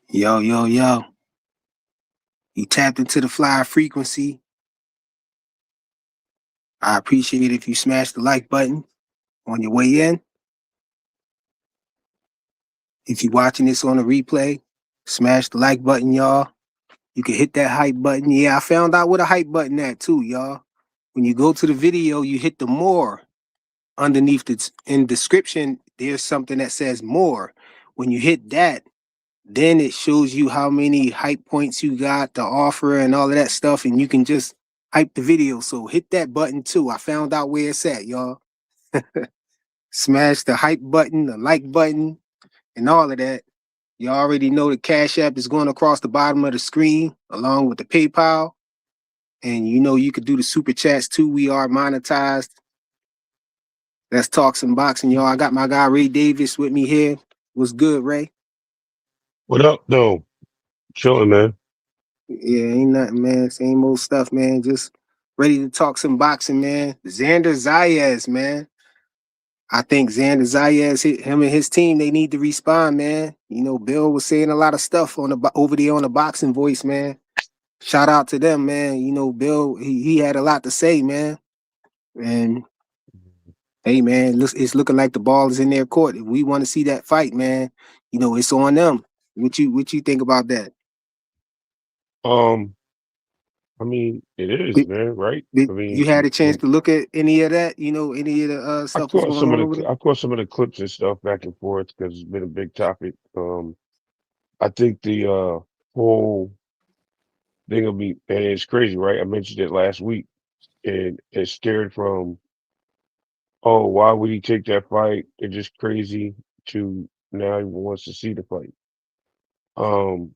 Yo, yo, yo. You tapped into the fly frequency. I appreciate it if you smash the like button on your way in. If you're watching this on a replay, smash the like button, y'all. You can hit that hype button. Yeah, I found out what a hype button at too, y'all. When you go to the video, you hit the more underneath the in description. There's something that says more. When you hit that, then it shows you how many hype points you got, the offer, and all of that stuff, and you can just hype the video. So hit that button too. I found out where it's at, y'all. Smash the hype button, the like button, and all of that. You already know the Cash App is going across the bottom of the screen along with the PayPal. And you know you could do the super chats too. We are monetized. Let's talk some boxing, y'all. I got my guy Ray Davis with me here. What's good, Ray? What up, though? Chilling, man. Yeah, ain't nothing, man. Same old stuff, man. Just ready to talk some boxing, man. Xander Zayas, man. I think Xander Zayas, him and his team, they need to respond, man. You know, Bill was saying a lot of stuff on the over there on the Boxing Voice, man. Shout out to them, man. You know, Bill, he had a lot to say, man. And hey, man, it's looking like the ball is in their court. If we want to see that fight, man, you know, it's on them. What you think about that? Um, I mean, it is, Did, man, right? did I you mean, had a chance to look at any of that? You know, any of the I stuff was caught going some on of over there? I caught some of the clips and stuff back and forth because it's been a big topic. I think the whole thing of me, and it's crazy, right? I mentioned it last week, and it stared from, oh, why would he take that fight? It's just crazy to now he wants to see the fight. Um,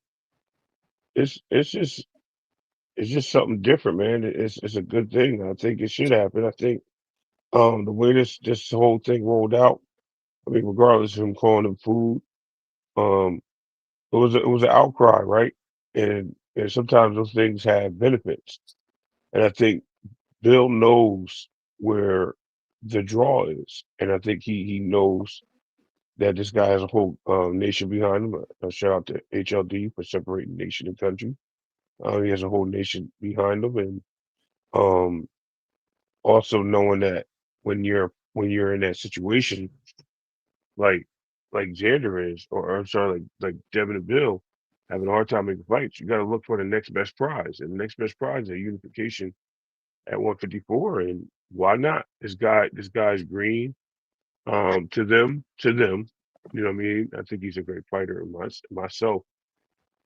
it's just it's just something different, man. It's a good thing. I think it should happen. I think the way this whole thing rolled out, I mean, regardless of him calling them food, um, it was an outcry, right? And sometimes those things have benefits, and I think Bill knows where the draw is, and I think he knows that this guy has a whole nation behind him. Shout out to HLD for separating nation and country. He has a whole nation behind him, and um, also knowing that when you're in that situation like Xander is, or I'm sorry, like Devin and Bill having a hard time making fights, you got to look for the next best prize, and the next best prize is a unification at 154. And why not? This guy's green. To them, you know what I mean. I think he's a great fighter. Myself,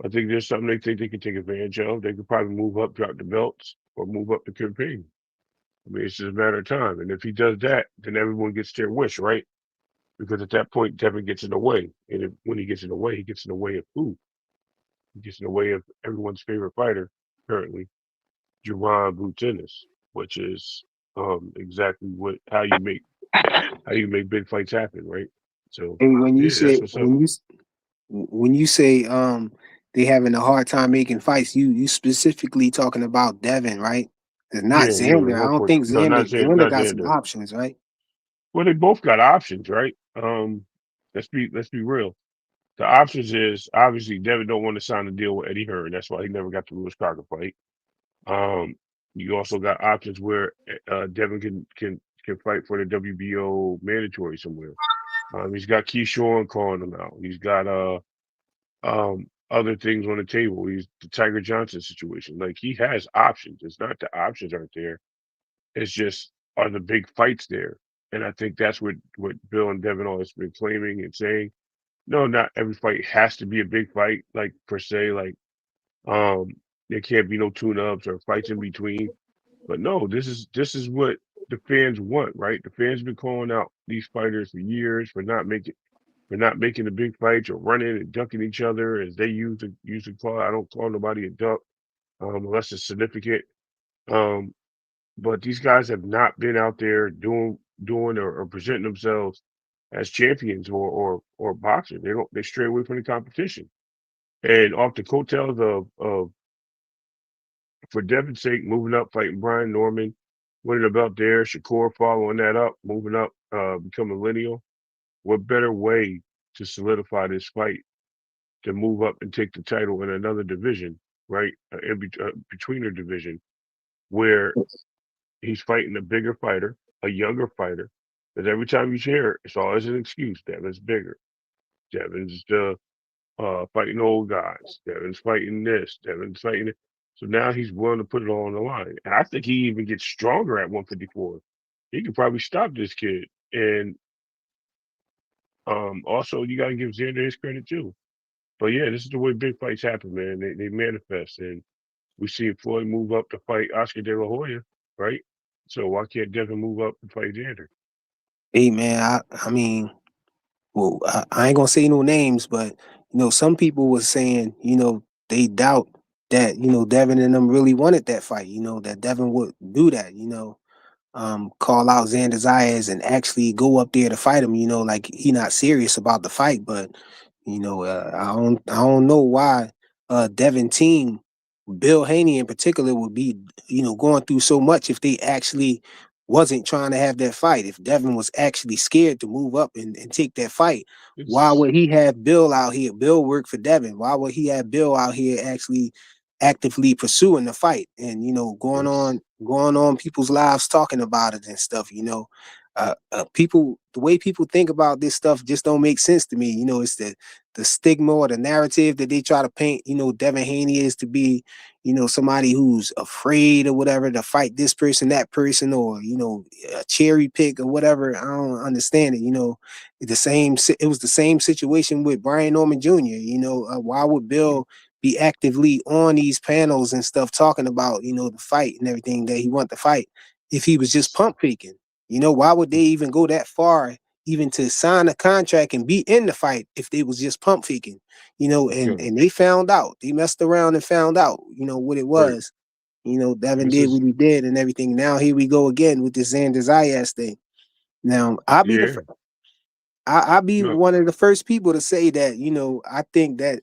I think there's something they think they can take advantage of. They could probably move up, drop the belts, or move up the campaign. I mean, it's just a matter of time. And if he does that, then everyone gets their wish, right? Because at that point, Devin gets in the way. And when he gets in the way, he gets in the way of who? He gets in the way of everyone's favorite fighter currently, Jerron Blue Tennis, which is exactly how you make big fights happen, right? So And when you yeah, that's say what's up. when you say they having a hard time making fights, you specifically talking about Devin, right? It's not Yeah, yeah, Xander. I don't think no, Xander not Xander not got some Xander. options, right? Well, they both got options, right? Let's be real. The options is obviously Devin don't want to sign a deal with Eddie Hearn. That's why he never got the Lewis Crocker fight. Um, you also got options where Devin can fight for the WBO mandatory somewhere. He's got Keyshawn calling him out. He's got other things on the table. He's the Tiger Johnson situation. Like he has options. It's not the options aren't there. It's just are the big fights there. And I think that's what Bill and Devin always been claiming and saying. No, not every fight has to be a big fight, like per se. Like um, there can't be no tune-ups or fights in between. But no, this is what the fans want, right? The fans been calling out these fighters for years for not making the big fights or running and ducking each other as they use the call. I don't call nobody a duck unless it's significant. Um, but these guys have not been out there doing or presenting themselves as champions or boxers. They stray away from the competition. And off the coattails of for Devin's sake, moving up, fighting Brian Norman, winning the belt there, Shakur following that up, moving up, becoming lineal. What better way to solidify this fight to move up and take the title in another division, right? Between a division where he's fighting a bigger fighter, a younger fighter. Because every time you hear it, it's always an excuse. Devin's bigger. Devin's the fighting old guys. Devin's fighting this. Devin's fighting it. So now he's willing to put it all on the line. And I think he even gets stronger at 154. He could probably stop this kid. And also, you got to give Xander his credit too. But yeah, this is the way big fights happen, man. They manifest. And we see Floyd move up to fight Oscar De La Hoya, right? So why can't Devin move up and fight Xander? Hey man, I mean, well, I ain't gonna say no names, but some people was saying, they doubt that, Devin and them really wanted that fight, that Devin would do that, call out Xander Zayas and actually go up there to fight him, like he not serious about the fight. But I don't know why Devin team, Bill Haney in particular, would be going through so much if they actually wasn't trying to have that fight. If Devin was actually scared to move up and take that fight, why It's would he have Bill out here? Bill worked for Devin. Why would he have Bill out here actually actively pursuing the fight and it's going on people's lives talking about it and stuff? People, the way people think about this stuff just don't make sense to me. It's the stigma or the narrative that they try to paint. Devin Haney is to be somebody who's afraid or whatever to fight this person, that person, or a cherry pick or whatever. I don't understand it. It was the same situation with Brian Norman Jr. Why would Bill be actively on these panels and stuff talking about the fight and everything that he want to fight if he was just pump faking? Why would they even go that far, even to sign a contract and be in the fight if they was just pump faking? And yeah, and they found out. They messed around and found out, what it right. was. Devin This did is what he did and everything. Now here we go again with this Xander Zayas thing. Now I'll be the yeah, I'll be no, one of the first people to say that I think that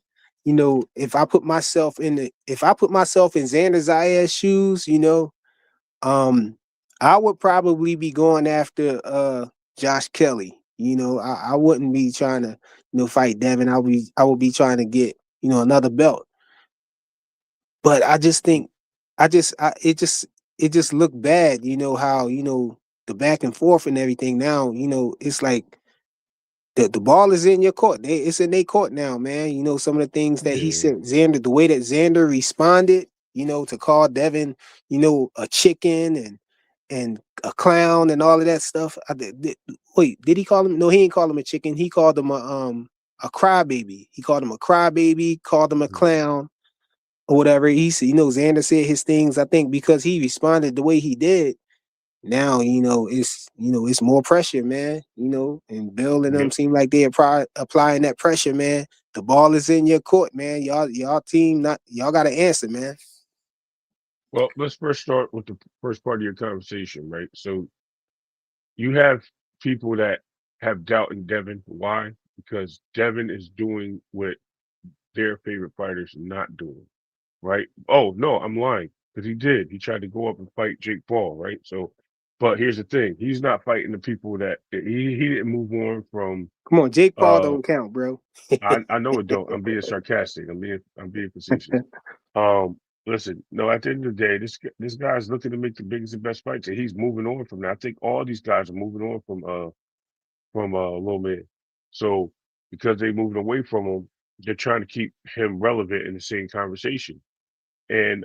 if I put myself in Xander Zayas' shoes, um, I would probably be going after Josh Kelly. I wouldn't be trying to fight Devin. I would be trying to get another belt. But I just think it just looked bad. How the back and forth and everything. Now it's like the ball is in your court. It's in their court now, man. Some of the things that he yeah. said, Xander, the way that Xander responded, to call Devin, a chicken and a clown and all of that stuff. Wait, did he call him? No, he didn't call him a chicken. He called him a crybaby. He called him a crybaby, called him a Mhm. clown or whatever. He said, Xander said his things. I think because he responded the way he did, now it's more pressure, man. And Bill and them Yep. seem like they are applying that pressure, man. The ball is in your court, man. Y'all team, not y'all got to answer, man. Well, let's first start with the first part of your conversation, right? So you have people that have doubt in Devin. Why? Because Devin is doing what their favorite fighters not doing, right? Oh no, I'm lying because he did. He tried to go up and fight Jake Paul, right? So, but here's the thing: he's not fighting the people that he didn't move on from. Come on, Jake Paul Uh, don't count, bro. I know it don't. I'm being sarcastic. I'm being facetious. Um, listen, no, at the end of the day, this guy's looking to make the biggest and best fights, and he's moving on from that. I think all these guys are moving on from Lil Man. So because they moving away from him, they're trying to keep him relevant in the same conversation. And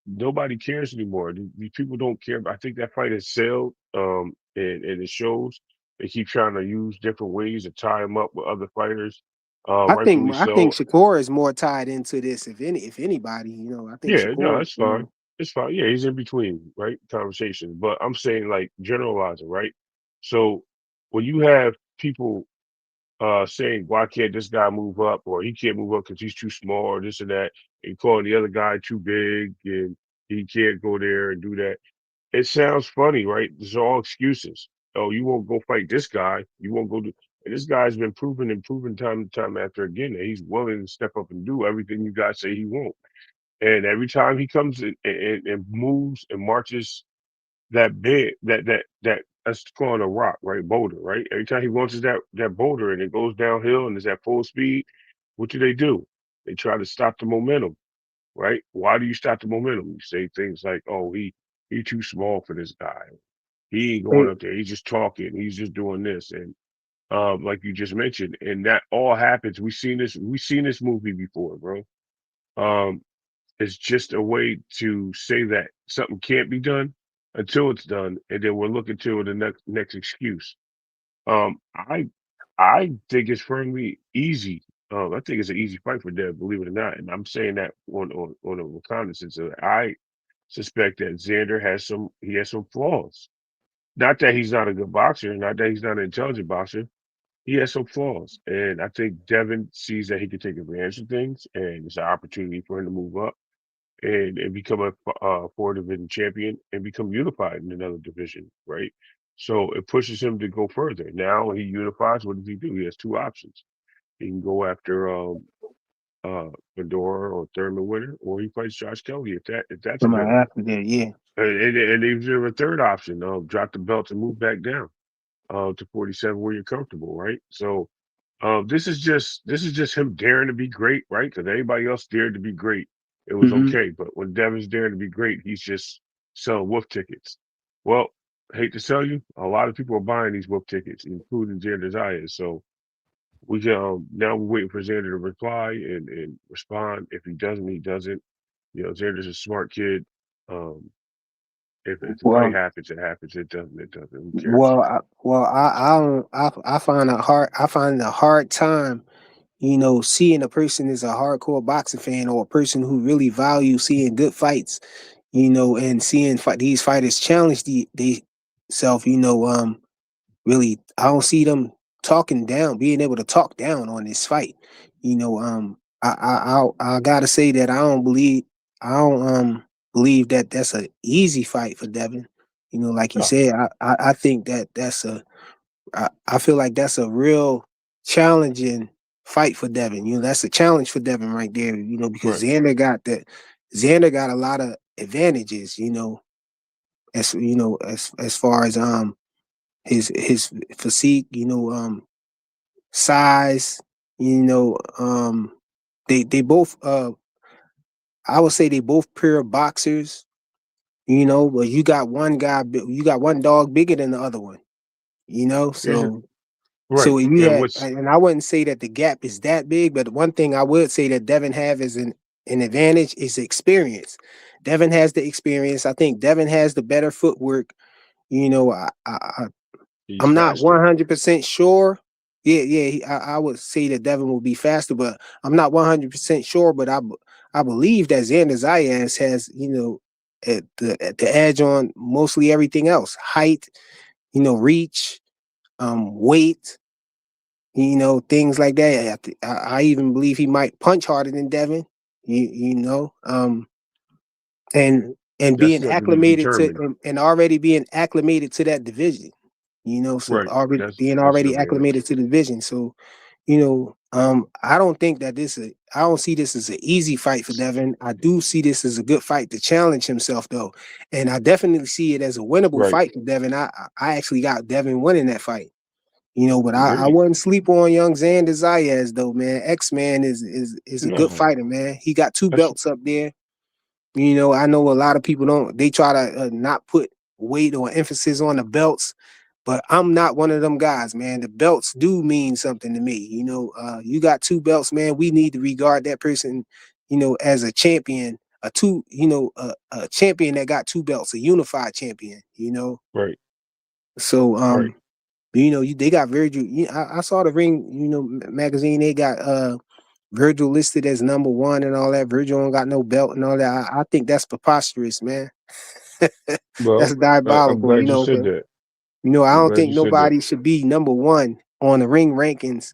nobody cares anymore. These people don't care. I think that fight has sailed, and it shows. They keep trying to use different ways to tie him up with other fighters, I think rightfully I think so. Shakur is more tied into this, if anybody. I think Yeah, no, Shakur. it's fine. It's fine. Yeah, he's in between, right? Conversations. But I'm saying like generalizing, right? So when you have people saying, why can't this guy move up or he can't move up because he's too small or this and that, and calling the other guy too big and he can't go there and do that. It sounds funny, right? These are all excuses. Oh, you won't go fight this guy. You won't go do. And this guy's been proven and proven time and time after again that he's willing to step up and do everything you guys say he won't. And every time he comes in and moves and marches that big, that's calling a rock, right? Boulder, right? Every time he launches that boulder and it goes downhill and is at full speed, what do? They try to stop the momentum, right? Why do you stop the momentum? You say things like, "Oh, he too small for this guy. He ain't going Hey, up there. He's just talking. He's just doing this." And like you just mentioned, and that all happens. We've seen this movie before, bro. Um, it's just a way to say that something can't be done until it's done, and then we're looking to the next excuse. Um, I I think it's firmly easy. I think it's an easy fight for Dev, believe it or not. And I'm saying that on a reconnaissance. I suspect that Xander has some flaws. Not that he's not a good boxer, not that he's not an intelligent boxer. He has some flaws, and I think Devin sees that he can take advantage of things, and it's an opportunity for him to move up and become a four division champion and become unified in another division, right? So it pushes him to go further. Now he unifies. What does he do? He has two options. He can go after Fedor or Thurman winner, or he fights Josh Kelly if that's somebody available. after that, yeah. And even a third option, drop the belt and move back down to 47 where you're comfortable, right? So this is just him daring to be great, right? Because everybody else dared to be great. It was Hmm. okay. But when Devin's daring to be great, he's just selling wolf tickets. Well, I hate to tell you, a lot of people are buying these wolf tickets, including Xander Zayas. So we can now we're waiting for Xander to reply and respond. If he doesn't, he doesn't. You know, Xander's a smart kid. Um, if the fight Well, happens, it happens. It doesn't, it doesn't. Who cares? I don't, I find a hard, I find a hard time, seeing a person is a hardcore boxing fan or a person who really values seeing good fights, and seeing these fighters challenge they self, really, I don't see them talking down, being able to talk down on this fight. I gotta say that I don't believe that that's a easy fight for Devin. Like you No, said, I think that I feel like that's a real challenging fight for Devin. That's a challenge for Devin right there. Because right. Xander got a lot of advantages. As far as his physique, size, you know, they both I would say they both pure boxers, but you got one dog bigger than the other one, Yeah, so right. you And had, what's and I wouldn't say that the gap is that big, but one thing I would say that Devin have is an advantage is experience. Devin has the experience. I think Devin has the better footwork. You know, he's I'm not faster. 100% sure. Yeah, yeah, I would say that Devin will be faster, but I'm not 100% sure. But I believe that Xander Zayas has, the edge on mostly everything else: height, reach, weight, things like that. I even believe he might punch harder than Devin. And That's being yet to be acclimated to determined. and already being acclimated to that division. So Right. already being That's an already advantage. acclimated to the division. So, I don't think that I don't see this as an easy fight for Devin. I do see this as a good fight to challenge himself though. And I definitely see it as a winnable Right. fight for Devin. I actually got Devin winning that fight. But I Agreed. wouldn't sleep on young Xander Zayas though, man. X Man is a good No, fighter, man. He got two that's belts up there. I know a lot of people don't. They try to not put weight or emphasis on the belts, but I'm not one of them guys, man. The belts do mean something to me. You got two belts, man. We need to regard that person, as a champion, a champion that got two belts, a unified champion. right. So Right. they got Virgil. I saw the Ring, magazine. They got Virgil listed as number one and all that. Virgil don't got no belt and all that. I think that's preposterous, man. That's Well, I'm diabolical, glad you said but that. I I'm don't glad think you said that. nobody should be number one on the ring rankings,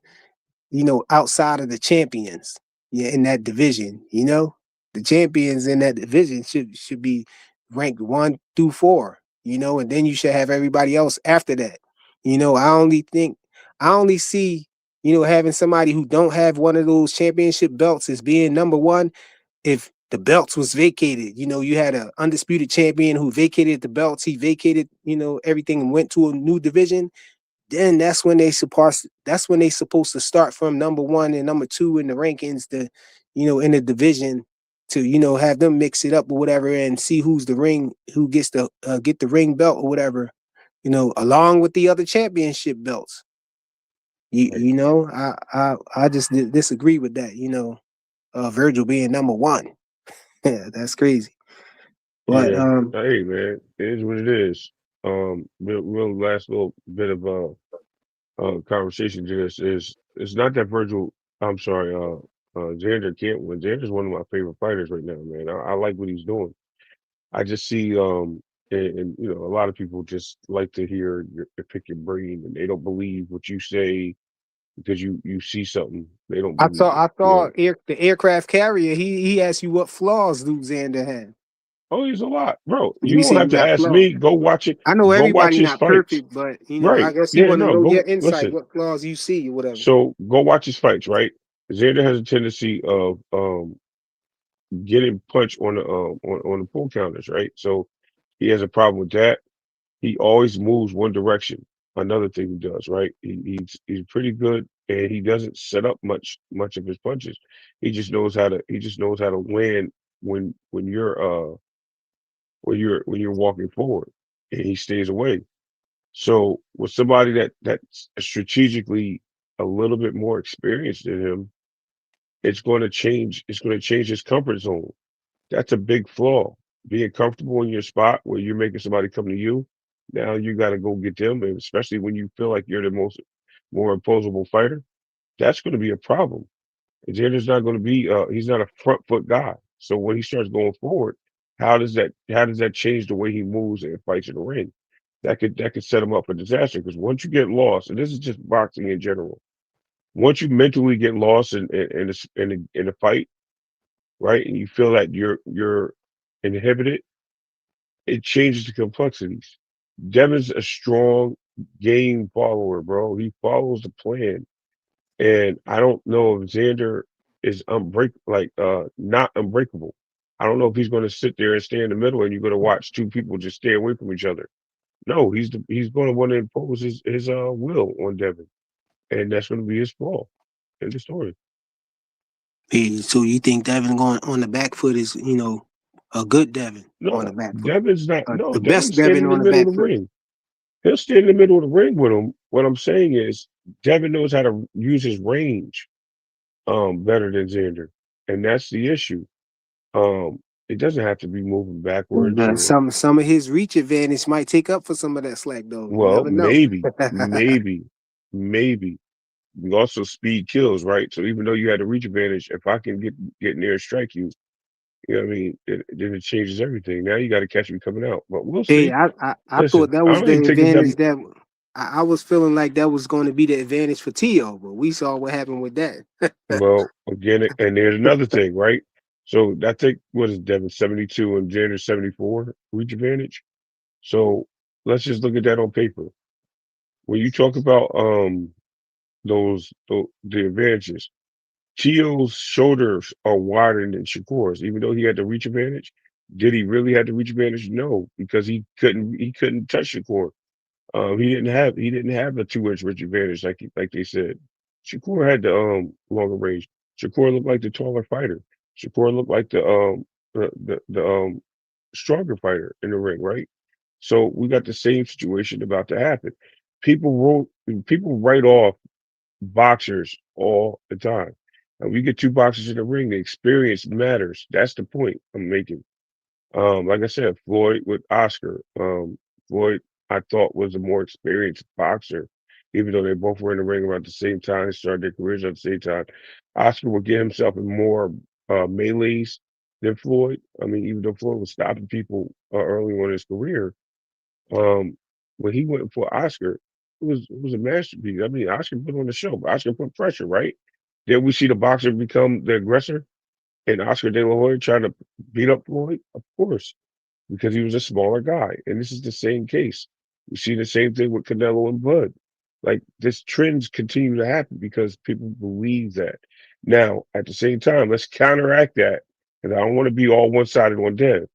outside of the champions, yeah, in that division. The champions in that division should be ranked 1 through 4, and then you should have everybody else after that. I only see, having somebody who don't have one of those championship belts as being number one if the belts was vacated. You had an undisputed champion who vacated the belts. He vacated, everything and went to a new division. then that's when they supposed to start from number one and number two in the rankings to, in the division to, have them mix it up or whatever and see who gets to get the ring belt or whatever, along with the other championship belts. Right. I just disagree with that, Virgil being number one. Yeah, that's crazy. But Yeah. Hey, man, it is what it is. Real last little bit of conversation to this is it's not that Virgil. I'm sorry. Xander can't win. Xander's one of my favorite fighters right now, man. I like what he's doing. I just see and a lot of people just like to hear pick your brain, and they don't believe what you say because you see something. They don't I believe thought it. I thought the aircraft carrier. He asked you what flaws do Xander have. Oh, he's a lot, bro. You You don't say have you to got ask flaws. me. Go watch it. I know Go watch everybody his not fights. perfect, but I Right. guess he Yeah. want to No. know your Go insight, listen. what flaws you see or whatever. So go watch his fights. Right. Xander has a tendency of getting punched on the on the pull counters. Right. So he has a problem with that. He always moves one direction. Another thing he does. Right. He's pretty good, and he doesn't set up much of his punches. He just knows how to land when you're walking forward, and he stays away. So with somebody that's strategically a little bit more experienced than him, it's going to change. It's going to change his comfort zone. That's a big flaw. Being comfortable in your spot where you're making somebody come to you. Now you got to go get them, and especially when you feel like you're the more imposable fighter, that's going to be a problem. Xander's not going to be. He's not a front foot guy. So when he starts going forward, how does that change the way he moves and fights in the ring? That could set him up for disaster because once you get lost, and this is just boxing in general, once you mentally get lost in a fight, right, and you feel that you're inhibited, it changes the complexities. Devin's a strong game follower, bro. He follows the plan. And I don't know if Xander is not unbreakable. I don't know if he's going to sit there and stay in the middle and you're going to watch two people just stay away from each other. No, he's going to want to impose his will on Devin, and that's going to be his fault in the story. Hey, so you think Devin going on the back foot is, a good Devin on the No, back foot, Devin's not. No, the best Devin's standing Devin in the on the middle back of the foot? ring. He'll stand in the middle of the ring with him. What I'm saying is, Devin knows how to use his range better than Xander, and that's the issue. It doesn't have to be moving backwards or Some of his reach advantage might take up for some of that slack though. You well, never know. maybe. Also, speed kills, right? So even though you had a reach advantage, if I can get near and strike you, you know what I mean, then it changes everything. Now you got to catch me coming out, but we'll Hey, see. I thought Listen, that I was don't the even think it's that. advantage that I was feeling like that was going to be the advantage for Tio, but we saw what happened with that. Well, again, and there's another thing, right? So I think what is Devin 72 and Janet 74 reach advantage. So let's just look at that on paper. When you talk about the advantages, Tio's shoulders are wider than Shakur's, even though he had the reach advantage. Did he really have the reach advantage? No, because he couldn't touch Shakur. He didn't have the 2 inch reach advantage like they said. Shakur had the longer range. Shakur looked like the taller fighter. Shakur looked like the stronger fighter in the ring, right? So we got the same situation about to happen. People write off boxers all the time. And we get two boxers in the ring, the experience matters. That's the point I'm making. Like I said, Floyd with Oscar. Floyd, I thought was a more experienced boxer, even though they both were in the ring around the same time, started their careers at the same time. Oscar would get himself in more melees than Floyd. I mean, even though Floyd was stopping people early on in his career, um, when he went for Oscar, it was a masterpiece. I mean, Oscar put on the show, but Oscar put pressure, right? Then we see the boxer become the aggressor, and Oscar De La Hoya trying to beat up Floyd, of course, because he was a smaller guy. And this is the same case. We see the same thing with Canelo and Bud. Like this trends continue to happen because people believe that. Now, at the same time, let's counteract that. And I don't want to be all one sided on Dev.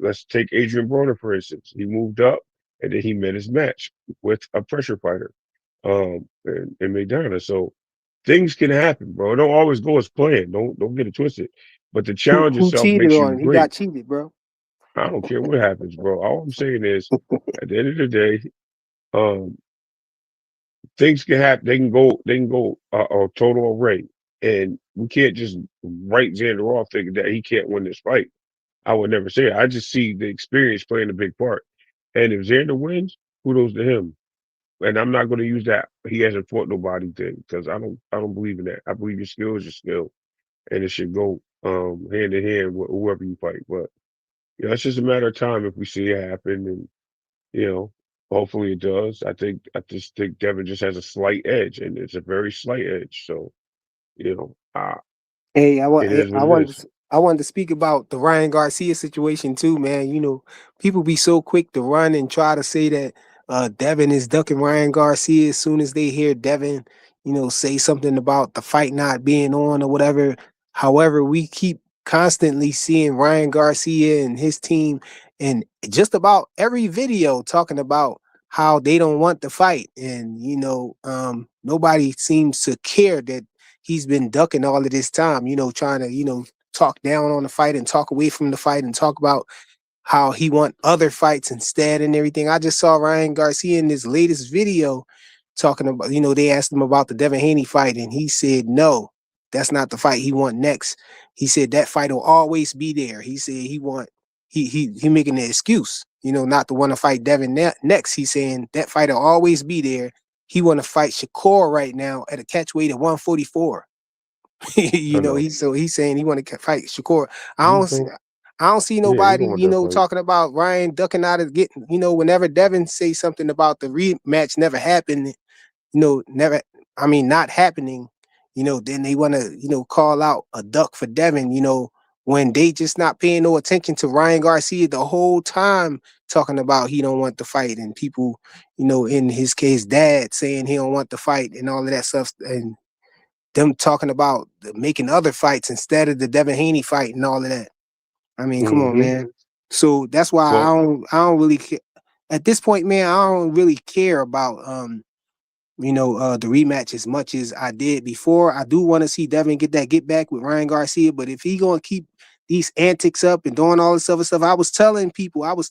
Let's take Adrian Broner for instance. He moved up and then he met his match with a pressure fighter, in McDonough. So things can happen, bro. It don't always go as planned. Don't get it twisted. But to challenge Who yourself cheated makes you on him? He got great. cheated, bro. I don't care what happens, bro. All I'm saying is, at the end of the day, um, things can happen. They can go a total array, and we can't just write Xander off thinking that he can't win this fight. I would never say it. I just see the experience playing a big part. And if Xander wins, kudos to him. And I'm not going to use that he hasn't fought nobody thing because I don't believe in that. I believe your skill is your skill, and it should go hand in hand with whoever you fight. But it's just a matter of time if we see it happen, and you know, hopefully it does. I just think Devin just has a slight edge, and it's a very slight edge. So Hey, it is what I it is. I wanted to speak about the Ryan Garcia situation too, man. People be so quick to run and try to say that Devin is ducking Ryan Garcia as soon as they hear Devin, say something about the fight not being on or whatever. However, we keep constantly seeing Ryan Garcia and his team in just about every video talking about how they don't want the fight, and nobody seems to care that he's been ducking all of this time, trying to, talk down on the fight and talk away from the fight and talk about how he want other fights instead and everything. I just saw Ryan Garcia in his latest video talking about, they asked him about the Devin Haney fight and he said, no, that's not the fight he want next. He said that fight will always be there. He said he making the excuse, not to want to fight Devin next. He's saying that fight will always be there. He want to fight Shakur right now at a catch weight of 144. I know. He's saying he want to fight Shakur. I He don't see, don't. I don't see Yeah, he nobody, don't want that fight. talking about Ryan ducking out of getting, whenever Devin say something about the rematch never happened, never, I mean, not happening, then they want to, call out a duck for Devin, when they just not paying no attention to Ryan Garcia the whole time talking about he don't want the fight and people, in his case, dad saying he don't want the fight and all of that stuff. And them talking about making other fights instead of the Devin Haney fight and all of that. I mean, come on, Hmm. man. So that's why Well, I don't really care. At this point, man, I don't really care about the rematch as much as I did before. I do want to see Devin get back with Ryan Garcia, but if he gonna keep these antics up and doing all this other stuff, I was telling people on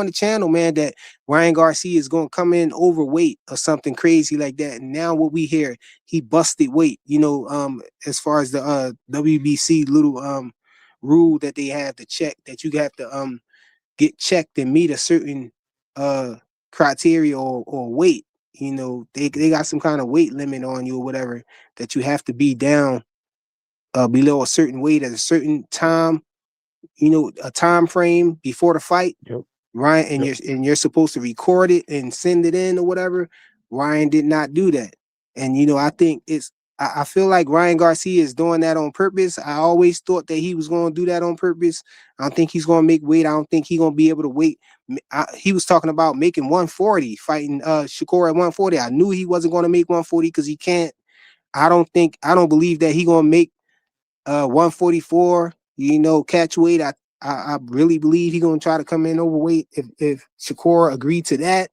the channel, man, that Ryan Garcia is gonna come in overweight or something crazy like that. And now what we hear, he busted weight, as far as the WBC little rule that they have to check that you have to get checked and meet a certain uh criteria or weight. They got some kind of weight limit on you or whatever that you have to be down below a certain weight at a certain time, a time frame before the fight. yep, Ryan, yep. and you're supposed to record it and send it in or whatever. Ryan did not do that. And I think I feel like Ryan Garcia is doing that on purpose. I always thought that he was going to do that on purpose. I don't think he's going to make weight. I don't think he's going to be able to wait. He was talking about making 140, fighting Shakur at 140. I knew he wasn't going to make 140 because he can't. I don't believe that he going to make 144, catch weight. I really believe he's gonna try to come in overweight if Shakur agreed to that.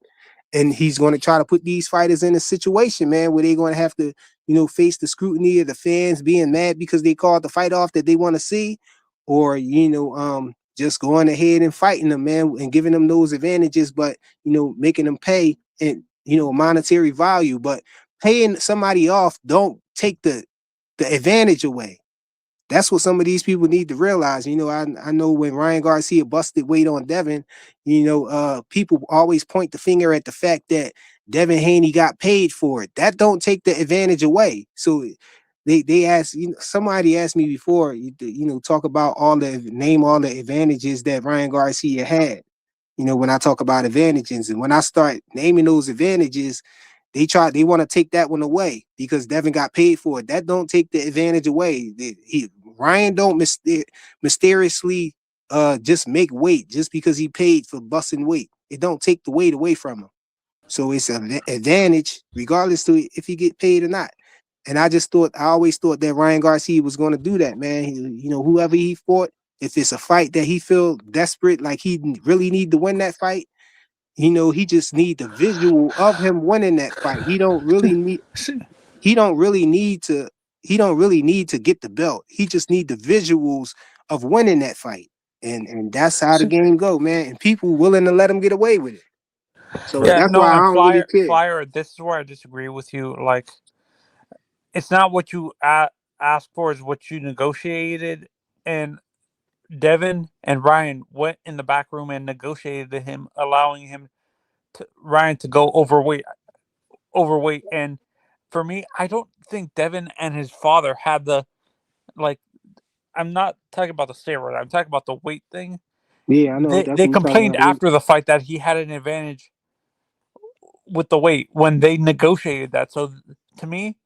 And he's gonna try to put these fighters in a situation, man, where they're gonna have to, face the scrutiny of the fans being mad because they called the fight off that they want to see, or just going ahead and fighting them, man, and giving them those advantages, but making them pay and monetary value. But paying somebody off don't take the advantage away. That's what some of these people need to realize. I know when Ryan Garcia busted weight on Devin, people always point the finger at the fact that Devin Haney got paid for it. That don't take the advantage away. So they asked, somebody asked me before, talk about name all the advantages that Ryan Garcia had. When I talk about advantages, and when I start naming those advantages, they want to take that one away because Devin got paid for it. That don't take the advantage away. Ryan don't mysteriously just make weight just because he paid for busting weight. It don't take the weight away from him. So it's an advantage regardless to if he get paid or not. And I always thought that Ryan Garcia was going to do that, man. Whoever he fought, if it's a fight that he feel desperate, like he really need to win that fight, He just need the visual of him winning that fight. He don't really need to he don't really need to get the belt. He just need the visuals of winning that fight. And that's how the game go, man. And people willing to let him get away with it. So Right. Yeah, that's no, why I and don't really care. Flyer. This is where I disagree with you. Like, it's not what you asked for; is what you negotiated. And Devin and Ryan went in the back room and negotiated him, allowing him Ryan to go overweight. And for me, I don't think Devin and his father had the like. I'm not talking about the steroid. I'm talking about the weight thing. Yeah, I know. That's They what we're talking complained about. Wait. after the fight that he had an advantage with the weight when they negotiated that. So to me,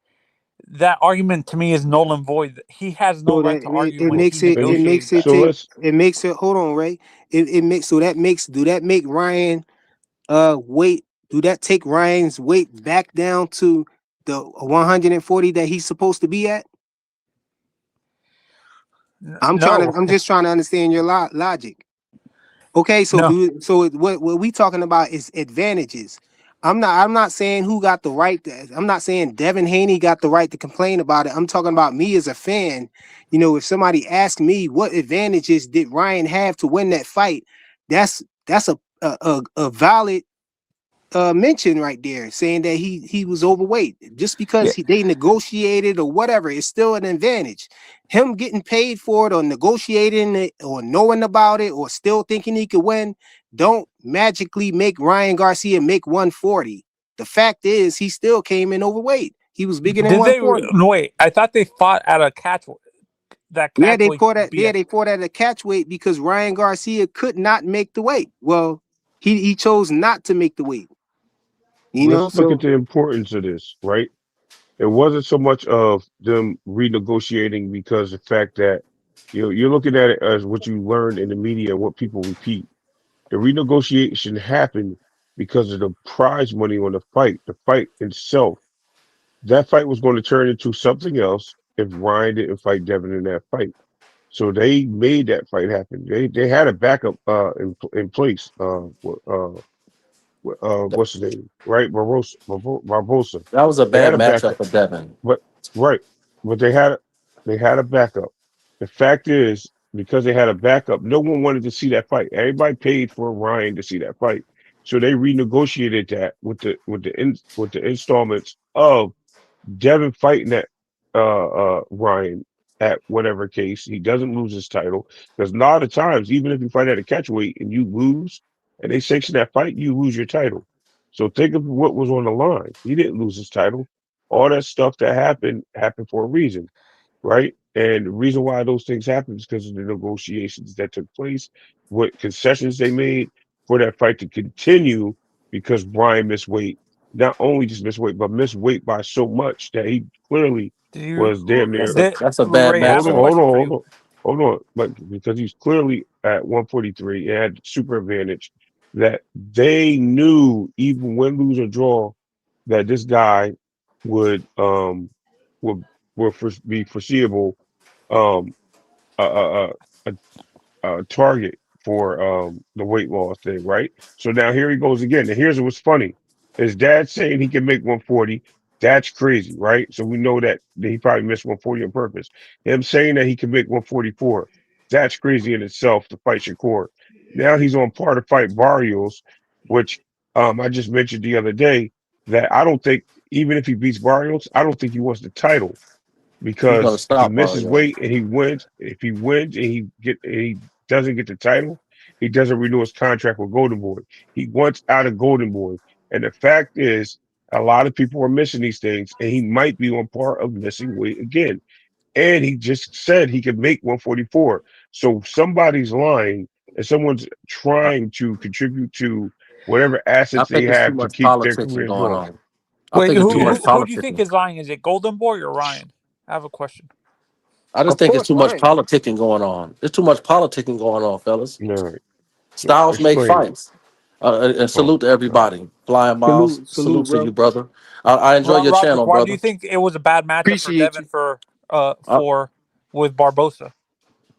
that argument to me is null and void. He has no So right that to argue it when Well, he makes it and it he, negotiated makes it that. so take let's it makes it hold on, right? It makes so that makes do that make Ryan weight do that take Ryan's weight back down to the 140 that he's supposed to be at? No, I'm just trying to understand your logic. Okay, so no. what we talking about is advantages. I'm not saying who got the right I'm not saying Devin Haney got the right to complain about it. I'm talking about me as a fan. If somebody asked me what advantages did Ryan have to win that fight, that's a valid mention right there, saying that he was overweight. Just because Yeah. they negotiated or whatever, it's still an advantage. Him getting paid for it or negotiating it or knowing about it or still thinking he could win don't magically make Ryan Garcia make 140. The fact is he still came in overweight. He was bigger than Did they? 140. No, wait. I thought they fought at a Yeah, catch weight BS. they fought at a catch weight because Ryan Garcia could not make the weight. Well, he chose not to make the weight. let's look at So the importance of this, right? It wasn't so much of them renegotiating because the fact that you're looking at it as what you learned in the media and what people repeat. The renegotiation happened because of the prize money on the fight. The fight itself, that fight was going to turn into something else if Ryan didn't fight Devin in that fight. So they made that fight happen. They had a backup in place. What's his name? Right, Barbosa. That was a They had bad a matchup backup. for Devin. But right, but they had a backup. The fact is, because they had a backup, no one wanted to see that fight. Everybody paid for Ryan to see that fight, so they renegotiated that with the installments of Devin fighting that Ryan at whatever case. He doesn't lose his title because a lot of times, even if you fight at a catchweight and you lose, and they sanction that fight, you lose your title. So think of what was on the line. He didn't lose his title. All that stuff that happened for a reason, right? And the reason why those things happen is because of the negotiations that took place, what concessions they made for that fight to continue because Brian missed weight. Not only just missed weight, but missed weight by so much that he clearly Do was damn you? near. That's a bad Ray, I have Hold a on, matchup. hold on, question for hold you. on, hold on. But because he's clearly at 143 and had super advantage that they knew even win, lose, or draw that this guy would would be foreseeable um a, a, a, target for the weight loss thing, right? So now here he goes again. And here's what's funny. His dad saying he can make 140. That's crazy, right? So we know that he probably missed 140 on purpose. Him saying that he can make 144. That's crazy in itself to fight Shakur. Now he's on par to fight Barrios, which I just mentioned the other day that I don't think even if he beats Barrios, I don't think he wants the title He's gonna because he stop misses Mario. weight and he wins. If he wins and he doesn't get the title, he doesn't renew his contract with Golden Boy. He wants out of Golden Boy. And the fact is, a lot of people are missing these things, and he might be on par of missing weight again. And he just said he could make 144. So somebody's lying, and someone's trying to contribute to whatever I assets they think it's too have to much keep their politicking careers going going. on. I Wait, think it's too Yeah, much who do you think politicking. is lying? Is it Golden Boy or Ryan? I have a question. I just of think it's course, too much Ryan. politicking going on. There's too much politicking going on, fellas. all right. Styles make Explain it. fights. And Oh, salute to God. everybody. Flying Miles, Salute, salute to you, bro. brother. I enjoy your Roderick, channel, why do you brother. think it was a bad matchup for Appreciate Devin you. for I, with Barbosa?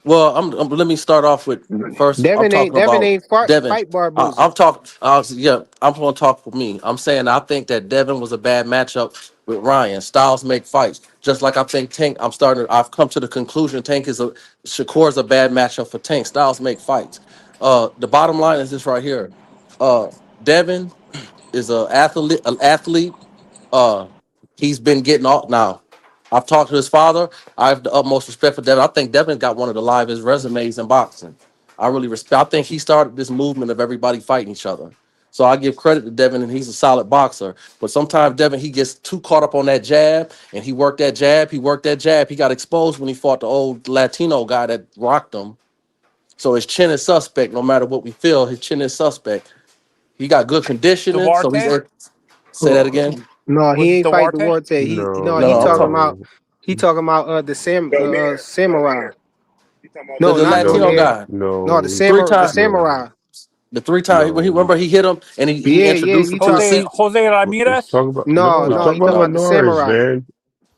Well, let me start off with first. I'm talking Devin about ain't Devin. fight Barboza. I'm talking. Yeah, I'm going to talk for me. I'm saying I think that Devin was a bad matchup with Ryan. Styles make fights, just like I think Tank. I've come to the conclusion Shakur's a bad matchup for Tank. Styles make fights. The bottom line is this right here. Uh, Devin is a athlete. An athlete. Uh, he's been getting off now. I've talked to his father. I have the utmost respect for Devin. I think Devin got one of the livest resumes in boxing. I really respect. I think he started this movement of everybody fighting each other. So I give credit to Devin, and he's a solid boxer. But sometimes Devin, he gets too caught up on that jab, and he worked that jab. He worked that jab. He got exposed when he fought the old Latino guy that rocked him. So his chin is suspect. No matter what we feel, his chin is suspect. He got good conditioning, so he's. Duarte? Say that Oh, again. no, Was he it ain't fight Duarte? Duarte. He No, I'm talking talking. about No, samurai. The, No, the not Latino no, Donaire. guy, No, no, three the time, samurai. no, the three time. When he no. remember he hit him and he Yeah, yeah, introduced him you to the talk. Jose seat. Jose Let's Ramirez? talk about No, no. Let's no, talk he talking about about the Linares, samurai. man.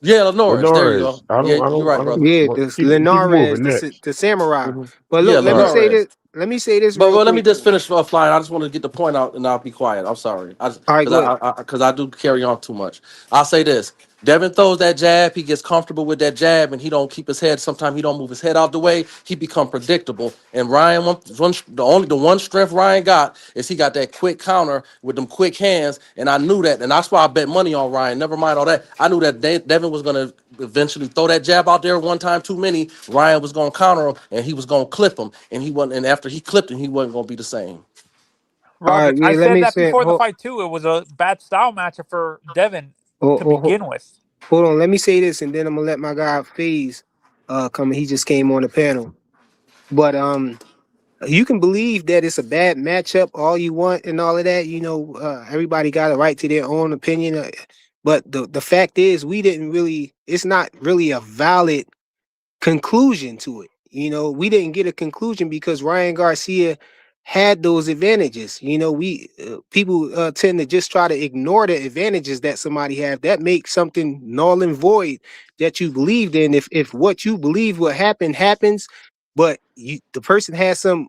Yeah, Lenoris. There you go. Linares. I Yeah, don't. I you're don't. right, I don't. brother. Yeah, Well, this keep Linares, moving. Next. the samurai. But Yeah, look, All right. let me say this But real well, let me quick. just finish flying. I just want to get the point out, and I'll be quiet. I'm sorry. All right, Because go ahead. I do carry on too much. I'll say this: Devin throws that jab. He gets comfortable with that jab, and he don't keep his head. Sometimes he don't move his head out the way. He become predictable. And Ryan, the one strength Ryan got is he got that quick counter with them quick hands, and I knew that, and that's why I bet money on Ryan. Never mind all that. I knew that Devin was gonna eventually throw that jab out there one time too many. Ryan was gonna counter him, and he was gonna clip him, and he wasn't. And after he clipped him, he wasn't gonna be the same. All right, Roger, I yeah, let said me that say. before the fight too. It was a bad style matchup for Devin Oh, to oh, begin with. hold on, let me say this, and then I'm gonna let my guy FaZe come. He just came on the panel, but you can believe that it's a bad matchup all you want and all of that. Everybody got a right to their own opinion, but the fact is, we didn't really. It's not really a valid conclusion to it. We didn't get a conclusion because Ryan Garcia had those advantages. We people tend to just try to ignore the advantages that somebody have. That makes something null and void that you believed in. If what you believe will happen happens, but the person has some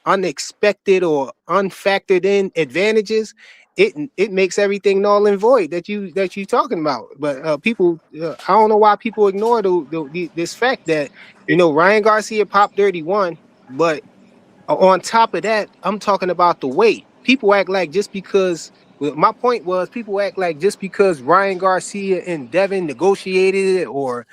unexpected or unfactored in advantages, it makes everything null and void that you talking about. But people, I don't know why people ignore this fact that Ryan Garcia popped 31, but on top of that, I'm talking about the weight. People act like just because. Well, my point was, people act like just because Ryan Garcia and Devin negotiated it, or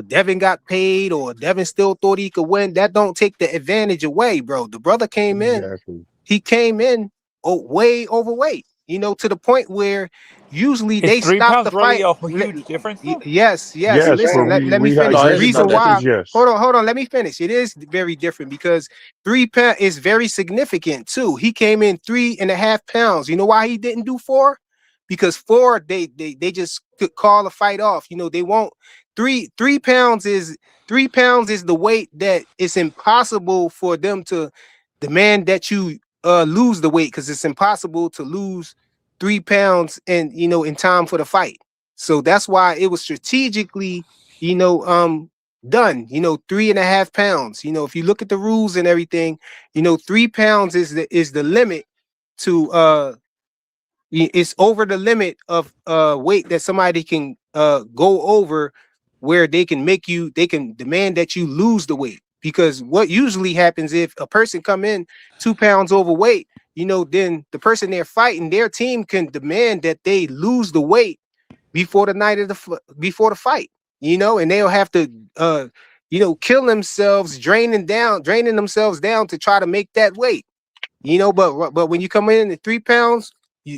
Devin got paid, or Devin still thought he could win, that don't take the advantage away, bro. The brother came in. Exactly. He came in way overweight, to the point where usually Is they three stop the pounds really fight. a huge difference though? Yes. Yes, for Listen, let me finish. No, The it's rehydration not reason that purposes. why, different. Yes. hold on, let me finish. It is very different because 3 pounds is very significant too. He came in 3.5 pounds. You know why he didn't do 4? Because 4, they just could call a fight off. They won't. 3 pounds is 3 pounds is the weight that it's impossible for them to demand that you lose the weight, because it's impossible to lose 3 pounds and in time for the fight. So that's why it was strategically done. 3.5 pounds. If you look at the rules and everything, 3 pounds is the limit to it's over the limit of weight that somebody can go over, where they can demand that you lose the weight. Because what usually happens, if a person come in 2 pounds overweight, then the person they're fighting, their team can demand that they lose the weight before the night of before the fight, and they'll have to kill themselves, draining themselves down to try to make that weight. But when you come in at 3 pounds,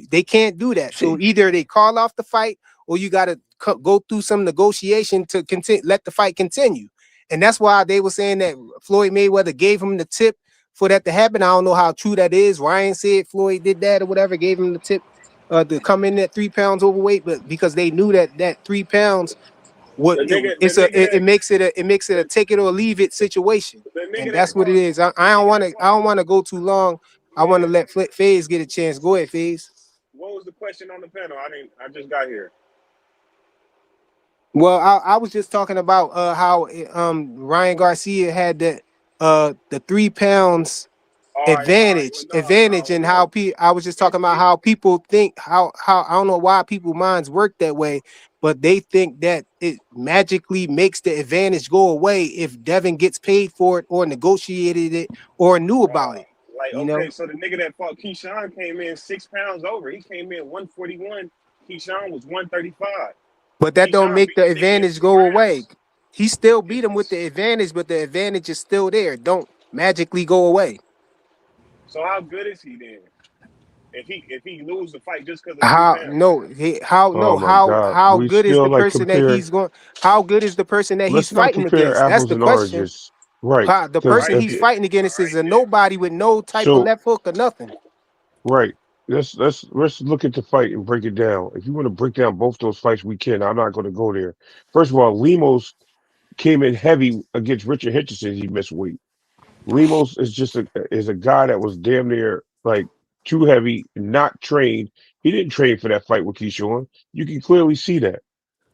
they can't do that. So either they call off the fight, or you got to go through some negotiation to continue, let the fight continue. And that's why they were saying that Floyd Mayweather gave him the tip for that to happen. I don't know how true that is. Ryan said Floyd did that or whatever, gave him the tip to come in at 3 pounds overweight, but because they knew that 3 pounds, it makes it a take it or leave it situation, and that's what it is. I don't want to go too long. I want to let FaZe get a chance. Go ahead, FaZe. What was the question on the panel? I just got here. Well, I was just talking about how Ryan Garcia had the 3 pounds All right. Well, advantage, and how I was just talking about it's how people think how I don't know why people minds work that way, but they think that it magically makes the advantage go away if Devin gets paid for it or negotiated it or knew about it. like You okay. know, So the nigga that fought Keyshawn came in 6 pounds over. He came in 141. Keyshawn was 135. but that don't Keyshawn make beat the the nigga in advantage two go away. rounds. He still beat him with It's, the advantage, but the advantage is still there. Don't magically go away. so how good is he then? If he lose the fight just because of three How pounds? no how Oh no my God. how We good is still the like person that compare. he's going? How good is the person that he's Let's not fighting compare against? That's apples the and question. oranges. Right. How, the Because person Right if he's you, there. fighting against is Right a there. nobody with no type of so left hook or nothing. right. Let's look at the fight and break it down. If you want to break down both those fights, we can. I'm not going to go there. First of all, Lemos came in heavy against Richard Hitchison. He missed weight. Lemos is a guy that was damn near like too heavy, not trained. He didn't train for that fight with Keyshawn. You can clearly see that.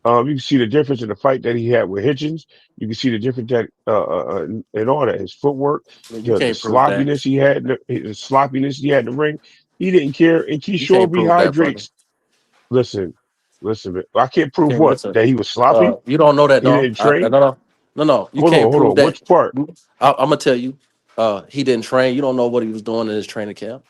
You can see the difference in the fight that he had with Hitchens. You can see the difference that and all that his footwork, You the can't prove that. sloppiness he had, the sloppiness he had in the ring. He didn't care, and You Keyshawn can't prove that, brother. rehydrates. Listen, listen, man. I can't You prove can't what listen. that he was sloppy. You don't know that, He no. didn't train. No. You can't Hold prove on. that. Which part, I'm gonna tell you. He didn't train. You don't know what he was doing in his training camp.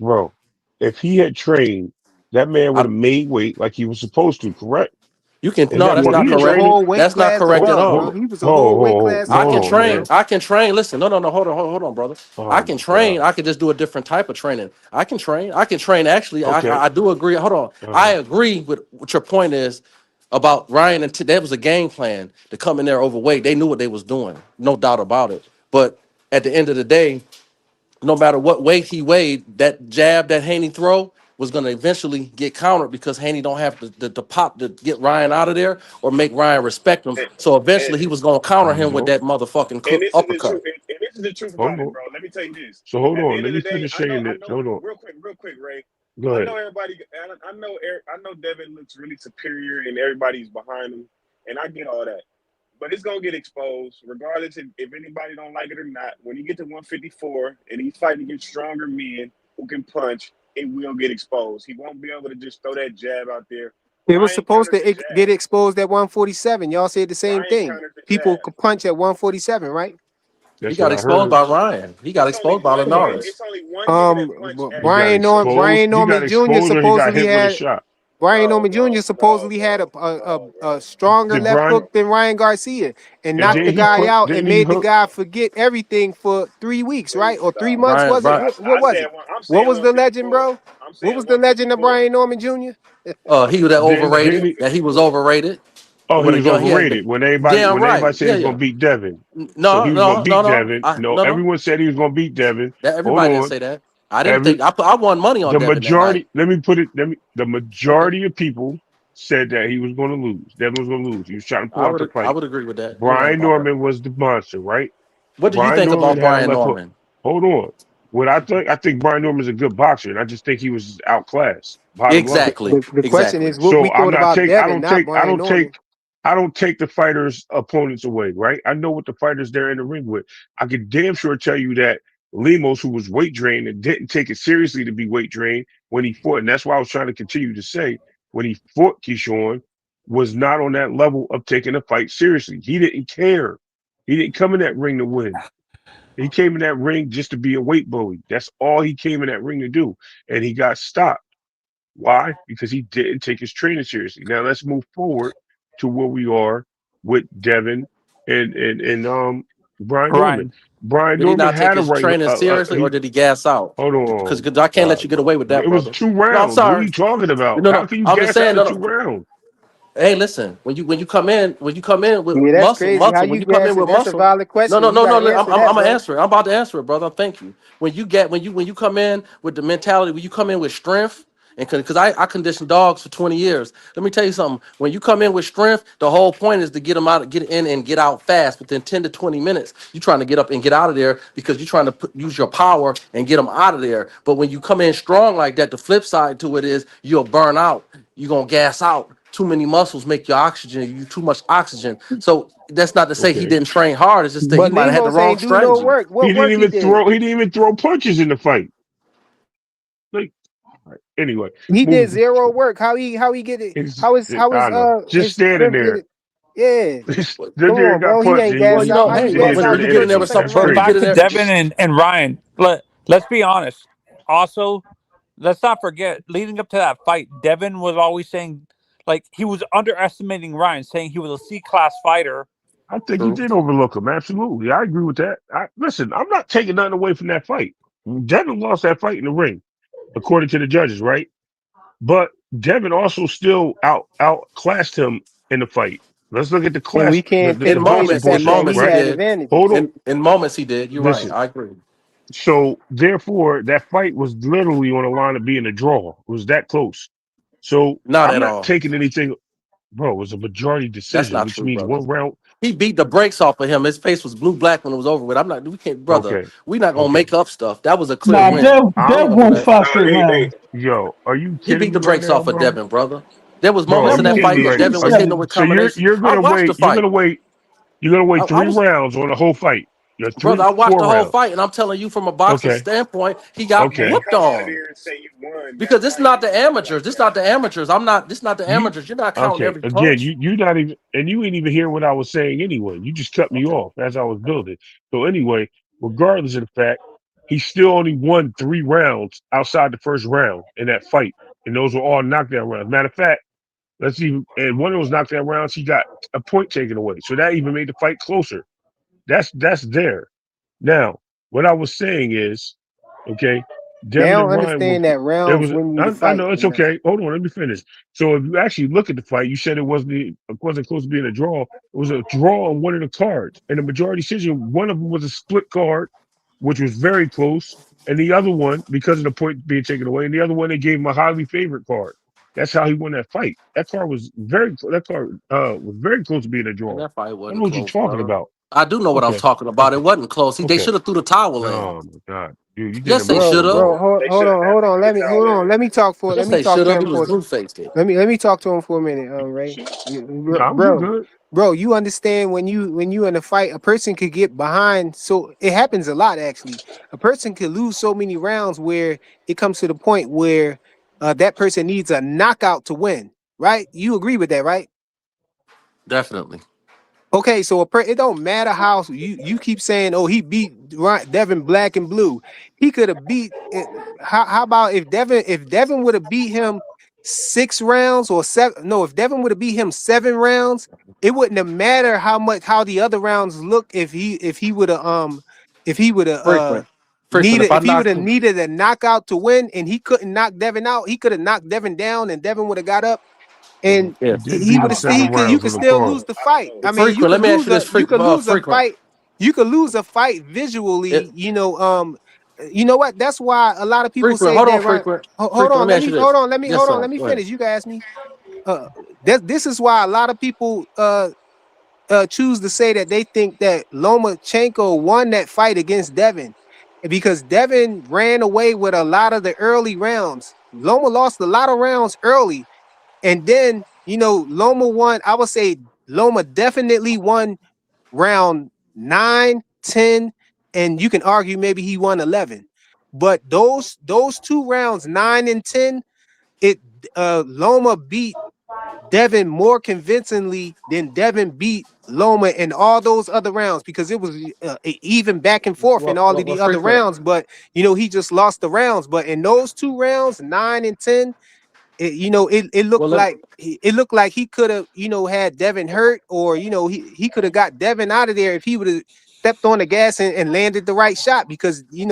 bro? If he had trained, that man would I, have made weight like he was supposed to. Correct? you can And no. that That's Yeah, wasn't not he the was a correct. training. whole weight That's not class correct at above, all. bro. He was a whole weight class I can above, train. man. man. I can train. Listen, no. Hold on, brother. I Oh can my train. God. I can just do a different type of training. I can train. I can train. Actually, Okay. I do agree. Hold on. I Uh, agree with what your point is about Ryan. And that was a game plan to come in there overweight. They knew what they was doing, no doubt about it. But at the end of the day, no matter what weight he weighed, that jab that Haney throw was going to eventually get countered because Haney don't have the pop to get Ryan out of there or make Ryan respect him. And, So and, eventually he was going to counter him with no. that motherfucking and this is the truth. uppercut. And this is the truth Hold about it, on. bro. Let me tell you this. So hold At the on. end Let of me the day, finish saying this. Hold on. real quick, Ray. Go I ahead. know everybody. I know. I know Devin looks really superior, and everybody's behind him, and I get all that. But it's gonna get exposed, regardless if anybody don't like it or not. When you get to 154 and he's fighting against stronger men who can punch, it will get exposed. He won't be able to just throw that jab out there. It was Ryan supposed countered to the jab. get exposed at 147. Y'all said the same Ryan thing. countered the People jab. could punch at 147, right? He That's what got I exposed heard. by Ryan. He got exposed by It's Linares. only one nigga that punched at He got exposed. Brian He got Norman Jr. exposed or he got supposedly hit with a had shot. Brian no, Norman Jr. no, no, supposedly had no, no, a bro. stronger Did left Brian hook than Ryan Garcia and and knocked No, the did he guy bro. put out and didn't he made the hook guy forget everything for 3 weeks, right? Or three Stop. months, Brian, was it? Brian What was Said it? I'm What saying was the legend, 154. bro? I'm What saying was the legend of 154. Brian Norman Jr.? he was that didn't overrated. didn't he That he was 154. overrated. oh he With a was young, he had overrated damn when everybody right. said he Yeah, was gonna yeah. beat Devin. So No, he was gonna no, no, beat no. Devin. No, No, no. everyone said he was gonna beat Devin. That Hold everybody didn't on. say that. I didn't Every think I won money on the Devin that night. majority let me put it the Okay. majority of people said that he was gonna lose. Devin was gonna lose. He was trying to pull out the I fight. would agree with that. You're right Brian about that. Norman was the monster, right? What do you Brian think Norman about had a Brian left hook. Norman? Hold on. What I think Brian Norman's a good boxer, and I just think he was just outclassed. Bottom line. Exactly. The question Exactly. is what we So I'm thought not about take. I Devin, don't not take. I Brian don't Norman. take. I don't take the fighters' opponents away, right? I know what the fighters they're in the ring with. I can damn sure tell you that Lemos, who was weight drained and didn't take it seriously to be weight drained when he fought, and that's why I was trying to continue to say when he fought Keyshawn, was not on that level of taking the fight seriously. He didn't care. He didn't come in that ring to win. He came in that ring just to be a weight bully. That's all he came in that ring to do. And he got stopped. Why? Because he didn't take his training seriously. Now let's move forward to where we are with Devin and Brian Norman. Ryan. Brian Did he Norman not take had a his right. training seriously, or He did he gas out? hold Because on, I can't let God, you get away with that, it was brother. two No, I'm rounds. What are sorry. you talking about? No, How no. can you I'm just gas out saying. the No, two no. rounds? Hey, listen. When you come in with Yeah, that's crazy. How muscle, when you you come in guess it? with That's a muscle. valid No, question. no, You no, got no. to answer I'm that, gonna bro. answer it. I'm about to answer it, brother. Thank you. When you come in with the mentality, when you come in with strength, and because I conditioned dogs for 20 years. Let me tell you something. When you come in with strength, the whole point is to get in and get out fast within 10 to 20 minutes. You're trying to get up and get out of there because you're trying to use your power and get them out of there. But when you come in strong like that, the flip side to it is you'll burn out. You're gonna gas out. too many muscles make your oxygen, you too much oxygen. So that's not to say he Okay. didn't train hard. It's just that he But might have had the Lemos wrong ain't do no strategy. work. What work he did? He didn't even throw punches in the fight. Like, all right. Anyway, He did moving. zero work. How he get it? How I is don't know. Just his standing strength get there. it? Yeah. Stood Come there and on, got bro. He punched, ain't and Well, gassed you out. know, How he he hey, didn't but gassed hit when, out none when in of you the the get in first there and with enemies. some second That's when But you round? crazy. get back in to there, Devin and Ryan. Let's be honest. Also, let's not forget, leading up to that fight, Devin was always saying, like, he was underestimating Ryan, saying he was a C class fighter. I think he true. did overlook him. Absolutely. I agree with that. Listen, I'm not taking nothing away from that fight. Devin lost that fight in the ring, according to the judges, right? But Devin also still outclassed him in the fight. Let's look at the And we class, can't the In take away the boxing moments, in fact portion of that it, moments he he right? had did. Hold advantages. on. In moments he did. You're right. Listen. I agree. So therefore, that fight was literally on the line of being a draw. It was that close. So Not I'm at not all. taking anything, bro. It was a majority That's decision, not which true, means brother. one round. He beat the brakes off of him. His face was blue black when it was over with. I'm not. We can't, brother. Okay, We not gonna okay. make up stuff. That was a clear Nah, win. I We Dev ain't don't, gonna do won that. five No, straight they rounds. yo, are you He kidding beat me the right brakes now, off of bro? Devin, brother. There was Bro, are moments in you that Devin kidding me fight was that right? two Devin was hitting him seven. with So combinations. you're I gonna watched the wait? fight. You're gonna wait I three was rounds on the whole fight? You're brother. three, I watched four the whole rounds. fight, and I'm telling you from a boxing Okay, standpoint, he got can't okay. whooped come out of on. there and say you won Because that this fight not and the lose amateurs. like This that. not the amateurs. I'm not. This not the You amateurs. You're not counting okay? every Again, punch. you not even, and you ain't even hear what I was saying anyway. You just cut me Okay. off as I was building. So anyway, regardless of the fact, he still only won three rounds outside the first round in that fight, and those were all knockdown rounds. Matter of fact, let's even, and one of those knockdown rounds, he got a point taken away, so that even made the fight closer. That's there. Now, what I was saying is, okay, They Devin don't and Ryan were. understand that It rounds was. win you the I fight, know it's man. okay. Hold on, let me finish. So if you actually look at the fight, you said it wasn't close to being a draw. It was a draw on one of the cards, and the majority decision. One of them was a split card, which was very close, and the other one, because of the point being taken away, and the other one they gave him a highly favored card. That's how he won that fight. That card was very. That card was very close to being a And draw. that fight I don't know wasn't what you're close, talking brother. about. I do know what I'm Okay, talking about. It okay, wasn't close. They okay. should have threw the towel in. Oh my God, dude, you getting Yes, they should emotional, have. bro. Bro, They should have hold never on. threw the towel Hold on. in. Let Yes, me they talk should to have. He him was for blue faced it. let me talk to him for a minute, Ray. No, you Bro, good. you understand when you in a fight, a person could get behind. So it happens a lot actually. A person could lose so many rounds where it comes to the point where that person needs a knockout to win. Right? You agree with that, right? Definitely. Okay, so it don't matter how you keep saying, oh, he beat Devin Black and Blue. He could have beat it. How about if Devin would have beat him 6 rounds or seven? No, if Devin would have beat him 7 rounds, it wouldn't have mattered how the other rounds look if he would have Frequent. Frequent. If I knocked him, needed a knockout to win and he couldn't knock Devin out, he could have knocked Devin down and Devin would have got up and He if did he beat would him have I seven still don't know. you rounds could on the still card. lose the I don't fight. know. I mean, frequent, let me ask you this. Frequent. you could lose a fight visually, It, you know what? That's why a lot of people frequent. say Hold on, that right. frequent. Frequent. Let me ask you this. Yes, Hold on, sir. let me Go ahead. finish. You guys me. This is why a lot of people choose to say that they think that Lomachenko won that fight against Devin. Because Devin ran away with a lot of the early rounds. Loma lost a lot of rounds early. And then, Loma won. I would say Loma definitely won round 9, 10, and you can argue maybe he won 11. But those 2 rounds, 9 and 10, it Loma beat Devin more convincingly than Devin beat Loma in all those other rounds because it was even back and forth in all of Well, the other frequent. rounds. But he just lost the rounds. But in those 2 rounds, 9 and 10, it Well, looked like he could have had Devin hurt, or he could have got Devin out of there if he would have stepped on the gas and landed the right shot because he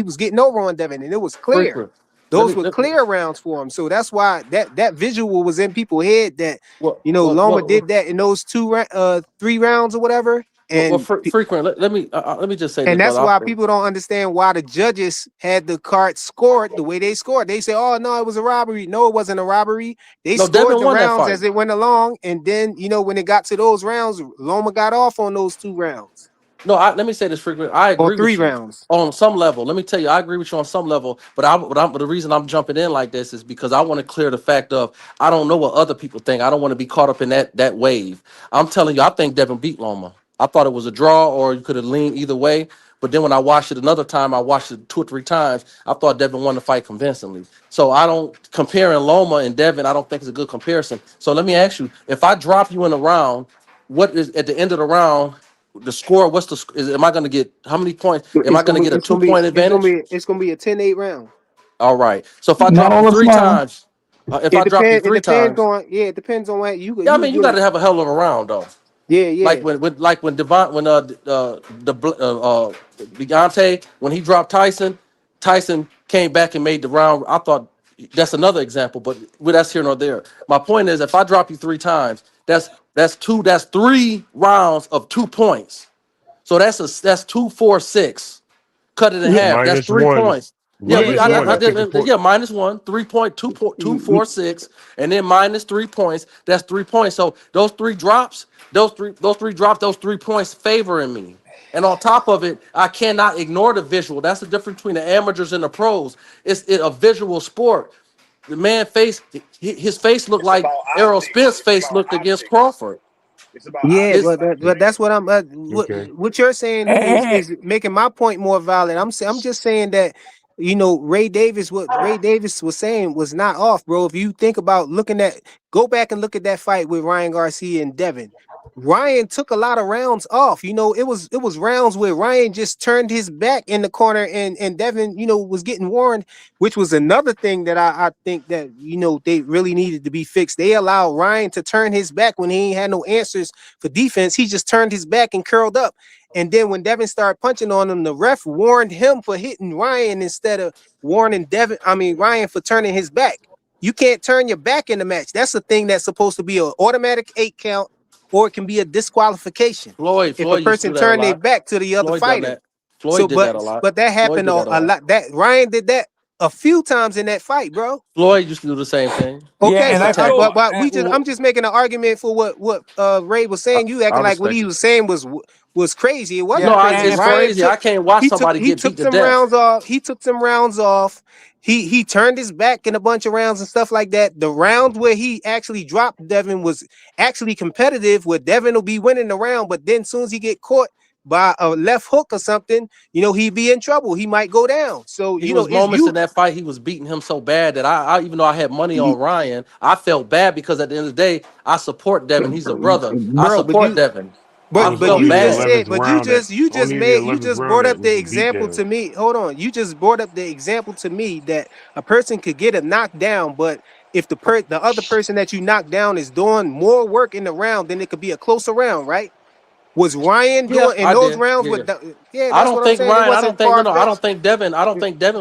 was getting over on Devin and it was clear. frequent. Let Those me. were clear rounds for him, so that's why that visual was in people's head that Well, Loma did that in those 3 rounds or whatever, and frequent. Let me just say this, and that's brother. why people don't understand why the judges had the card scored the way they scored. They say, "Oh no, it was a robbery." No, it wasn't a robbery. They No, scored Devin the won that rounds fight. as it went along, and then when it got to those rounds, Loma got off on those 2 rounds. No, let me say this frequent. I or agree three with you rounds? on some level. Let me tell you, I agree with you on some level. But the reason I'm jumping in like this is because I want to clear the fact of I don't know what other people think. I don't want to be caught up in that wave. I'm telling you, I think Devin beat Loma. I thought it was a draw, or you could have leaned either way. But then when I watched it another time, I watched it 2 or 3 times. I thought Devin won the fight convincingly. So I don't comparing Loma and Devin. I don't think it's a good comparison. So let me ask you: if I drop you in a round, what is at the end of the round? The score, what's am I going to get how many points? Am I It's going gonna to be get a it's two gonna be point it's gonna advantage? be it's gonna be a 10-8 round. All right. So if I Not drop you all is three mine. times, if I drop you It three depends times, on it depends on what yeah, I you mean you get got it. to have a hell of a round though. Yeah, Like yeah. when Devon when Deontay when he dropped Tyson, Tyson came back and made the round. I thought that's another example, but that's here nor there. My point is, if I drop you 3 times, that's 3 rounds of 2 points. So that's 2, 4, 6. Cut it in Yeah, half. That's Minus three one. points. Yeah, yeah, we Minus yeah, one. I I but think the did. point. Yeah, -1, 3 point, 2, 4, 6, and then -3 points. That's 3 points. So those three drops, those 3 points favoring me. And on top of it, I cannot ignore the visual. That's the difference between the amateurs and the pros. It's a visual sport. The man face, his face looked It's like about Errol optics. Spence' It's face about looked against optics. Crawford. It's about yeah, optics. It's but Like that's what Okay. what you're saying is making my point more valid. I'm just saying that what Ray Davis was saying was not off, bro. If you think about go back and look at that fight with Ryan Garcia and Devin. Ryan took a lot of rounds off. It was rounds where Ryan just turned his back in the corner and Devin, was getting warned, which was another thing that I think that they really needed to be fixed. They allowed Ryan to turn his back when he ain't had no answers for defense. He just turned his back and curled up. And then when Devin started punching on him, the ref warned him for hitting Ryan instead of warning Ryan for turning his back. You can't turn your back in the match. That's a thing that's supposed to be an automatic 8 count, or it can be a disqualification Floyd. if a Floyd used to person do that a turn their lot. back to the other Floyd done fighter. that. Floyd So, did that a lot. but that Floyd happened did that a a lot. lot. That Ryan did that a few times in that fight, bro. Floyd used to do the same thing. Yeah, Okay, Just and I but attack feel him. I'm just making an argument for what Ray was I, saying. You I acting like what respect he it. was saying was crazy. It yeah, wasn't No, crazy. it's and for Ryan crazy. I took can't watch somebody he get beat took to some rounds death. off. He took some rounds off. He turned his back in a bunch of rounds and stuff like that. The round where he actually dropped Devin was actually competitive, where Devin will be winning the round, but then as soon as he get caught by a left hook or something, he'd be in trouble. He might go down. So He was it's moments in you. that fight. He was beating him so bad that I even though I had money on Ryan, I felt bad because at the end of the day, I support Devin. He's a brother. I Bro, support Devin. It I was but felt only you the just bad. said, 11th but you round that just you just only the made you 11th just round brought that up was the the example beatdown. to me. Hold on, you just brought up the example to me that a person could get a knockdown, but if the other person that you knocked down is doing more work in the round, then it could be a closer round, right? Was Ryan Yeah, doing in I those did. rounds Yeah. with yeah, that's what I'm saying. It I don't wasn't think no far no, I don't fetched. think Devin,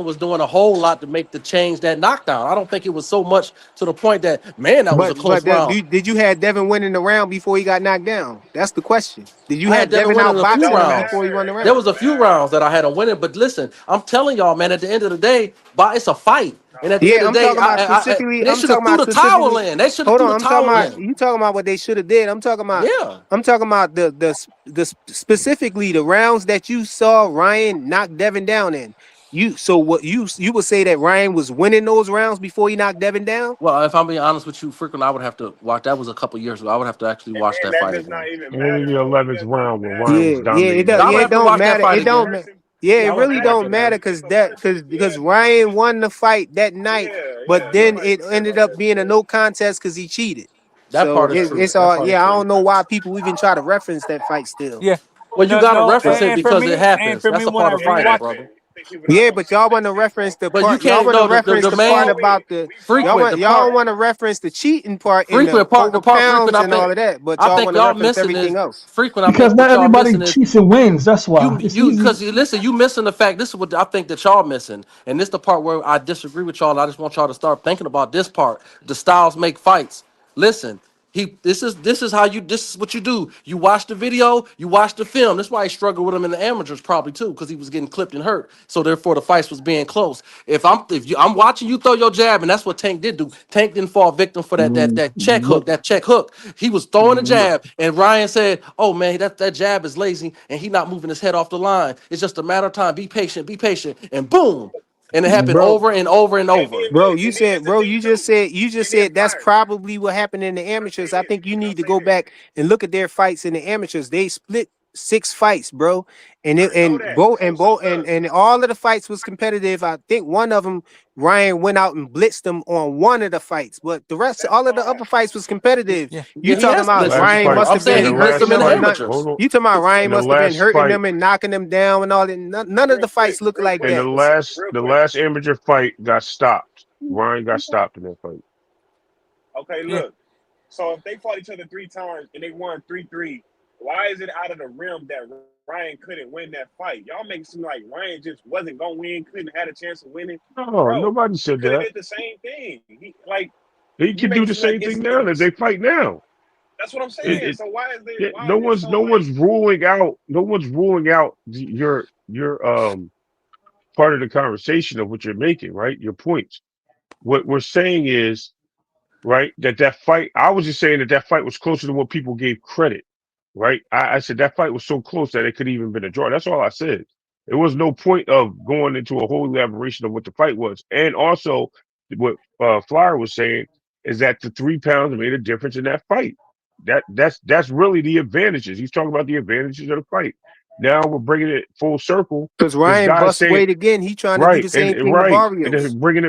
was doing a whole lot to make the change that knockdown. I don't think it was so much to the point that man, that was a close round. Did you have Devin winning the round before he got knocked down? That's the question. Did you I had have Devin Devin winning out a few it boxing don't him rounds. before he won the matter. It There round? was don't a few matter. rounds that I had him winning, but listen, I'm telling y'all, man, at the end of the day, it's a fight. And at the end Yeah, of I'm the day, talking about specifically. they I'm should talking have threw about the towel specifically. in. They should have Hold threw on, the I'm talking towel about in. you talking about what they should have did. Yeah. I'm talking about specifically the rounds that you saw Ryan knock Devin down in. What you would say that Ryan was winning those rounds before he knocked Devin down? Well, if I'm being honest with you, frequent, I would have to watch. That was a couple years ago. I would have to actually watch And that that fight does not again. even Only matter the though. It 11th does not round when matter. Ryan was Yeah, dominating that I would it fight. have to don't watch that matter. fight It again. don't. Yeah, Yeah, it I would have really to watch don't that matter again. because Yeah, Ryan won the fight that night, but then nobody it cares ended about up that being a stuff. no contest because he cheated. That So part is true. it's That all part is yeah. I true. don't know why people even try to reference that fight still. yeah, Well, you no, got to no, reference it and for because it me, happens. That's a when part I of It fighting, rewatch, brother. happened. People not Yeah, gonna but y'all want to say it reference though. the But you part. Y'all can't want to know reference the the part main about the We y'all saw frequent it. want the y'all part don't want to reference the cheating part in the the over part frequent. pounds and all of that, but I y'all think want to y'all reference missing everything is else. frequent. I Because think not what y'all everybody missing is cheats and wins. That's why it's you easy. because you listen. You missing the fact. This is what I think that y'all missing, and this the part where I disagree with y'all. And I just want y'all to start thinking about this part. The styles make fights. Listen. This is how you this is what you do. You watch the video, you watch the film. That's why he struggled with him in the amateurs probably too, because he was getting clipped and hurt. So therefore the fights was being close. I'm watching you throw your jab, and that's what Tank did do. Tank didn't fall victim for that check hook, But that check hook. He was throwing a jab, and Ryan said, "Oh man, that jab is lazy, and he not moving his head off the line. It's just a matter of time. Be patient, and boom." And it happened bro. over and over and And over. then Bro, look, you and then said, it's the bro, thing too. you just And then said that's fire. probably what happened in the Can I amateurs. say I this? think you Can I need to say go this? back and look at their fights in the amateurs. They split 6 fights, bro, and I know that. So and all of the fights was competitive. I think one of them Ryan went out and blitzed them on one of the fights, but the rest, that's all of the fine. other fights was competitive. Yeah. You Yeah, he talking has The about blitzed him last Ryan fight, before. must I'm have in saying been the he blitzed hurting him last in the them or fight, not? amateurs. hold on. You talking about So Ryan In the must have been last hurting fight, them and knocking them down and all that. None of the fights look real like in quick, the that. last, real the quick. last amateur fight got stopped. Ryan got stopped in that fight. Okay, Yeah. look. So if they fought each other 3 times and they won 3-3, why is it out of the realm that Ryan couldn't win that fight? Y'all make it seem like Ryan just wasn't gonna win, couldn't had a chance of winning. No, Bro, nobody he said could have that. did the same thing. Like He you can make do it the seem like same thing now that they fight now. that's what I'm It, saying. it So yeah, why is it so no like one's ruling out, your part of the conversation of what you're making, right? Your points. What we're saying is, right, that fight, I was just saying that fight was closer than what people gave credit, right? I said that fight was so close that it could even been a draw. That's all I said. There was no point of going into a whole elaboration of what the fight was. And also, what Flyer was saying is that the 3 pounds made a difference in that fight. That's really the advantages. He's talking about the advantages of the fight. Now we're bringing it full circle. Because This Ryan guy's bust saying, weight again. He trying to do right, the same thing to right, and Barrios. then bringing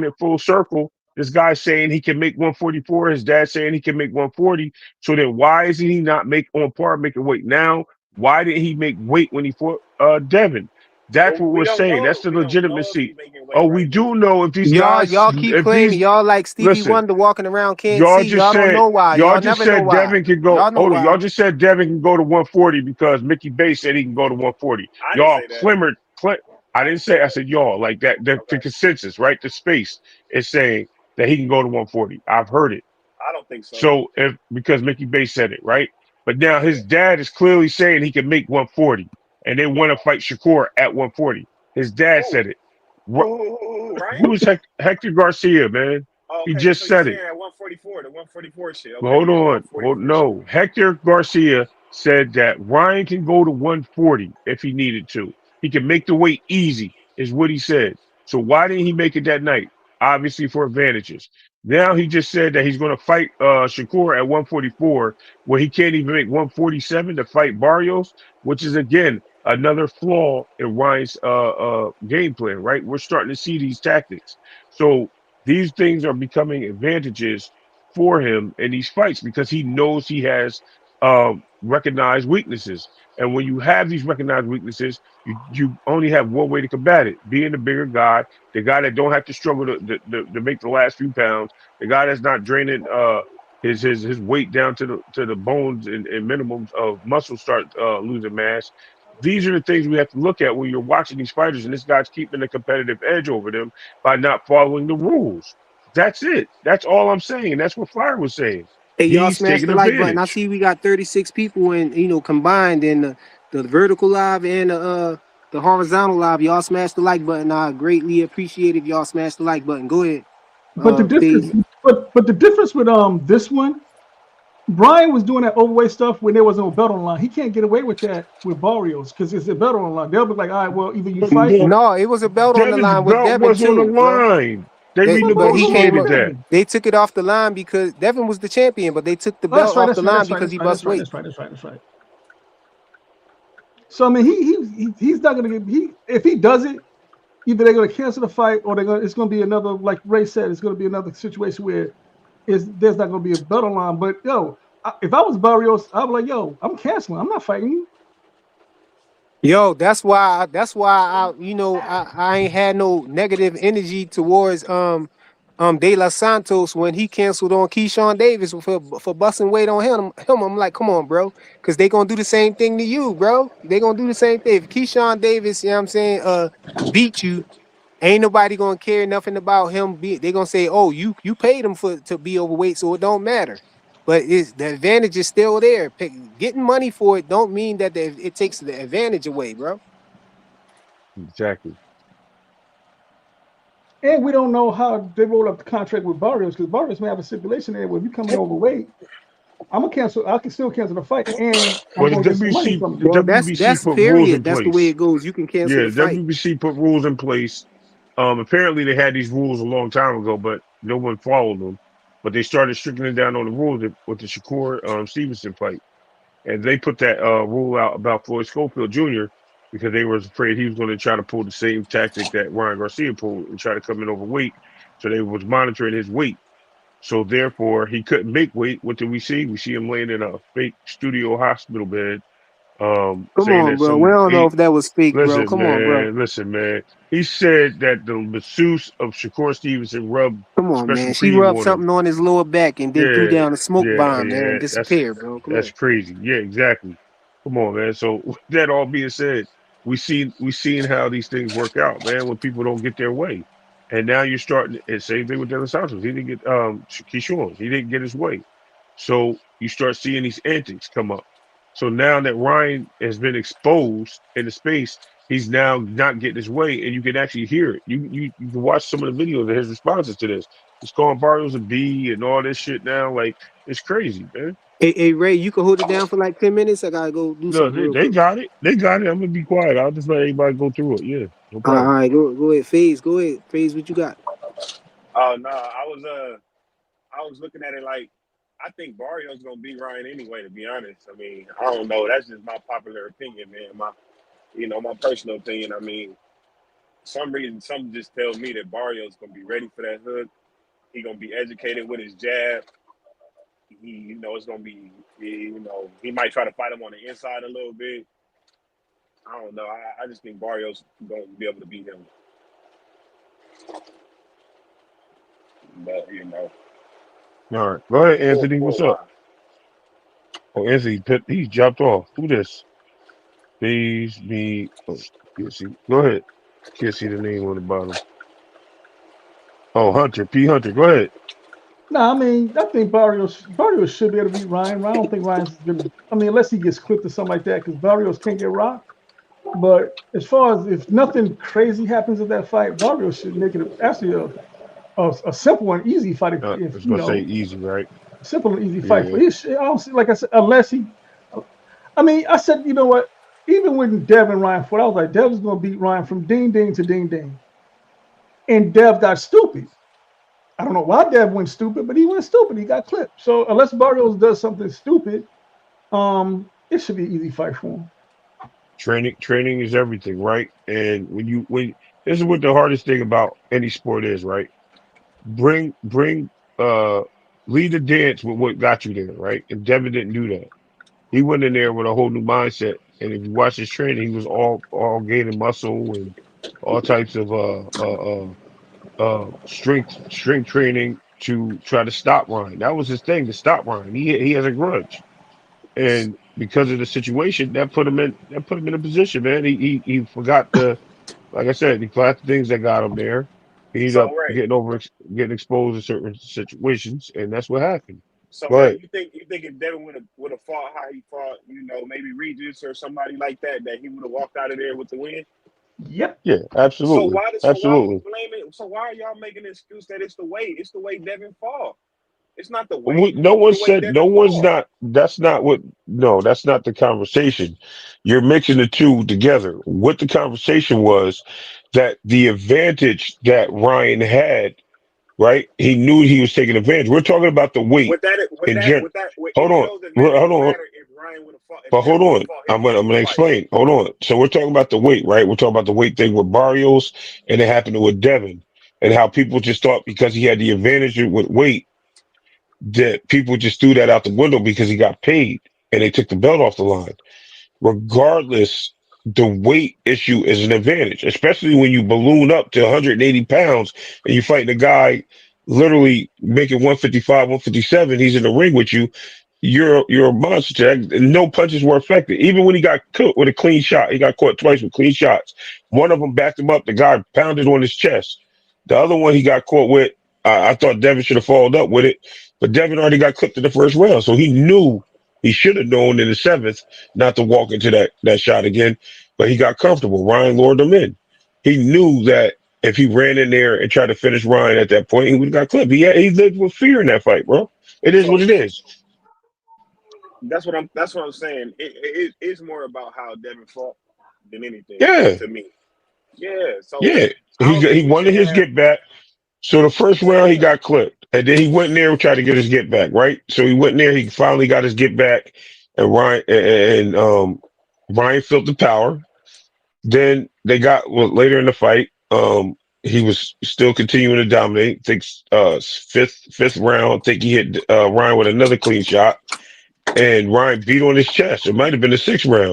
it full circle. This guy saying he can make 144. His dad saying he can make 140. So then why isn't he not make on par making weight now? Why didn't he make weight when he fought Devin? That's well, what we're saying. That's the we don't know if legitimacy. he's making weight Oh, we right now. do know if these guys, Y'all keep if claiming these, y'all like Stevie listen, Wonder walking around can't see. y'all Y'all just never know said why. Devin can go. Y'all know Hold on, y'all why. just said Devin can go to 140 because Mickey Bay said he can go to 140. I didn't Y'all say that. clamored. I didn't say. I said y'all like that. The Okay. consensus, right? The space is saying that he can go to 140. I've heard it. I don't think so. So if because Mickey Bay said it, right? But now his dad is clearly saying he can make 140, and they want to fight Shakur at 140. His dad Who? said it. Ryan? Who's Hector Garcia, man? Oh, He okay, just so you're said it. saying at 144, the 144 shit. Well, Okay, hold yeah, on. 140 for sure. No. Hector Garcia said that Ryan can go to 140 if he needed to. He can make the weight easy, is what he said. So why didn't he make it that night? Obviously for advantages. Now he just said that he's going to fight Shakur at 144, where he can't even make 147 to fight Barrios, which is again another flaw in Ryan's game plan. Right? We're starting to see these tactics. So these things are becoming advantages for him in these fights because he knows he has recognized weaknesses. And when you have these recognized weaknesses, you only have one way to combat it: being the bigger guy, the guy that don't have to struggle to make the last few pounds, the guy that's not draining his weight down to the bones and minimums of muscle start losing mass. These are the things we have to look at when you're watching these fighters, and this guy's keeping a competitive edge over them by not following the rules. That's it. That's all I'm saying. And that's what Fire was saying. Hey, y'all He's smash taking the like button. I advantage. see we got 36 people and combined in the vertical live and the horizontal live. Y'all smash the like button. I greatly appreciate if y'all smash the like button. Go ahead. but the Please. difference, but the difference with this one, Brian was doing that overweight stuff when there was no belt on the line. He can't get away with that with Barrios because it's a belt on the line. They'll be like, all right, well, either you fight. Well, No, it was a belt on the Devin's line with belt Devin was on the too, bro. line. They But he came renegotiated up. that. They took it off the line because Devin was the champion, but they took the Oh, that's belt right. off the That's right. line That's right. because That's he right. bust That's right. weight. That's right. That's right. That's right. So I mean, he's not gonna get if he does it. Either they're gonna cancel the fight or it's gonna be another, like Ray said, it's gonna be another situation where there's not gonna be a belt on line. But yo, if I was Barrios, I'd be like, yo, I'm canceling. I'm not fighting you. Yo, that's why I ain't had no negative energy towards De Los Santos when he canceled on Keyshawn Davis for busting weight on him. I'm like, come on, bro, because they gonna do the same thing to you, bro. They gonna do the same thing. If Keyshawn Davis, you know what I'm saying, beat you, ain't nobody gonna care nothing about him. They gonna say, oh, you paid him to be overweight, so it don't matter. but it's the advantage is still there. Getting money for it don't mean that it takes the advantage away, bro. Exactly. And we don't know how they roll up the contract with Barrios because Barrios may have a stipulation there where if you come in overweight, I'm gonna cancel. I can still cancel the fight, and I'm Well, gonna get some money from you. Well, WBC that's put rules period. in That's the way place. it goes. You can cancel Yeah, the fight. WBC put rules in place. Apparently they had these rules a long time ago, but no one followed them. But they started strickling down on the rules with the Shakur Stevenson fight, and they put that rule out about Floyd Schofield Jr. because they were afraid he was going to try to pull the same tactic that Ryan Garcia pulled and try to come in overweight. So they was monitoring his weight. So therefore, he couldn't make weight. What did we see? We see him laying in a fake studio hospital bed, Come saying on, that bro. We some don't know eight. if that was fake, bro. Listen, Come on, bro. man. Listen, man. He said that the masseuse of Shakur Stevenson rubbed Come on, special man. She cream rubbed on him. something on his lower back and then threw Yeah, down a smoke yeah, bomb there and yeah. disappeared, bro. Come That's on. crazy. Yeah, exactly. Come on, man. So with that all being said, we seen how these things work out, man. When people don't get their way, and now you're starting. And same thing with Dylan Santos. He didn't get Keyshawn. He didn't get his way. So you start seeing these antics come up. So now that Ryan has been exposed in the space, he's now not getting his way, and you can actually hear it. You can watch some of the videos of his responses to this. He's calling Barrios a B and all this shit now. Like it's crazy, man. Hey, Ray, you can hold it down for like 10 minutes. I gotta go do No, something they, real they quick. got it. They got it. I'm gonna be quiet. I'll just let everybody go through it. Yeah, no All problem. right, go ahead, Phase. Go ahead, Phase. What you got? Oh no, I was looking at it like I think Barrio's gonna beat Ryan anyway. To be honest, I mean I don't know. That's just my popular opinion, man. My personal opinion. I mean, some reason, something just tells me that Barrio's gonna be ready for that hook. He gonna be educated with his jab. It's gonna be, he might try to fight him on the inside a little bit. I don't know. I just think Barrios gonna be able to beat him. But All right, go ahead, for Anthony. for a What's up? while. Oh, Anthony, he's dropped off. Who this? Please me. Oh, can't see. Go ahead. Can't see the name on the bottom. Oh, Hunter P. Hunter. Go ahead. No, I mean, I think Barrios should be able to beat Ryan. I don't think Ryan's gonna. I mean, unless he gets clipped or something like that, because Barrios can't get rocked. But as far as if nothing crazy happens in that fight, Barrios should make it actually a simple and easy fight. I If was gonna say a easy, right? simple and easy fight for Yeah. his. I don't see, like I said, unless he. I mean, I said, you know what? Even when Dev and Ryan fought, I was like, Dev's gonna beat Ryan from ding ding to ding ding, and Dev got stupid. I don't know why Dev went stupid, but he went stupid. He got clipped. So unless Barrios does something stupid, it should be an easy fight for him. Training is everything, right? And when this is what the hardest thing about any sport is, right? Bring uh lead the dance with what got you there, right? And Devin didn't do that. He went in there with a whole new mindset. And if you watch his training, he was all gaining muscle and all types of strength training to try to stop Ryan. That was his thing, to stop Ryan. He has a grudge. And because of the situation, that put him in a position, man. He forgot the, like I said, he forgot the things that got him there. He ended So up Ray, getting exposed to certain situations, and that's what happened. so Ray, But you think if Devin would have fought how he fought, maybe Regis or somebody like that, that he would have walked out of there with the win? Yep. yeah, So absolutely, why are we absolutely. blaming? So why are y'all making an excuse that it's the way? It's the way Devin fought. It's not the weight. No It's one the way said, no Devin one's fought. not, that's not what, no, that's not the conversation. You're mixing the two together. What the conversation was, that the advantage that Ryan had, right? He knew he was taking advantage. We're talking about the weight in general. Hold Any of on, those hold advantages on, matter if Ryan would have fought, if but hold Devin would have on. fought his I'm gonna previous fights. explain. Hold on. So we're talking about the weight, right? We're talking about the weight thing with Barrios, and it happened with Devin, and how people just thought because he had the advantage with weight that people just threw that out the window because he got paid and they took the belt off the line. Regardless, the weight issue is an advantage, especially when you balloon up to 180 pounds and you're fighting a guy literally making 155, 157. He's in the ring with you. You're a monster. No punches were effective. Even when he got caught with a clean shot, he got caught twice with clean shots. One of them backed him up. The guy pounded on his chest. The other one he got caught with. I thought Devin should have followed up with it, but Devin already got clipped in the first round, so he knew he should have known in the seventh not to walk into that shot again. But he got comfortable. Ryan lured him in. He knew that if he ran in there and tried to finish Ryan at that point, he would have got clipped. He lived with fear in that fight, bro. It is what So it is. that's what I'm saying. It's more about how Devin fought than anything Yeah, to me. Yeah. So yeah. I don't He think we wanted should his have. get back. So the first round he Yeah. got clipped, and then he went in there and tried to get his get back, right? So he went in there, he finally got his get back, and Ryan felt the power. Then they got later in the fight. He was still continuing to dominate. I think fifth round, I think he hit Ryan with another clean shot, and Ryan beat on his chest. It might have been the sixth round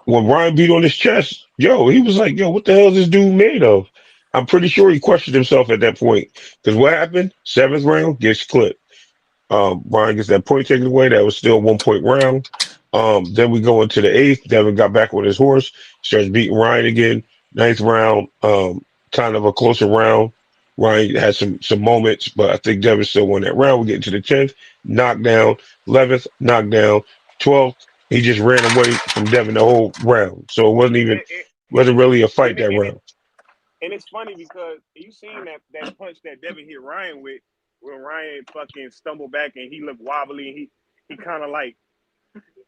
when Ryan beat on his chest, yo, he was like, yo, what the hell is this dude made of? I'm pretty sure he questioned himself at that point. Because what happened? Seventh round gets clipped. Ryan gets that point taken away. That was still 1 point round. Then we go into the eighth. Devin got back on his horse, starts beating Ryan again. Ninth round, kind of a closer round. Ryan had some moments, but I think Devin still won that round. We get into the 10th, knockdown. 11th, knockdown. 12th, he just ran away from Devin the whole round. So it And, wasn't really a fight and, that and, it, round. and it's funny because you seen that punch that Devin hit Ryan with when Ryan fucking stumbled back and he looked wobbly and he kind of like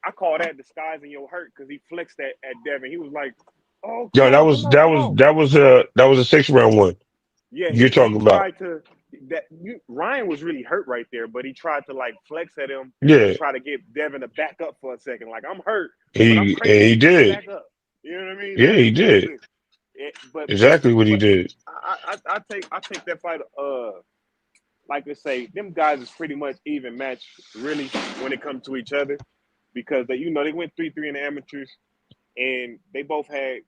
I call that disguising your hurt because he flexed at Devin. He was like, "Oh, Yo, come on, come on, come on." that was a 6 round one. Yeah, You're he talking about. tried to Ryan was really hurt right there, but he tried to like flex at him to Yeah. try to get Devin to back up for a second. Like I'm hurt, but I'm He crazy. did. Back up. You know what I mean? Yeah, he That's did. it. But Exactly what he but did. I take that fight. Like I say, them guys is pretty much even match really when it comes to each other because they went 3-3 in the amateurs and they both had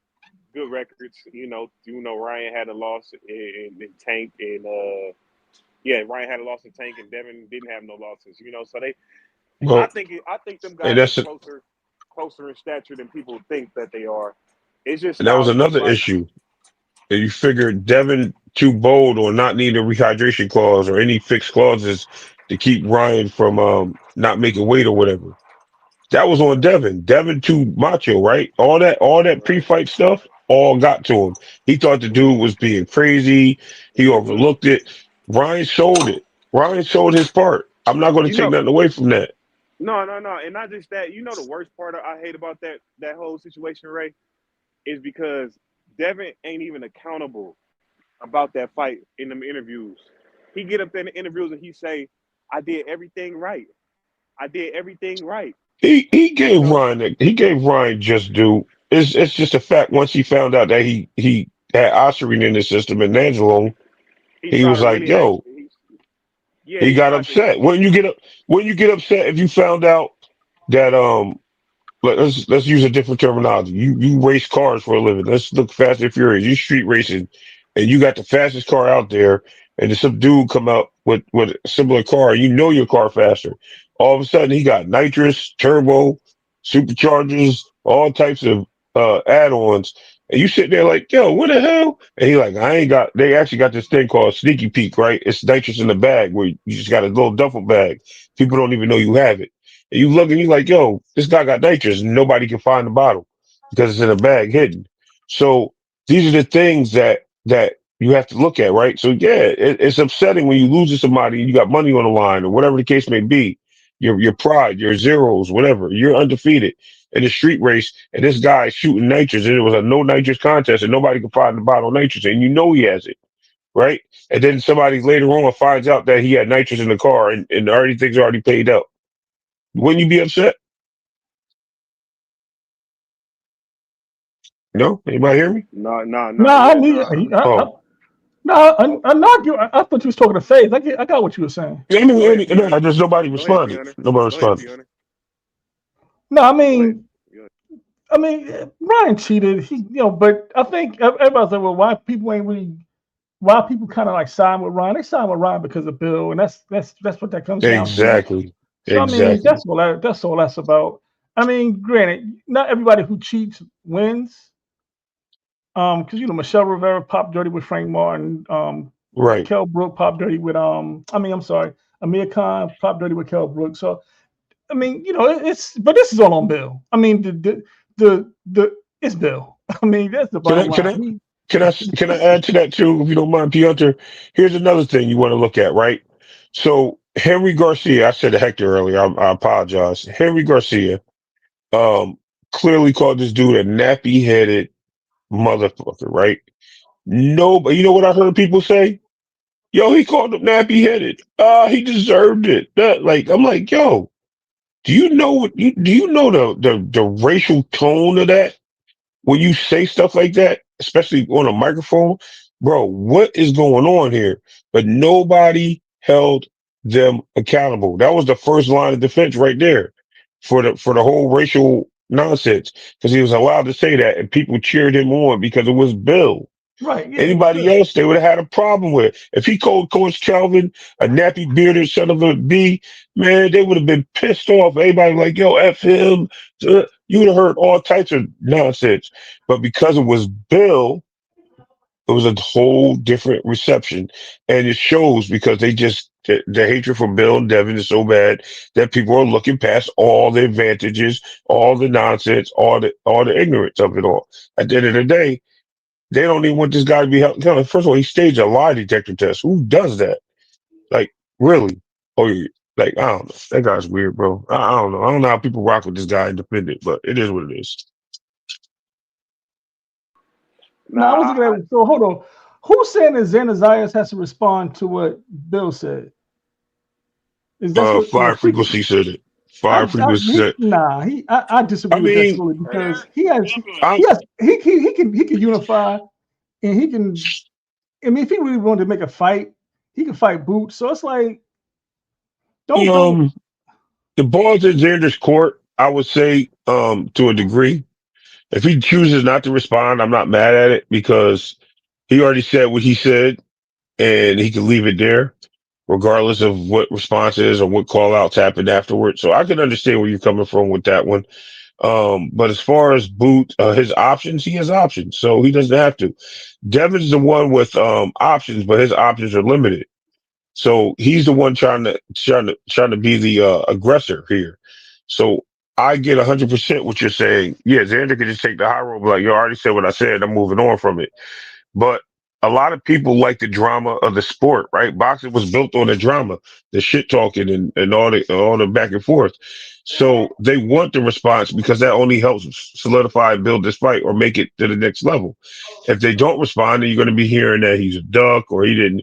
good records. Ryan had a loss in Tank and yeah, Ryan had a loss in Tank and Devin didn't have no losses. So I Well, think them and guys are that's closer in stature than people think that they are. It's just and that was styles of the another fight. issue. And you figure Devin too bold or not needing a rehydration clause or any fixed clauses to keep Ryan from not making weight or whatever. That was on Right, Devin. Devin too macho, right? All that right. pre-fight stuff all got to him. He thought the dude was being crazy. He Mm-hmm. overlooked it. Ryan showed it. Ryan showed his part. I'm not going to You take know, nothing away from that. no, no, no, and not just that. The worst part I hate about that whole situation, Ray, is because Devin ain't even accountable about that fight in them interviews. He get up there in the interviews and he say, "I did everything right. I did everything right." He You gave know, Ryan just due. It's just a fact. Once he found out that he had ostarine in his system and Nandrolone, he he tried was to like, really "Yo." yeah, He he got tried to upset. Wouldn't you get upset if you found out that let's use a different terminology. You race cars for a living. Let's look Fast and Furious. You street racing, and you got the fastest car out there, and then some dude come out with a similar car. You know your car faster. All of a sudden, he got nitrous, turbo, superchargers, all types of add-ons, and you sit there like, yo, what the hell? And he like, I ain't got. They actually got this thing called Sneaky Peek, right? It's nitrous in the bag where you just got a little duffel bag. People don't even know you have it. And you look and you like, yo, this guy got nitrous and nobody can find the bottle because it's in a bag hidden. So these are the things that you have to look at, right? So yeah, it's upsetting when you lose to somebody and you got money on the line or whatever the case may be. Your pride, your zeros, whatever. You're undefeated in a street race, and this guy is shooting nitrous, and it was a no nitrous contest, and nobody can find the bottle of nitrous, and you know he has it, right? And then somebody later on finds out that he had nitrous in the car, and already things are already paid up. Wouldn't you be upset? No? Anybody hear me? no, no, No, no, I yeah, mean, no. Oh. no, I knock you. I thought you was talking to Faith. I got what you were saying. I Go ahead, mean, no, Fiona. just nobody Go ahead, responded. Fiona. Nobody Go ahead, responded. Fiona. No, Go ahead. I mean, Ryan cheated. But I think everybody's like, well, why people kind of like sign with Ryan? They sign with Ryan because of Bill, and that's what that comes down to. Exactly. So I mean, Exactly. that's all that's about. I mean, granted, not everybody who cheats wins. Because Michelle Rivera popped dirty with Frank Martin. Right. Kell Brook pop dirty with I'm sorry, Amir Khan pop dirty with Kell Brook. So I mean, but this is all on Bill. I mean, the it's Bill. I mean, that's the Can bottom I can line. I can I add to that too, if you don't mind, Piotr? Here's another thing you want to look at, right? So Henry Garcia, I said to Hector earlier, I apologize. Henry Garcia, um, clearly called this dude a nappy headed motherfucker, right? No, but you know what I heard people say? Yo, he called him nappy headed. He deserved it. Like I'm like, yo, do you know the racial tone of that? When you say stuff like that, especially on a microphone, bro, what is going on here? But nobody held them accountable. That was the first line of defense right there for the whole racial nonsense, because he was allowed to say that and people cheered him on because it was Bill. Right? Yeah, it was Anybody Bill. else, they would have had a problem with it. If he called Coach Calvin a nappy bearded son of a B, man, they would have been pissed off. Everybody like, yo, F him. You would have heard all types of nonsense. But because it was Bill, it was a whole different reception. And it shows because the hatred for Bill and Devin is so bad that people are looking past all the advantages, all the nonsense, all the ignorance of it all. At the end of the day, they don't even want this guy to be held accountable. First of all, he staged a lie detector test. Who does that? Like, really? Oh, yeah. Like, I don't know. That guy's weird, bro. I don't know. I don't know how people rock with this guy and defend it, but it is what it is. No, I was Nah, looking at. So hold on. Who's saying that Xander Zayas has to respond to what Bill said? Is that's what Fire frequency? frequency said it. Fire frequency said. I disagree I with that mean, solely because he has I'm, he can unify and he can. I mean, if he really wanted to make a fight, he can fight Boots. So it's like don't. um, the ball's in Xander's court. I would say, to a degree. If he chooses not to respond, I'm not mad at it because he already said what he said, and he can leave it there, regardless of what response is or what call outs happened afterwards. So I can understand where you're coming from with that one. But as far as his options, he has options, so he doesn't have to. Devin's the one with options, but his options are limited. So he's the one trying to be the aggressor here. So I get 100% what you're saying. Yeah, Xander could just take the high road, be like, yo, I already said what I said. I'm moving on from it. But a lot of people like the drama of the sport, right? Boxing was built on the drama, the shit talking and all the back and forth. So they want the response because that only helps solidify and build this fight or make it to the next level. If they don't respond, then you're going to be hearing that he's a duck or he didn't.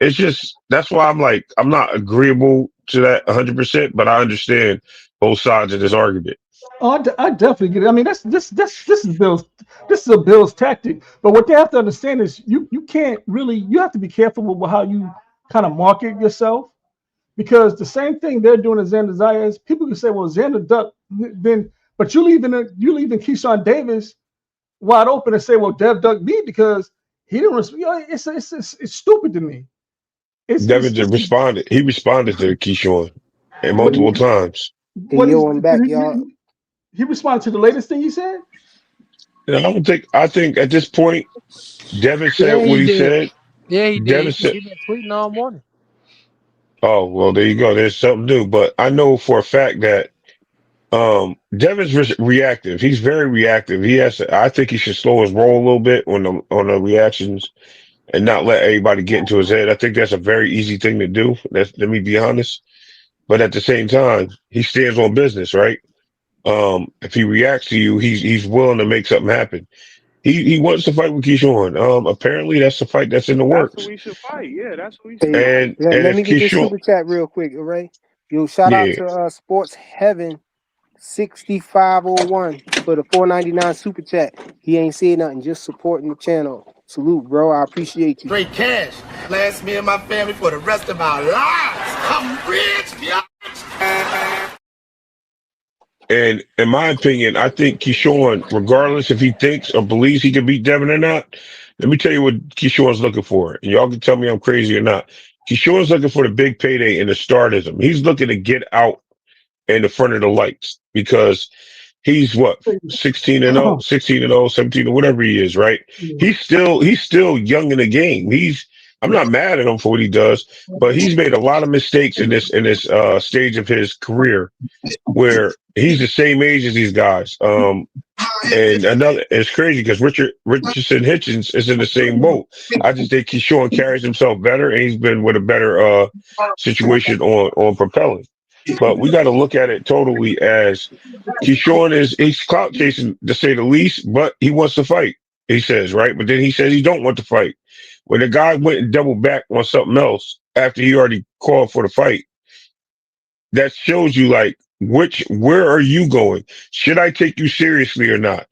It's just that's why I'm like I'm not agreeable to that 100%, but I understand both sides of this argument. Oh, I definitely get it. I mean, this is a Bill's tactic. But what they have to understand is you can't really you have to be careful with how you kind of market yourself because the same thing they're doing as Xander Zayas, people can say, well, Xander Duck, then but you leaving Keyshawn Davis wide open and say, well, Dev Duck me because he didn't. It's stupid to me. Devin just It's responded. He responded to Keyshawn and what multiple he times. Hey, what is yo, I'm back, y'all. he responded to the latest thing he said. And I don't think I think at this point, Devin said Yeah, what he he did. said. Yeah, he Devin did. said, He been tweeting all morning. "Oh well, there you go. There's something new." But I know for a fact that Devin's reactive. He's very reactive. He has. I think he should slow his roll a little bit on the reactions and not let everybody get into his head. I think that's a very easy thing to do. Let me be honest. But at the same time, he stands on business, right? If he reacts to you, he's willing to make something happen. He wants to fight with Keyshawn. Apparently that's the fight that's in the that's who works. we should fight. Yeah, that's who we should Hey, fight. let, And let if me get this Keyshawn, super chat real quick, all right? Yo, shout out yeah, to Sports Heaven 6501 for the 4.99 super chat. He ain't saying nothing, just supporting the channel. Salute, bro. I appreciate you. Straight cash. Last me and my family for the rest of our lives. I'm rich, bitch. and in my opinion, I think Keyshawn, regardless if he thinks or believes he can beat Devin or not, let me tell you what Keyshawn's looking for. And y'all can tell me I'm crazy or not. Keyshawn's looking for the big payday and the stardism. He's looking to get out in the front of the lights because he's what 16 and 0, 16 and 0, 17 or whatever he is, right? Yeah. He's still young in the game. I'm not mad at him for what he does, but he's made a lot of mistakes in this stage of his career where he's the same age as these guys. And another, it's crazy because Richardson Hitchens is in the same boat. I just think Keyshawn carries himself better, and he's been with a better situation on propelling. But we got to look at it totally as Keyshawn he's clout chasing to say the least, but he wants to fight. He says right, but then he says he don't want to fight. When the guy went and doubled back on something else after he already called for the fight, that shows you like where are you going? Should I take you seriously or not?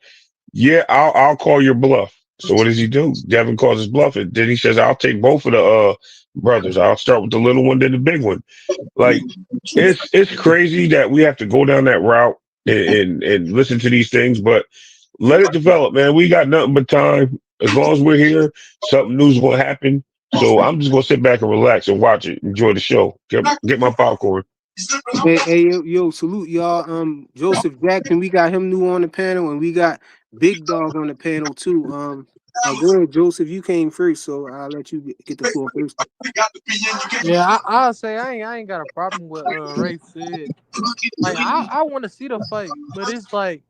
Yeah, I'll call your bluff. So what does he do? Devin calls his bluff, and then he says, "I'll take both of the brothers. I'll start with the little one, then the big one." Like it's crazy that we have to go down that route and listen to these things, but let it develop, man. We got nothing but time. As long as we're here, something news will happen. So I'm just gonna sit back and relax and watch it, enjoy the show, get my popcorn. Yo, salute y'all. Joseph Jackson, we got him new on the panel, and we got Big Dog on the panel too. Go ahead, Joseph. You came first, so I'll let you get the floor first. Yeah, I'll say I ain't got a problem with Ray said. Like I want to see the fight, but it's like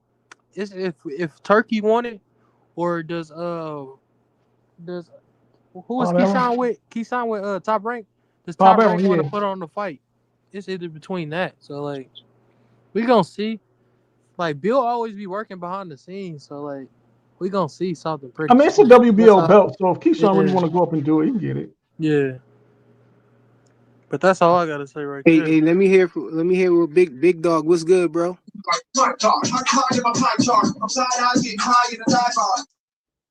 it's if Turkey won it, or does who is Keyshawn with? Keyshawn with Top Rank? Does Top Rank want to put on the fight? It's either between that. So like we gonna see. Like Bill always be working behind the scenes, so like we gonna see something pretty. I mean, it's a soon. WBO belt, so if Keyshawn really Yeah. want to go up and do it, he can get it. Yeah. But that's all I gotta say right Hey, there. hey, let me hear what Big Dog. What's good, bro?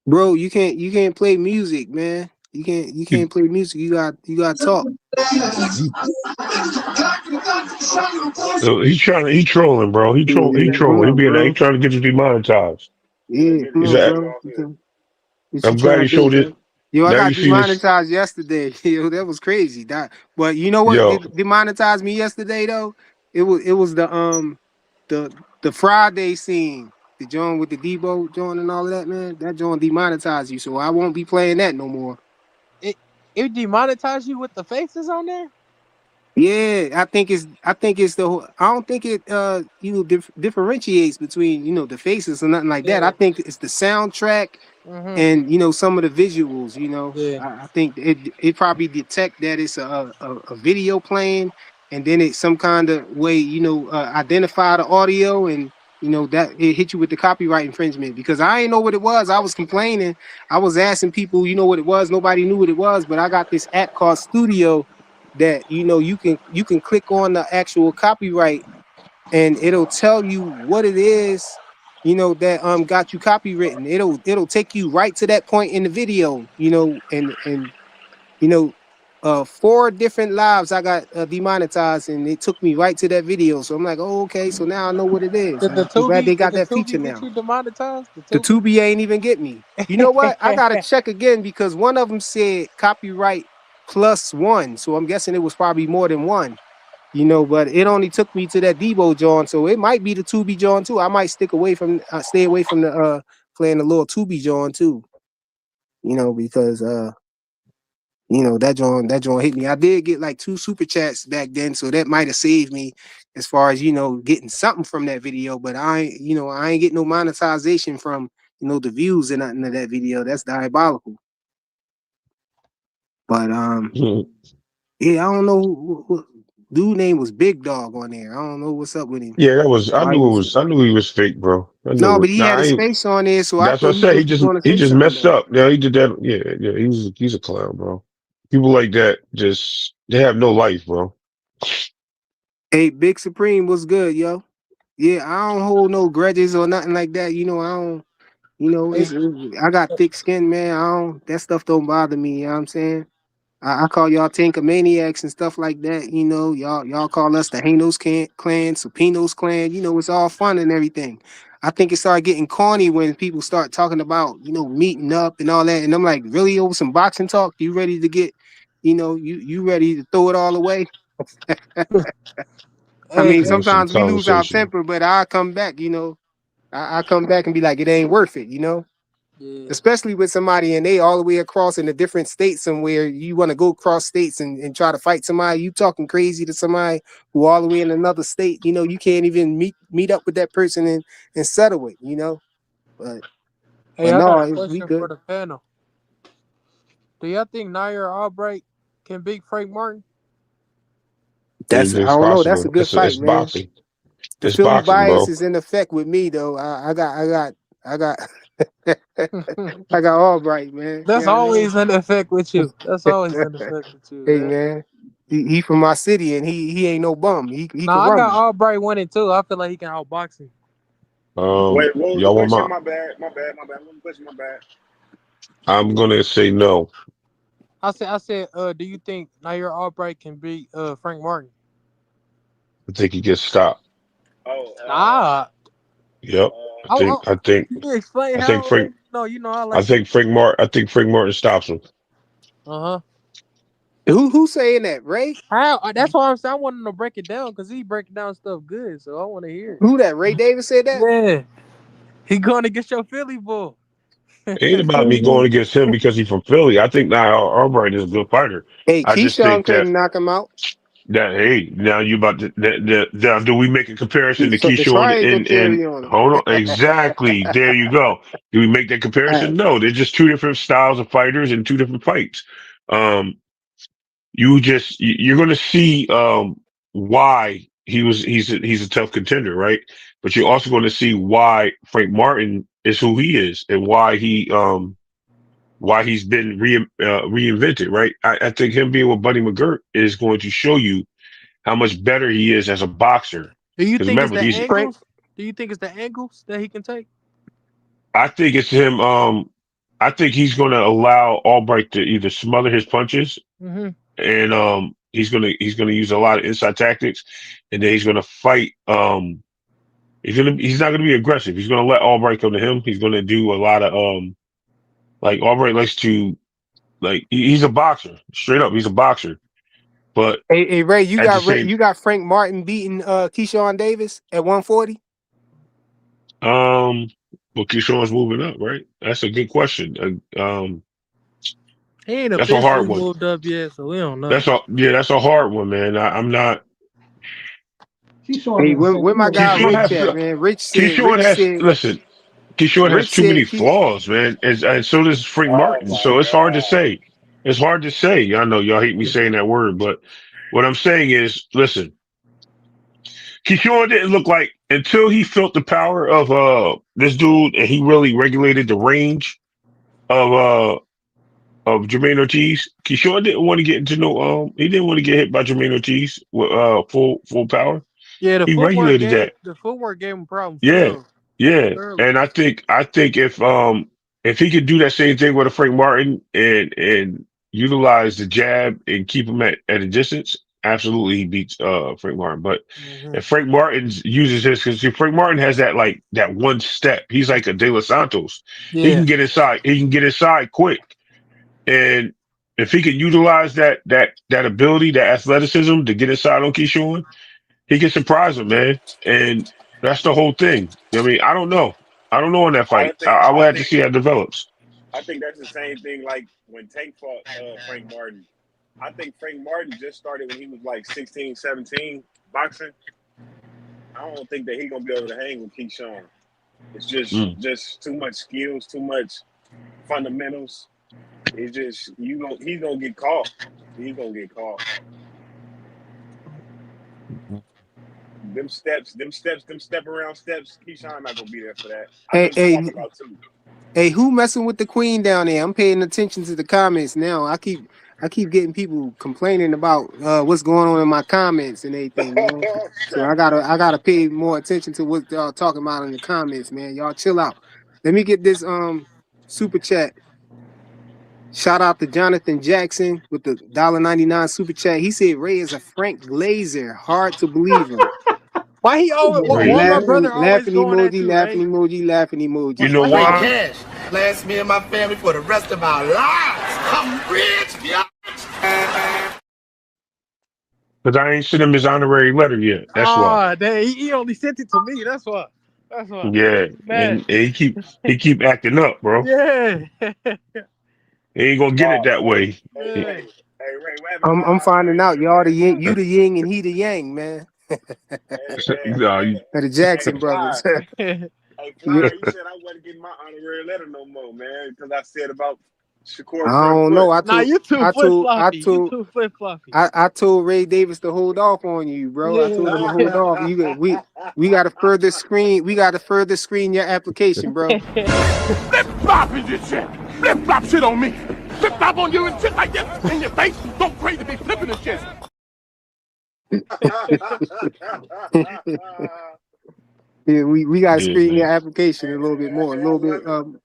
Bro, you can't play music, man. You can't play music. You got to talk. So he's trolling, bro. He Yeah, come trolling. on, He bro. trying to get you demonetized. Yeah, come He's on, a, bro. What you I'm glad trying he to do, showed it. bro? Yo, I Now got you see this. demonetized yesterday. Yo, that was crazy. But you know what Yo, did demonetize me yesterday though? It was the Friday scene, the joint with the Deebo joint and all of that, man. That joint demonetized you, so I won't be playing that no more. It demonetized you with the faces on there? Yeah, I think it's the whole, I don't think it differentiates between the faces or nothing like that. I Yeah. think it's the soundtrack Mm-hmm. and some of the visuals. Yeah. I think it probably detect that it's a video playing, and then it some kind of way identify the audio, and that it hit you with the copyright infringement, because I ain't know what it was. I was complaining. I was asking people what it was. Nobody knew what it was, but I got this app called Studio that you can click on the actual copyright, and it'll tell you what it is that got you copywritten. It'll take you right to that point in the video, and you know 4 different lives I got demonetized, and it took me right to that video. So I'm like, oh, okay, so now I know what it is. Did the I'm glad they Tubi got that feature get now. you demonetized? The The Tubi? Tubi ain't even get me. You know what? I gotta check again, because one of them said copyright +1, so I'm guessing it was probably more than one. But it only took me to that Deebo John, so it might be the Tubi John too. I might stay away from the playing the little Tubi John too. Because that John hit me. I did get like 2 super chats back then, so that might have saved me as far as getting something from that video. But I ain't getting no monetization from the views and nothing of that video. That's diabolical. But yeah, I don't know dude name was Big Dog on there. I don't know what's up with him. yeah, that was. Why he was, I knew he was fake, bro. I no, knew but it. he Nah, had I his ain't. face on there, so I That's what I thought he said. was going to He say just something messed though. up. Yeah, he did that. Yeah, yeah. He's a clown, bro. People like that they have no life, bro. Hey, Big Supreme, what's good, yo? Yeah, I don't hold no grudges or nothing like that. I don't. Hey, I got thick skin, man. That stuff don't bother me. You know what I'm saying? I call y'all Tankamaniacs and stuff like that. Y'all call us the Hanos clan, Supinos clan. It's all fun and everything. I think it started getting corny when people start talking about, meeting up and all that. And I'm like, really, over some boxing talk? You ready to get, you ready to throw it all away? I mean, hey, Have some sometimes we lose our conversation. temper, but I come back, I come back and be like, it ain't worth it. Yeah. especially with somebody and they all the way across in a different state somewhere. You want to go across states and try to fight somebody. You talking crazy to somebody who all the way in another state. You know, you can't even meet up with that person and settle it. You know, but Hey, but I got a no, we question for good. the panel. Do y'all think Nair Albright can beat Frank Martin? I Anything's don't know. That's a possible. good It's fight, man. boxing. The It's Philly boxing, bias bro. is in effect with me though. I got I got Albright, man. You That's know what I mean? always in effect with you. That's always in effect with you, Hey man. man, he from my city and he ain't no bum. He Nah, can I got rumble. Albright winning too. I feel like he can outbox him. Wait, what was the Y'all want question? my? My bad. My bad. My bad. What was the question? My bad. I'm gonna say no. I said, do you think Nair Albright can beat Frank Martin? I think he gets stopped. Oh, Ah, Yep. uh, I I, think. I, I think. can you explain I think how? Frank. No, I I like to. think Frank Martin. I think Frank Martin stops him. Uh huh. Who saying that? Ray? How? That's why I'm saying I want him to break it down because he breaking down stuff good. So I want to hear it. Who that? Ray Davis said that? Yeah, he going to get your Philly bull. It ain't about me going against him because he's from Philly. I think now Albright is a good fighter. Hey, I just Keyshawn think that couldn't knock him out hey, now you about to now do we make a comparison to for the Keyshawn triangle and theory on him. hold on, exactly, there you go. Do we make that All right. comparison? No, they're just two different styles of fighters and two different fights. Um, you're going to see why he's a tough contender, right? But you're also going to see why Frank Martin is who he is and why he's been reinvented, right? I think him being with Buddy McGirt is going to show you how much better he is as a boxer. Do you Because think it's remember, the he's Frank, angles? Do you think it's the angles that he can take? I think it's him. I think he's going to allow Albright to either smother his punches Mm-hmm. and he's gonna use a lot of inside tactics, and then he's gonna fight. He's not gonna be aggressive. He's gonna let Albright come to him. He's gonna do a lot of like Albright likes to he's a boxer straight up. He's a boxer, but hey Ray, at the same You got Frank Martin beating Keyshawn Davis at 140. um, well, Keyshawn's moving up, right? That's a good question. He ain't That's a hard officially one. moved up yet, so we don't know. That's a hard one, man. I'm not. Keyshawn Hey, been where saying, my guy Keyshawn Rich has at, man? Keyshawn has listen. Keyshawn has Rich too said many flaws, man, and so does Frank oh Martin. my So it's hard to God. say. It's hard to say. I know y'all hate me saying that word, but what I'm saying is, listen, Keyshawn didn't look like until he felt the power of this dude, and he really regulated the range of Jermaine Ortiz. Keyshawn didn't want to get into no he didn't want to get hit by Jermaine Ortiz with full power. Yeah, He regulated that. the footwork gave him problems Yeah, early. yeah, Early. and I think if he could do that same thing with a Frank Martin and utilize the jab and keep him at a distance, absolutely he beats Frank Martin. But Mm-hmm. if Frank Martin uses his because Frank Martin has that one step, he's like a De Los Santos. He Yeah. can get inside. He can get inside quick, and if he can utilize that ability, that athleticism to get inside on Keyshawn, he can surprise him, man. And that's the whole thing. I mean, I don't know. I don't know in that I fight. don't think. I will I have to think. see how it develops. I think that's the same thing. Like when Tank fought Frank Martin. I think Frank Martin just started when he was like 16, 17 boxing. I don't think that he's gonna be able to hang with Keyshawn. It's Mm. just too much skills, too much fundamentals. It's just he's gonna get caught. He's gonna get caught. Them step around steps. Keyshawn not gonna be there for that. I know Hey, what you're hey, talking about too. hey, who messing with the queen down there? I'm paying attention to the comments now. I keep getting people complaining about what's going on in my comments and everything, man. So I gotta pay more attention to what y'all talking about in the comments, man. Y'all chill out. Let me get this super chat. Shout out to Jonathan Jackson with the $1.99 super chat. He said Ray is a Frank Glazer. Hard to believe him. Why he always? Why my Crazy. brother always Laughing going at emoji, you, Ray? laughing emoji, laughing You emoji. know Why he Straight why? always? cash. Last me and my family for the rest of our lives. I'm rich, bitch. Because I ain't sent him his honorary letter yet. That's why. Ah, dang, he only sent it to me. That's why. That's what. Yeah, Man. and he keep acting up, bro. Yeah. He ain't gonna get it Oh, that way. hey, Man. Ray, what happened to I'm finding Ray, out y'all the yin, you Uh, the yin and he the yang, man. nah, you, The Hey, Jackson Fly. brothers. Hey, Yeah. Fly, you said I wasn't getting my honorary letter no more, man, because I said about I Shakur's front don't foot. know. Nah, you too flip floppy. You too flip floppy. I told Ray Davis to hold off on you, bro. I told him to hold off. We got to further screen. We got to further screen your application, bro. Flip flop is this shit. Flip flop shit on me. Flip flop on you and shit like this in your face. Don't crazy be flipping this shit. Yeah, we got to yeah, screen your man. application a little bit more, a I little bit love it.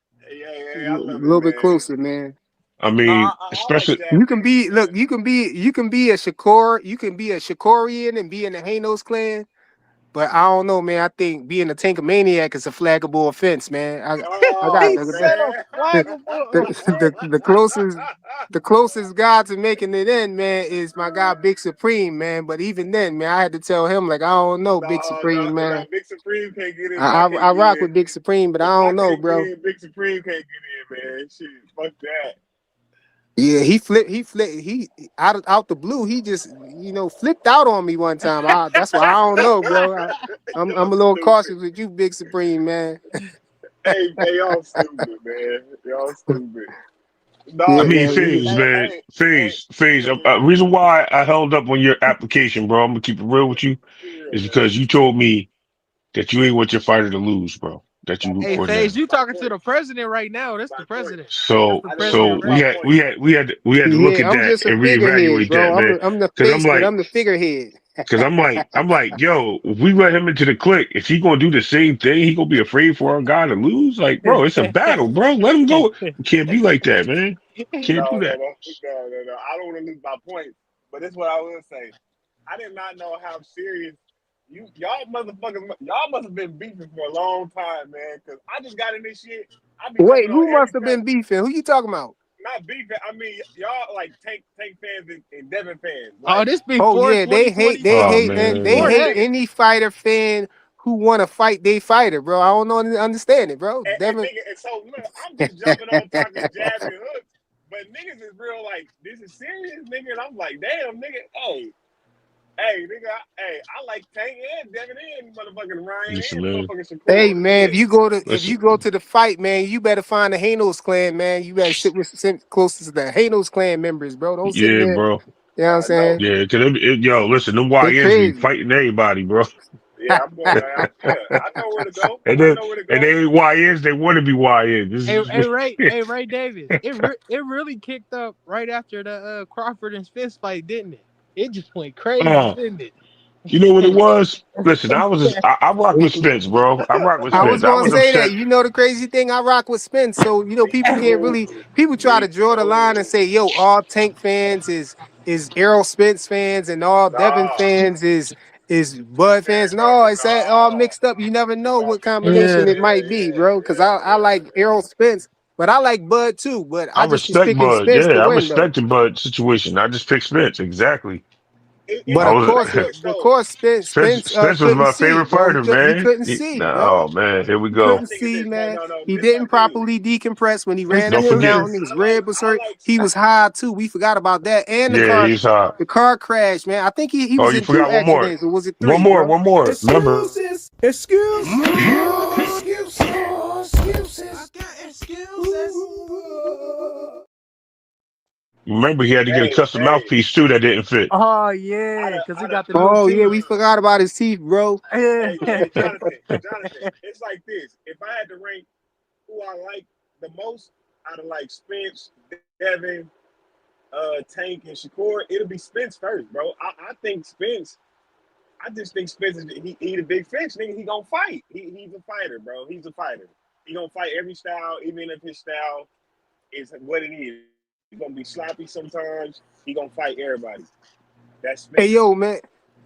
Hey, I a love it, little bit man. closer, man. I No, mean, I like especially You Jackson can too, be man. you can be a Shakur, you can be a Shakorian and be in the Hanos clan, but I don't know, man. I think being a Tankamaniac is a flaggable offense, man. I got He Oh said a man. flaggable the closest guy to making it in, man, is my guy Big Supreme, man. But even then, man, I had to tell him like I don't know, Big Supreme, No, man. Big Supreme can't get in, but I I can't get rock in. with Big Supreme, but I I don't know, can't get bro. in. Big Supreme can't get in, man. Shit, fuck that. Yeah, he out the blue. He just flipped out on me one time. That's why I don't know, bro. I'm Y'all a little stupid. cautious with you, Big Supreme, man. Hey, y'all stupid, man. Y'all stupid. I Yeah, No, mean, man. Phase, man, hey, Phase. Reason why I held up on your application, bro, I'm gonna keep it real with you, yeah, is man. because you told me that you ain't want your fighter to lose, bro. That you My root Hey, for point. Faze, them. you My talking to point. the president right now. That's My the point. president. That's So, the I just president so proved right my there. point. we had to look Yeah, at I'm that just a and figurehead, reevaluate that, bro. man. I'm the Because face, but I'm the figurehead. I'm like, yo, if we let him into the clique, is he gonna do the same thing? He gonna be afraid for our guy to lose? Like, bro, it's a battle, bro. Let him go. You can't be like that, man. Can't do that. No. I don't want to lose my point, but this is what I will say. I did not know how serious y'all motherfuckers. Y'all must have been beefing for a long time, man. Because I just got in this shit. I be Wait, jumping on who every must have crack. been beefing? Who you talking about? Not beefing. I mean, y'all like tank fans and Devin fans. Oh, Like, this Oh before yeah, they 2022. Oh hate, This and they man. before hate that. nigga, any fighter fan who want to fight they fighter, bro. I don't know understand it, bro. and Devin. nigga, and so look, I'm just jumping on talking jabs and hooks, but niggas is real like this is serious, nigga. And I'm like, damn, nigga, nigga, I like Tank and Devin and motherfucking Ryan Listen, and man. motherfucking Hey Shakur. man, Shit. if Listen. you go to the fight, man, you better find the Hanos clan, man. You better sit closest to the Hanos clan members, bro. Don't sit Yeah, there. bro. You know what I'm I know. saying? Yeah, cause yo, listen, them They YNs be crazy. fighting everybody, bro. Yeah, I'm going. I know where to go. And I then know where to and go. they ain't YNs, they want to be YNs. This Hey, is Ray Davis. It really kicked up right after the Crawford and Spence fight, didn't it? It just went crazy, uh, didn't it? you know what it was? Listen, I rock with Spence, bro. I rock with I was Spence. I gonna was say that. upset. You know the crazy thing, I rock with Spence. So people can't really So, people try to me draw the line and so say, yo, all Tank fans is Errol Spence fans and all Devin nah, fans is Bud fans. No, it's all mixed up. You never know what combination it might be, bro. Cause I like Errol Spence, but I like Bud too. But I I just was respect picking Bud. Spence Yeah, to I win though. respect the Bud situation. I just picked Spence. Exactly. It's But I a was look. of So course, Spence was couldn't my see, favorite bro. fighter, He man. couldn't see, bro. Oh man, here we He my go. couldn't thing is see, this. man. No. He This my didn't thing. properly decompress when he ran Don't up and forget. down. His I rib was hurt. like He was high too. We forgot about that. And Yeah, he's hot. the car crash, man. I think he Oh, was you in two forgot one more. accidents, or was it three, bro? One more. Remember, remember he had to get a custom hey. mouthpiece too that didn't fit. Oh I yeah, done, because I he done, got the I new done Oh yeah, teeth. we forgot about his teeth, bro. Yeah. hey, Jonathan. It's like this. If I had to rank who I like the most out of like Spence, Devin, Tank, and Shakur, it'll be Spence first, bro. I think Spence. I just think Spence is he the big fish, nigga. He gonna fight. He's a fighter, bro. He's a fighter. He gonna fight every style, even if his style is what it is. He's gonna be sloppy sometimes. He gonna fight everybody. That's Hey Spence. yo, man.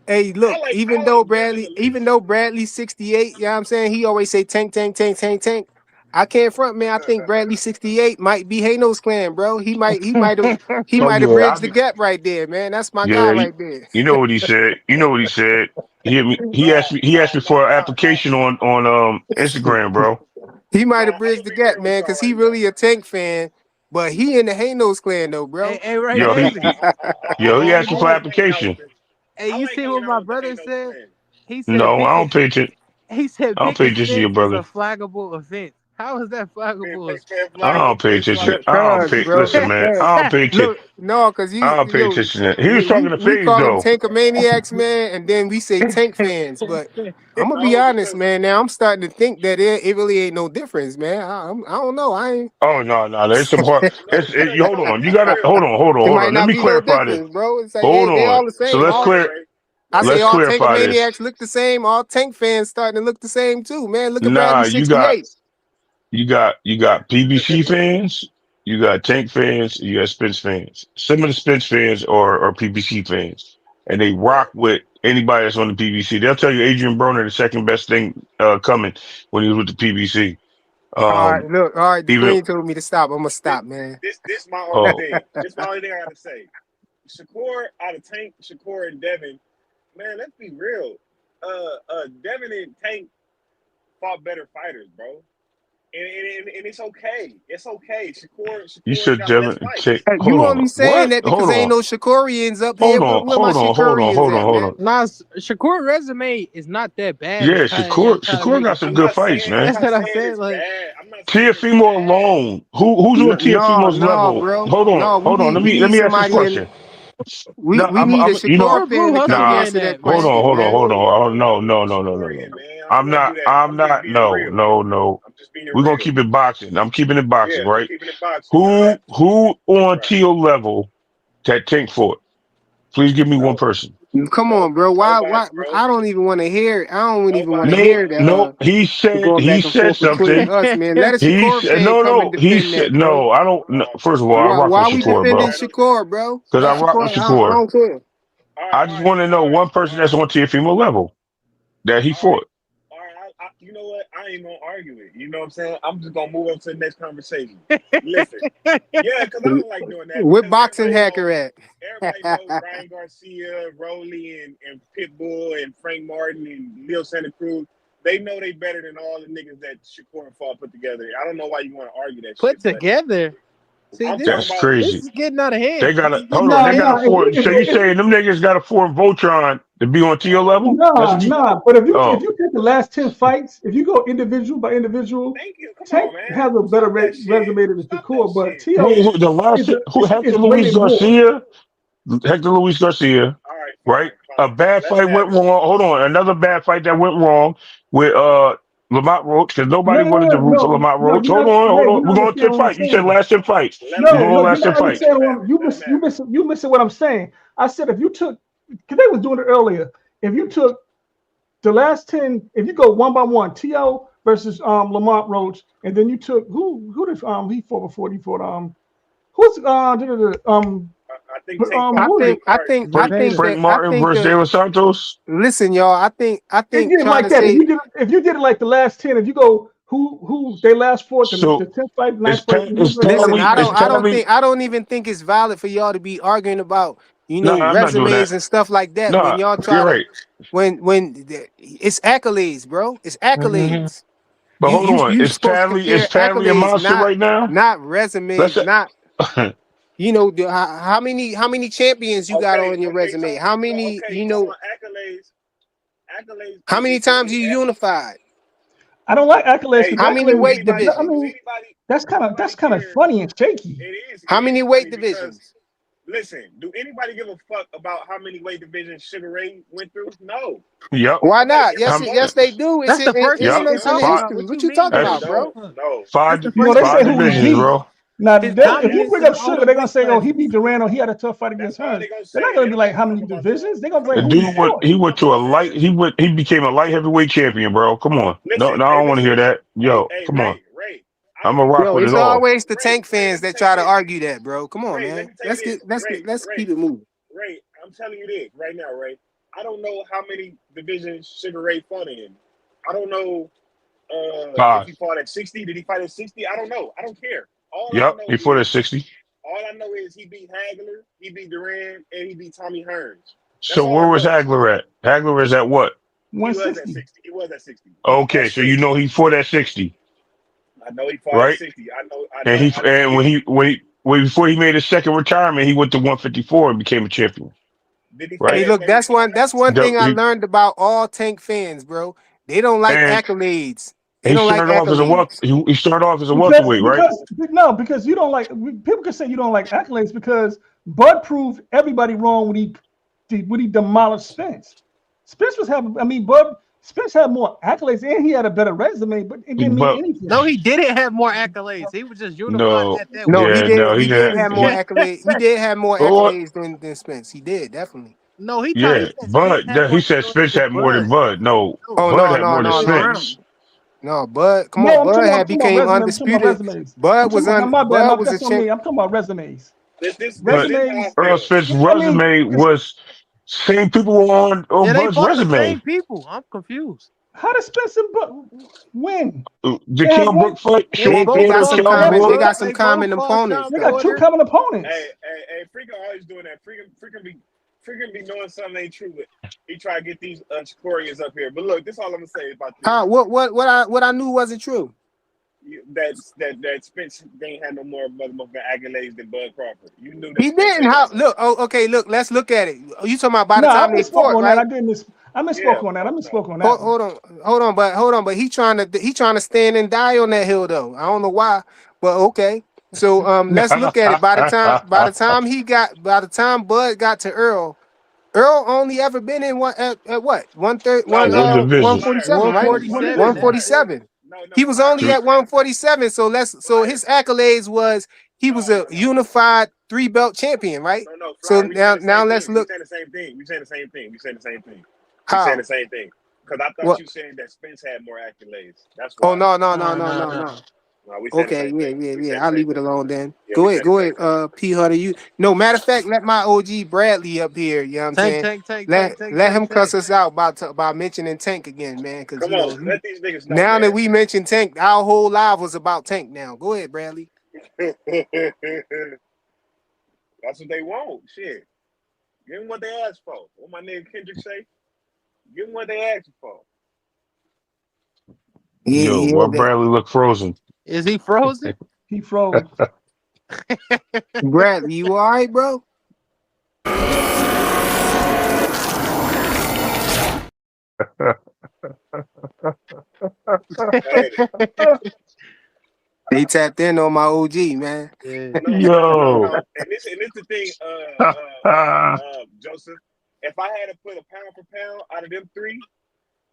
Hey, look, I like Devin the Even least. though Bradley's 68, you know what I'm saying? He always say tank, tank, tank, tank, tank. I can't front, man. I think Bradley 68 might be Hano's clan, bro. He Oh might have yeah, bridged the gap right there, man. That's my guy yeah. right there. You know what he said. You know what he said. He hit me. He Nah, asked me. He asked me for an nah. application on Instagram, bro. He might Nah, have I'm bridged gonna the be gap, real with man, y'all because he right now. really a Tank fan. But he in the Hanos clan though, bro. Hey, Ray, Yo, he listen. he asked me for I like hanging out with application. the. Hey, I you like see what hanging out my with the brother Hanos said? clan. He said No, I picking. don't pay attention. He said I don't pay picking attention to your fence is a brother. flaggable offense. How is that flaggable? I Flag don't pay offense, attention. like I don't Cuz, pay. bro. Listen, man. I don't pay attention. Look, no, cause I don't pay attention to that. He was talking to we Phase call them though. Tankamaniacs, man, and then we say Tank fans. But I'm gonna be no, honest, because man. Now I'm starting to think that it really ain't no difference, man. I don't know. I ain't. Oh no, there's some hard. Hold no, on. You be gotta real. It hold might on. Let not me be no clarify this. difference, bro. It's like Hold they on. all the So same. let's Go All ahead, clear. Ray. I Go say Let's ahead. all clarify this. Tankamaniacs look the same. All Tank fans starting to look the same too, man. Look at Nah, Bradley 68. you got PBC fans, you got Tank fans, you got Spence fans. Some of the Spence fans are PBC fans, and they Right. rock with anybody that's on the PBC. They'll tell you Adrian Broner the second best thing coming when he was with the PBC. All right, Um, look, all right. The even Queen told me to stop. I'm gonna This, stop, man. this my only oh, thing. This my only thing I gotta say. Shakur out of Tank, Shakur and Devin. Man, let's be real. Devin and Tank fought better fighters, bro. And it's okay. It's okay. you Shakur should got less Devin fights. take. Hey, Hold you on, only saying what? that because ain't no Shakorians up here. Hold on, Where my Shakorians at, hold on. man? Nah, Shakur resume is not that bad Yeah, as how y'all try to Shakur make got it some seem. good fights, I'm man. That's not what I'm saying saying. it's Like, bad. I'm not saying it's Tiafimo bad. alone. Who's on No, Tiafimo's no, level? bro. Hold on, No, hold on. we Let need me ask this somebody in. question. No, We need a you know, Shakur where Blue fan to Hustle come nah. answer gang that at, Hold man? on, question, hold on, man. hold on. Oh I'm no, not no, doing no, the no, no, no, Shakurian, no. man. I don't want to do that. I'm I'm just not. being real. No. I'm just being We're gonna real. keep it boxing. I'm keeping it boxing, Yeah, we right? keeping it boxing. All right. Who on Right. Teal level that Tank fought? Please give me one No, person. Come on, bro. nobody, Why? bro. I don't even want to hear. I don't even want to Nobody, No, hear bro. no. the going He back and said forth between something. us, man. Let a He Shakur said fan no, come and no. He defend said that, bro. no. I don't. No. First of all, I rock with Why we Shakur, defending bro, Shakur, bro? because Let I rock with Shakur. I Shakur. don't care. I just want to know one person that's on Teofimo level that he All right. fought. All right. You know what? I ain't gonna argue it. You know what I'm saying? I'm just gonna move on to the next conversation. Listen. Yeah, because I don't like doing that Where because boxing hacker at? everybody knows Ryan Garcia, Rolly, and Pitbull, and Frank Martin, and Leo Santa Cruz. They know they better than all the niggas that Shakur and Fall put together. I don't know why you want to argue that put shit, but together. See, I'm this talking That's about. this crazy. is getting out of They hand. got This a is getting hold out on. of They got a hand. four. So you saying them niggas got a four Voltron to be on Teo level? That's what you. Nah. But if Oh, you take the last 10 fights, if you go individual by individual, Thank you. Come Tank on, man. has a better Stop that shit. resume than the Stop that Shakur, but shit. T.O. the last who is Hector Luis rated more. Garcia? Hector Luis Garcia, All right, right? fine, A fine. bad Let's fight have went it. wrong. Hold on, another bad fight that went wrong with Lamont Roach because nobody wanted to root for Lamont No, Roach. you're not, Hold Ray, on. you're We're not going understanding 10 what I'm fights. You said saying. last 10 fights. Let We're him have going it. No, last you're 10 not Let him, fights. let him understanding have what it. you Let him miss. You have it. miss. You missing what I'm saying. I said if you took, because they was doing it earlier. If you took the last 10, if you go one by one, T.O. versus Lamont Roach, and then you took who did he fought before? He fought who's I think Tank fought I who is Frank think, it? I Martin. think, I think Jada. Frank that, I Martin think versus De that. Los Santos. Listen, y'all. I They think did it trying like to that. say If you did it like the last 10, if you go who they last fought the So 10th fight, it's ninth fight, Pat, it's listen, Padley, it's Padley. I don't even think it's valid for y'all to be arguing about, No, I'm not doing that. resumes and stuff like that when No, y'all you're try to, right. it's accolades, bro. It's Mhm. accolades. But hold on. You supposed to Is compare Padley a accolades, monster right now? not Let's resumes, not, how many champions you got Okay, on your okay, resume? How many, talking about accolades. Accolades. how many times you unified? I don't like accolades Hey, because How many accolades. weight I divisions? do mean, anybody that's kind of care? funny and shaky. How It is many weight funny because divisions? listen, do anybody give a fuck about how many weight divisions Sugar Ray went through? No. Yep. Why Nobody not? gives a Yes, Um, fuck. yes, they do. That's the first yep. thing they It's in the talk Five. about. history. What What you you mean talking they No, about, That's bro? don't. don't? No. That's the No, first they thing say five they who he say. divisions, beat. bro. Now, His if you dominance bring in up all Sugar, the they're gonna weight say, "Oh, he classes. beat Durant, or he had a tough fight That's against all Hearns." they gonna They're say. not They gonna be don't give like, a "How fuck many about divisions?" They're gonna be like, The "Who he dude fought." he went to a light. He became a light heavyweight champion, bro. Come on. No, listen, no, I hey, don't want to hear listen. that. Yo, Hey, come on. Ray. I I'm don't a give a rock Yo, with it's it all. always the Tank Let fans me that tell you try to this. argue that, bro. Come on, Let man. me tell you this. Let's keep it moving. Ray, I'm telling you this right now, Ray. I don't know how many divisions Sugar Ray fought in. I don't know If 5. he fought at 60, did he fight at 60? I don't know. I don't care. Yep, he fought at 60. All I know is he beat Hagler, he beat Duran, and he beat Tommy Hearns. That's So all I where was know. Hagler at? Hagler is at what? He was at 160. 60. He was at 60. Okay, That's so true. you know he fought at 60, I know he fought at right? 60. I know. And before he made his second retirement, he went to 154 and became a champion, Did he fight right? Hey, at look, that's 35? one thing I He, learned about all Tank fans, bro. They don't like and accolades. They he don't like started off as a accolades. he started off as a Because welterweight, right? because no, because you don't like people can say you don't like accolades because Bud proved everybody wrong when he demolished Spence. Spence was having, I mean, Bud Spence had more accolades and he had a better resume, but it didn't mean But anything. No, he didn't have more accolades. He was just unified no, at that No, weight. he yeah, did. no, He he did didn't. have more accolades. He did have more Or accolades than Spence. He did definitely. No, he yeah, said Spence Bud. had more He said accolades Spence than had more than Bud. Bud. No, No, Oh Bud no, had no, more than no, other way no, Spence. around. no. Bud, come No, on, Bud I'm had talking about became resumes. I'm talking about undisputed. resumes. Bud was My bad. Bud was a That's on champ. me. I'm talking about resumes. But This how I Resumes. Earl feel. Spence's I mean, resume was same people were on Yeah, they Bud's fought the resume. same people. I'm confused. how did Spence and Bud win? The They have Kell one. Brook fight, They Sean They both got Porter, some fought Kell common. They Brook. got some They both common fought opponents Sean They got though. two Porter. common opponents. Hey, Freaking always doing that. Freaking be knowing something ain't true. But he try to get these Koreans up here. But look, this is all I'm gonna say about this. What I knew wasn't true. That Spence ain't had no more motherfucking accolades than Bud Crawford. You knew that He Spence didn't. ain't How? got no. Look. Oh, okay. Look. Let's look at it. You talking about by the No, I time they misspoke fought, on that. right? I Yeah, misspoke on that. I fuck no. misspoke on that one. Hold on. But he trying to stand and die on that hill though. I don't know why, but okay. So let's look at it. By the time Bud got to Earl only ever been in one at what No, no, One no. He's a 147, liar. right? He's a liar. 147 He's a now. liar. 147. No, He he's a was liar. only at He's a 147. So liar. his accolades was he was a No. unified 3-belt champion, right? No, So Flyer, we saying the now same let's thing. We look saying the same thing. We saying the same thing. We saying the same thing. We saying the how same thing. Because I thought what. you saying that Spence had more accolades. That's Oh why. no. No. No, we saying the Okay, same thing. We saying yeah. the I'll same leave it thing. alone then. Yeah, we saying the Go same ahead, thing. P Hunter. You no matter of fact, let my OG Bradley up here, you know what I'm saying? Let him cuss Tank. us out about mentioning Tank again, man. Cause Come on, let these niggas know, now that man. we mentioned Tank, our whole live was about Tank now. Go ahead, Bradley. That's what they want. Shit. Give them what they asked for. What my nigga Kendrick say? Give them what they asked for. Yo, Yeah, why Bradley look frozen? Is he frozen? He froze. Bradley, you all right, bro? Hey, They tapped in on my OG, man. Yeah. Yo, And this the thing, Joseph. If I had to put a pound for pound out of them three,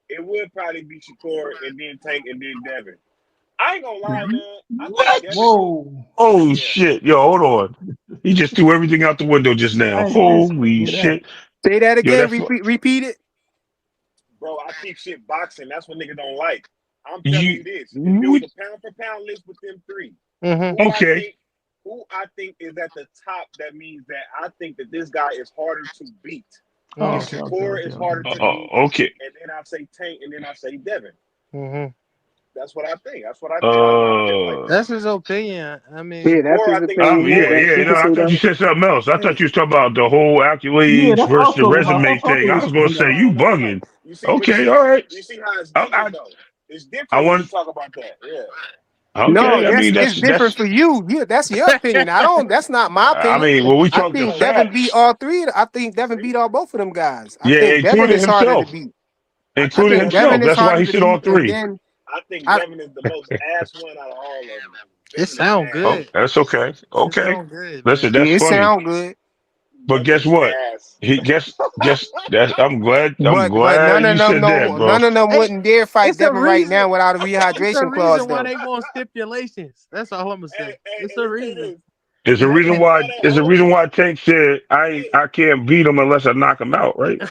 it would probably be Shakur and then Tank and then Devin. I ain't gonna lie, man. I think what? Devin. Whoa. Oh Yeah, shit! Yo, hold on. He just threw everything out the window just now. I ain't Holy hear that. shit! Say that Yo, again. that's Repeat it. bro. I keep shit boxing. That's what niggas don't like. I'm telling you. you this. If it was a pound for pound list with them three, Mm-hmm. Okay. who I think is at the top, that means that I think that this guy is harder to beat. Oh, And okay. Shakur is harder to beat. Okay. And then I say Tank, and then I say Devin. Mm-hmm. That's what I think. I feel like that. That's his opinion. I mean, Yeah, that's Shakur, his I think opinion. Yeah, Shakur. yeah. You No, can I say thought you that. said something else. I thought hey, you was talking about the whole Yeah, accolades that's what I versus was the talking about. resume I thought thing. it I was was gonna say you No. bugging. You see, Okay, all right. you see how it's I, different though. It's I different when you want. talk about that. Yeah. No, Okay, I that's mean it's different that's. for you. Yeah, that's your opinion. That's not my I opinion. mean, when we I talking think Devin beat facts, all three. I think Devin See, beat all both of them guys. I yeah, think Devin including is harder to himself, beat. I including think Devin. Devin himself. is That's why harder he to said all beat. And three. then I think I Devin is the most ass one out of all of them. it Devin is sound Oh, ass. good. that's okay. It Okay, sound good, listen, man. that's yeah, it funny. sound good. But Devin guess is what? ass. He guess that I'm glad. I'm But glad you said that, bro. none of them Hey, wouldn't dare fight it's a Devin right reason. now without a It's a rehydration clause reason why though. they want stipulations. That's all I'm gonna say. Hey, It's and a let me tell you reason. this. There's a Devin reason do why. all that There's a reason holding. why Tank said Hey, I can't beat him unless I knock him out. Right?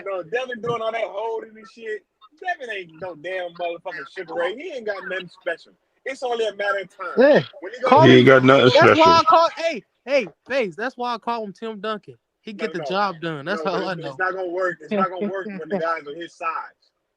no, Devin doing all that holding and shit. Devin ain't no damn motherfucking Sugar Ray. He ain't got nothing special. It's only a matter of time. Yeah. When he go to Call He the him. ain't got nothing That's special. why I call. Hey, Faze. That's why I call him Tim Duncan. He get the job done. That's but all I it's know. not gonna work. It's not gonna work when the guys are his size.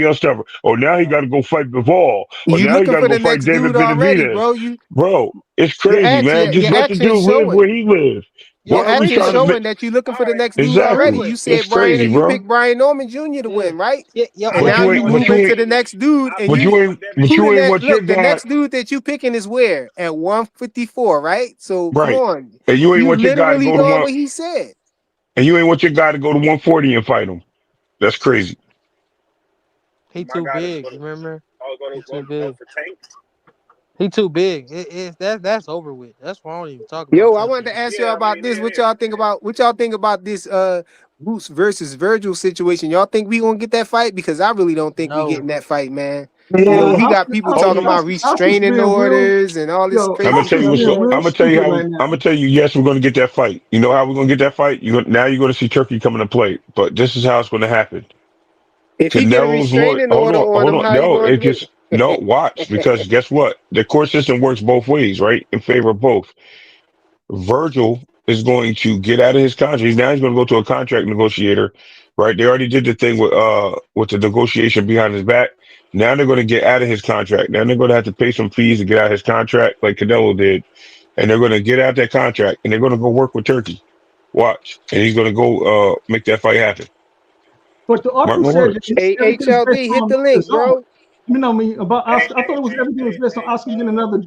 somebody else tougher. Oh, now he got to go fight Bivol. Or You now he looking got to for go the fight next David dude already, Benavidez. bro. Bro, it's crazy, man. Just Your let the actions dude live show where it. he lives. Your Why are we actions trying to make showing that you're looking All for the right. next dude All right. already. exactly? You But It's said crazy, you bro. picked Brian Norman Jr. to Yeah, win, right? yeah, yeah. And But now you you ain't, but moving you to ain't, the next dude, I and but believe you you in what ain't, Devin but who did. you the ain't next want your look, the guy next dude that you picking is where? At 154, right? So come right, on. and you ain't You want your guy to literally go to doing one, what he said. and you ain't want your guy to go to 140 and fight him. That's crazy. He My too God is big. going to Remember, he go too big. for Tank. He too big. That's over with. That's why I don't even talk about Yo, I Tank wanted to anymore. ask y'all Yeah, I about mean this. it What is. y'all think about this Boots versus Virgil situation? Y'all think we gonna get that fight? Because I really don't think we No, getting that fight, man. You know, Yo, he Mm, got people hold talking on. about Oscar's restraining being real. orders and all this Yo, I'm crazy gonna tell Oscar's you stuff, what's. being man. real I'm gonna tell you stupid how. right I'm now. gonna tell you. Yes, we're gonna get that fight. You know how we're gonna get that fight. Now you're gonna see Turkey coming to play. But this is how it's gonna happen. If he get a Canelo's lawyer. restraining order on Hold him, on. how you No, gonna it do just no. it? Watch, because guess what? The court system works both ways, right? In favor of both. Virgil is going to get out of his contract. He's going to go to a contract negotiator, right? They already did the thing with the negotiation behind his back. Now they're going to get out of his contract. Now they're going to have to pay some fees to get out of his contract, like Canelo did, and they're going to get out that contract and they're going to go work with Turkey. Watch, and he's going to go make that fight happen. But the Mark article my said that words. Hey, everything's based HLD, hit on the link, result. bro. You know me about Hey, Oscar. I thought it was everything was based on hey, Oscar getting another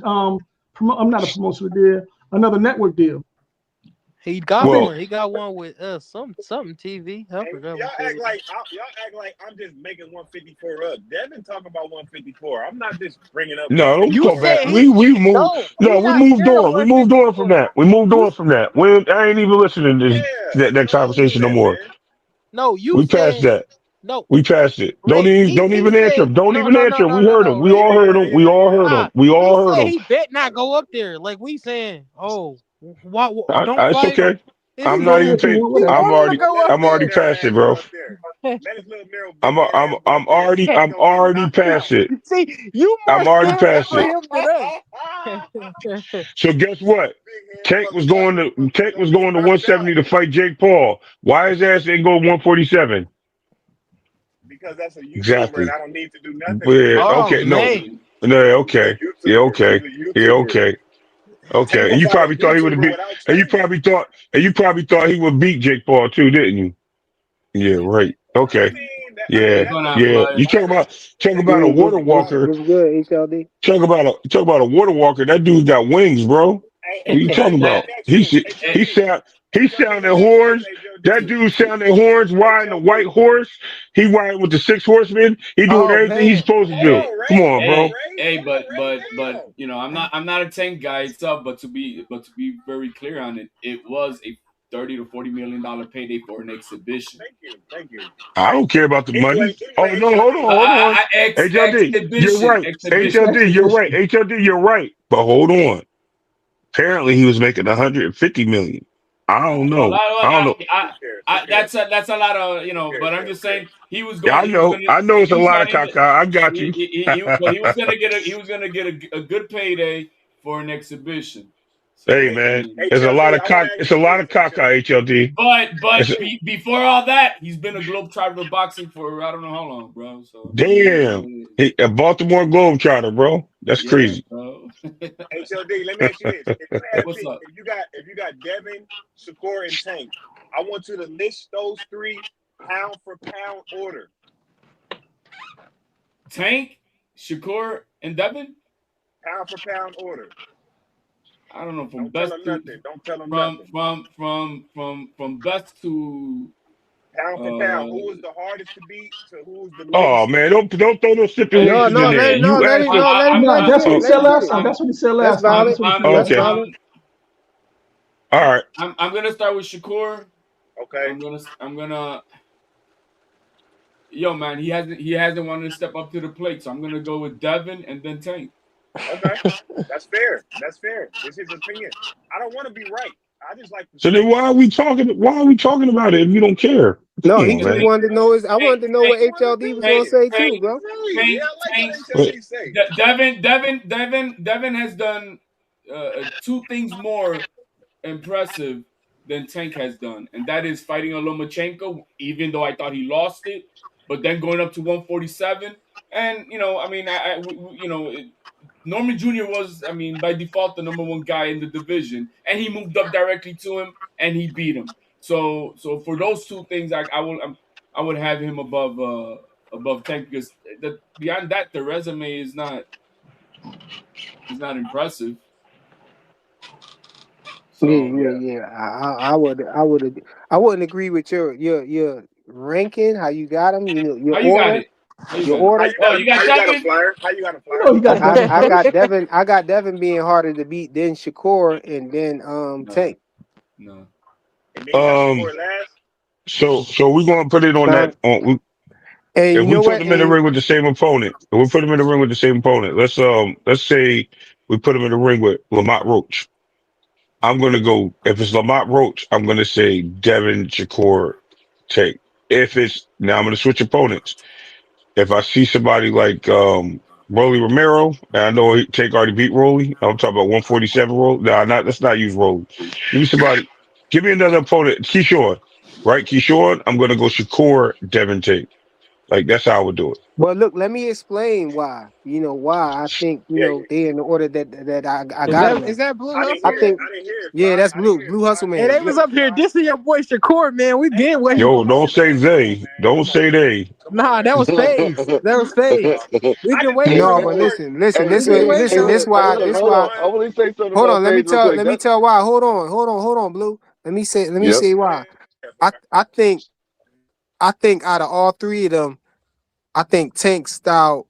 I'm not a promotional deal, another network deal. he I got think. Well, one. He got one with something TV. I and forgot what that is. y'all act like I'm just making 154 up. Devin talking about 154. I'm not just bringing up no, don't You talk 154 back. said now. We moved. no. He No, we not moved scared of on. We moved on from 154. that. We moved You on from that. I ain't even listening to Yeah, that I don't do conversation no that, more. man. no. You We passed said that. no. We passed it. Race. Don't He even answer said him. Don't no even no answer no him. no We no heard him. no. We Race. all heard him. We all heard him. We He all heard said him. he bet not go up there. Like we saying, oh, what? Don't It's fight. okay. It's You I'm can go not ahead even if you paid. want, he whatever. I'm want him to already. Let go his up I'm little already there. narrow past ass it, go bro. up there. Let his little narrow big head ass go up there and I'm get already knocked out. past it. See, you more I'm already scared past for it. him than us. So guess what? Big head Tank was motherfucker gonna going get to knocked 170 out. to fight Jake Paul. Why his ass didn't go 147? Because that's a YouTuber and Exactly. I don't need to do nothing for Yeah. him. Oh Okay. No. man, Listen, No. He's a Okay. Yeah. YouTuber. Okay. He's a Yeah. YouTuber. Okay. Tank Okay. And is you not a probably thought he would have YouTuber beat. without And training. you probably thought he would beat Jake Paul too, didn't you? Yeah. Right. Okay. I mean Yeah. what's that's going a on, Yeah. different Fly? You fighter. talk Tank is about a a Good, water different fighter. walker. what's good, HLD? Talk about a water walker. That dude got wings, bro. Hey, What you HLD, talking let about? me ask you He this. should, he HLD, sound he HLD, sounded let me ask you this. horns. That HLD, dude sounded horns riding a white HLD. horse. He riding with the six horsemen. He doing oh everything he's man, supposed to Hold do. Hey, on, Come Ray. on, Hold on, bro. Ray. hey, Hold on, Ray. but Damn. you know, I'm not a tank guy itself, but to be very clear on it, it was a 30 to $40 million payday for an exhibition. Thank you. Thank you. I don't care about the money. Oh Anyway, no, hold on, HLD. hold on. HLD, you're Exhibition, right. exhibition. HLD, you're right. Exhibition. HLD, you're right. But hold on. Apparently, he was making 150 million. I don't Well, know. I don't know. Who cares? Who cares? that's a lot of Who cares? But I'm Who just cares? saying Yeah, I he was know. gonna I know it's a he's lot of fighting. caca. I got you. He was gonna get a good payday for an exhibition. Hey So I man, mean, HLD, I want to it's ask a you lot of this, caca, HLD. HLD. It's before all that, he's been a globetrotter of boxing for I don't know how long, bro. So I damn. mean, A Baltimore Globetrotter, bro. That's yeah, crazy. bro. HLD, let me ask you this: if you had What's up, if you got Devin, Shakur, and Tank, I want you to list those three pound for pound order. Tank, Shakur, and Devin? Pound for pound order. I don't know from Don't tell best them to nothing. Don't tell them nothing. from best to Pound for pound. uh Who was the hardest to beat to who's the Oh least? man, don't throw no hey, No, stipulations in no, there. hey, You asked him. let him No, put it that's what in. he Oh, Let said him put last it. time. That's what he said That's last time. valid. That's what he said That's last okay. time. valid. All right. I'm gonna start with Shakur. Okay. I'm gonna yo man, he hasn't wanted to step up to the plate, so I'm gonna go with Devin and then Tank. Okay. That's fair. That's fair. It's his opinion. I don't want to be right. I just like to So then speak. why are we talking? Why are we talking about it if you don't care? No, Come he on, just man. wanted to know his. I Tank, wanted to know Tank, what He want his HLD was gonna Tank, opinion. say Tank, too, bro. Right. Yeah, Tank, I like Tank. what But HLD say. Devin has done two things more impressive than Tank has done, and that is fighting a Lomachenko, even though I thought he lost it, but then going up to 147. And I mean, Norman Jr. was, I mean, by default, the number one guy in the division, and he moved up directly to him and he beat him. So for those two things, I would have him above Tank because beyond that, the resume is not impressive. So Yeah. I wouldn't agree with your ranking. How you got them? You know your how you got order. it? How you Your got it? How order. you Oh, got you him? How got you got a Devin? flyer? How you got a You know flyer? he got Devin I first. got Devin. I got Devin being harder to beat than Shakur and then No, Tank. no. And then you got Um. Shakur last. So we're gonna put it on Huh? that. And If you we know put what? them in the And ring with the same opponent, if we put them in the ring with the same opponent, let's say we put them in the ring with Lamont Roach. I'm gonna go if it's Lamont Roach, I'm gonna say Devin Shakur Tank. If it's now I'm gonna switch opponents. If I see somebody like Rolly Romero, and I know Tank already beat Rolly, I'm talking about 147 Rolly. Nah, let's not use Rolly. Give me somebody, give me another opponent. Keyshawn, right? Keyshawn, I'm gonna go Shakur Devin Tank. Like that's how I would do it. well, look, let me explain why. You know why I think Yeah, they in the order that I Is got that them is in. that Blue I didn't I Hustle, hear. think man? I didn't hear his yeah, flyer. that's I didn't hear his Blue Hustle flyer. I Hey, Man. they didn't Yeah. was hear up his here flyer. dissing your boy Shakur, man. We Hey, getting come what on, he. Yo, come on, don't say man. Come on, they. man. Don't Come on, say man. they. Come on, Nah, that was man. fades. That was fades. We I can just wait picked for No, the. but Shakur. listen, We can wait listen. for This the. why, Shakur this number why. one. Hold on, let me tell why. Hold on, Blue. Let me say Go why. ahead, I bro. I think I think out of all three of them, I think Tank style.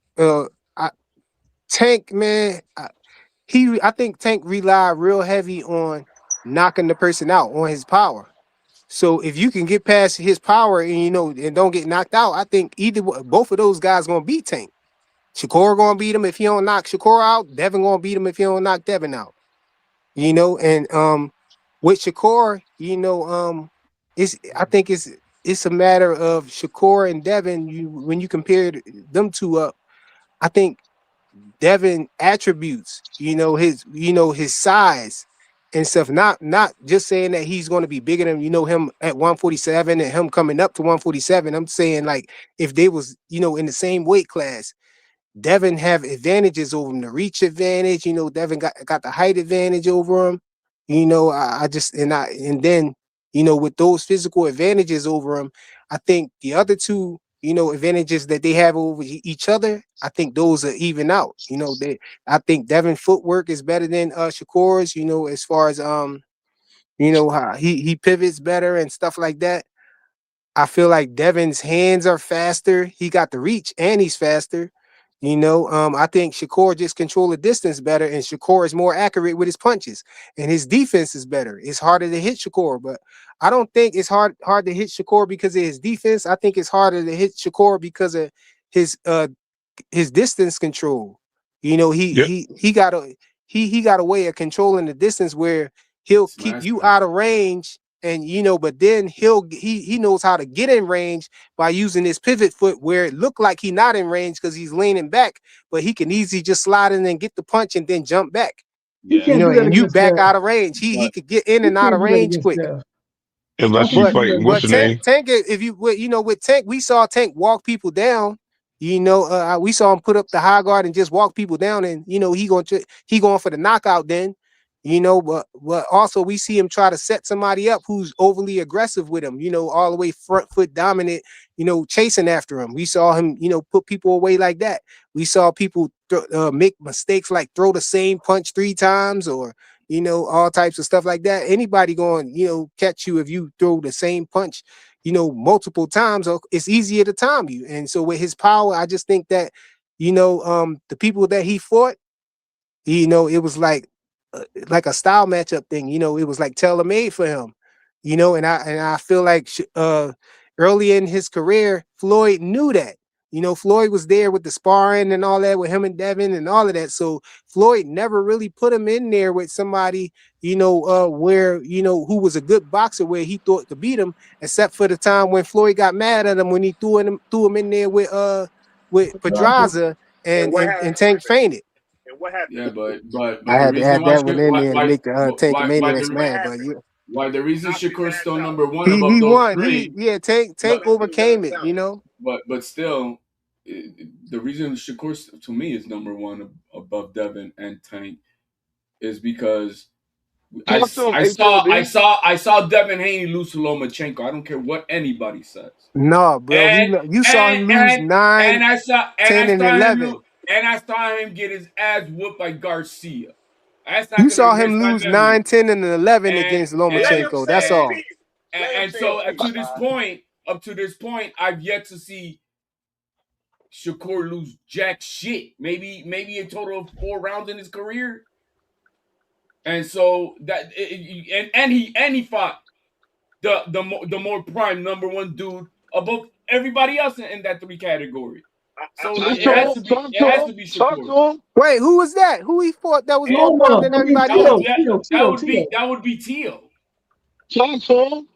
Tank man, I think Tank relied real heavy on knocking the person out on his power. So if you can get past his power and and don't get knocked out, I think both of those guys gonna beat Tank. Shakur gonna beat him if he don't knock Shakur out. Devin gonna beat him if he don't knock Devin out. And with Shakur, it's I think it's a matter of Shakur and Devin. When you compare them two up, I think Devin attributes, his size and stuff. Not just saying that he's going to be bigger than him at 147 and him coming up to 147. I'm saying like if they was in the same weight class, Devin have advantages over him, the reach advantage. Devin got the height advantage over him. I just and then with those physical advantages over him, I think the other two advantages that they have over each other, I think those are even out. I think Devin footwork is better than Shakur's. As far as how he pivots better and stuff like that. I feel like Devin's hands are faster. He got the reach and he's faster. I think Shakur just control the distance better, and Shakur is more accurate with his punches, and his defense is better. It's harder to hit Shakur, but I don't think it's hard to hit Shakur because of his defense. I think it's harder to hit Shakur because of his his distance control. You know, he Yep. he he got a he got a way of controlling the distance where he'll It's keep you mastery. out of range, and but then he knows how to get in range by using his pivot foot where it looked like he not in range because he's leaning back, but he can easily just slide in and get the punch and then jump back. He Yeah, can't do that And you against back Dev. out of range. He but could get in He and out can't of do that range against quick. Dev. How Unless can you he But do that fighting, what's against but the Dev? name? Tank, if you with Tank, we saw Tank walk people down. We saw him put up the high guard and just walk people down, and he going for the knockout. Then, but also we see him try to set somebody up who's overly aggressive with him. All the way front foot dominant. Chasing after him. We saw him, put people away like that. We saw people make mistakes like throw the same punch 3 times or all types of stuff like that. Anybody going, catch you if you throw the same punch, multiple times, it's easier to time you. And so with his power, I just think that, the people that he fought, it was like a style matchup thing. It was like tailor made for him. And I feel like early in his career, Floyd knew that. Floyd was there with the sparring and all that with him and Devin and all of that. So Floyd never really put him in there with somebody, where who was a good boxer where he thought could beat him, except for the time when Floyd got mad at him when he threw him in there with Pedraza And what and happened? Tank fainted. And what happened? yeah, but I the had to reason add why that one in there to make the Tank why Maniacs the What mad, but happened? you why the reason Knock his Shakur's ass still out. number one he above those won. three, Tank but Tank Knock his overcame ass it, out. but still. the reason Shakur to me is number one above Devin and Tank is because Talk to him, HOD. I saw Devin Haney lose to Lomachenko. I don't care what anybody says. No, bro. And You saw him lose 9, I 10, and saw him 11. I saw him get his ass whooped by Garcia. That's not You gonna saw erase him my lose memory. 9, 10, and 11 And against Lomachenko. That's all. so up to this point, I've yet to see Shakur lose jack shit. Maybe a total of 4 rounds in his career. And so that and he fought the more prime number one dude above everybody else in that 3 category. So Talk it has to be Talk Shakur. to him. Wait, who was that? Who he fought that was more And prime than everybody else? that would be Teal. Talk to him.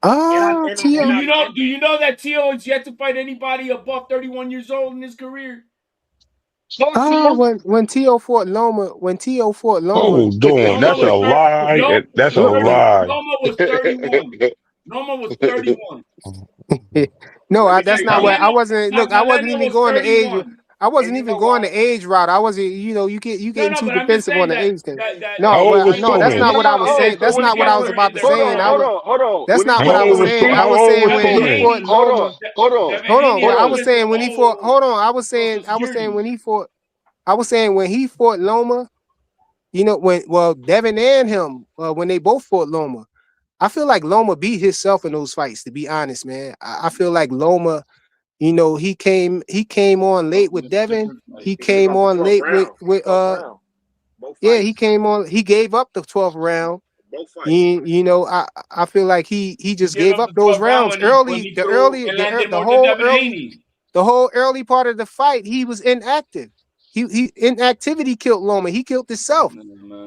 Oh, Tio. Do you know that Teal has yet to fight anybody above 31 years old in his career? Talk to Oh, him. when Tio fought Loma, Hold on. Loma That's a was lie. That's a Lo- lie. Loma was 31. Loma was 31. no, that's not what I Galeno wasn't. Look, I wasn't even was going to age. 31. I wasn't you even know going why? the age route. I wasn't. You getting No, too but I'm just defensive on saying the that age thing. that No, How old was but no, that's not Foreman? what I was saying. So That's when not he what I fought, was about to hold say. on, hold on. That's When he not fought what I was saying. I How was old saying was when he Foreman? fought Loma. hold on. Hold on. Well, I was Haney saying when he fought. Hold on. I was Social saying Security. when he fought. I was saying when he fought Loma. Devin and him when they both fought Loma. I feel like Loma beat himself in those fights. To be honest, man, I feel like Loma. He came on late with Devin. He He gave came up the on 12th late round. with 12th round. Both yeah, fights. he came on. He gave up the 12th round. Both fights. I feel like he just Gave gave up up the those 12th round rounds when early. he The threw early and landed the more than whole Devin early Haney. the whole early part of the fight, he was inactive. He inactivity killed Loma. He killed himself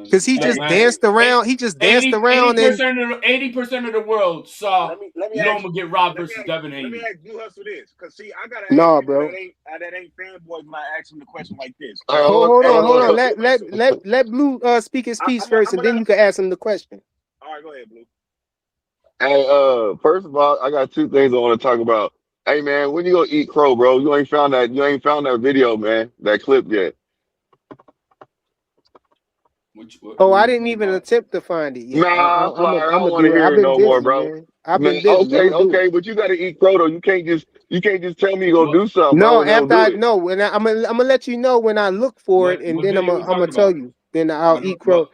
because he just danced around. He just danced around and 80% of the world saw Let me ask, Loma get robbed let me versus ask, Devin let me Haney. ask Blue Hustle this, cause see, I gotta ask nah, people bro. that ain't fanboys when I ask them the question like this. Hold Hey, on. hey, Let Blue speak his piece I'm first, and gonna then you can ask him the question. all right, go ahead, Blue. Hey, first of all, I got 2 things I want to talk about. Hey man, when you gonna eat crow, bro? You ain't found that video, man, that clip yet. Oh, What are I you didn't talking even about? attempt to find it yet. Nah, I'm Flyer, I don't gonna want to do it. I've hear it been no more, busy, bro. man. I've Man, been busy. I'm okay, gonna do it. okay, but you gotta eat crow though. You can't just tell me you gonna What do something, No, bro, and don't after do I it. know, when I'm gonna let you know when I look for it, and then I'm video we gonna talking tell about? you. Then I'll eat crow.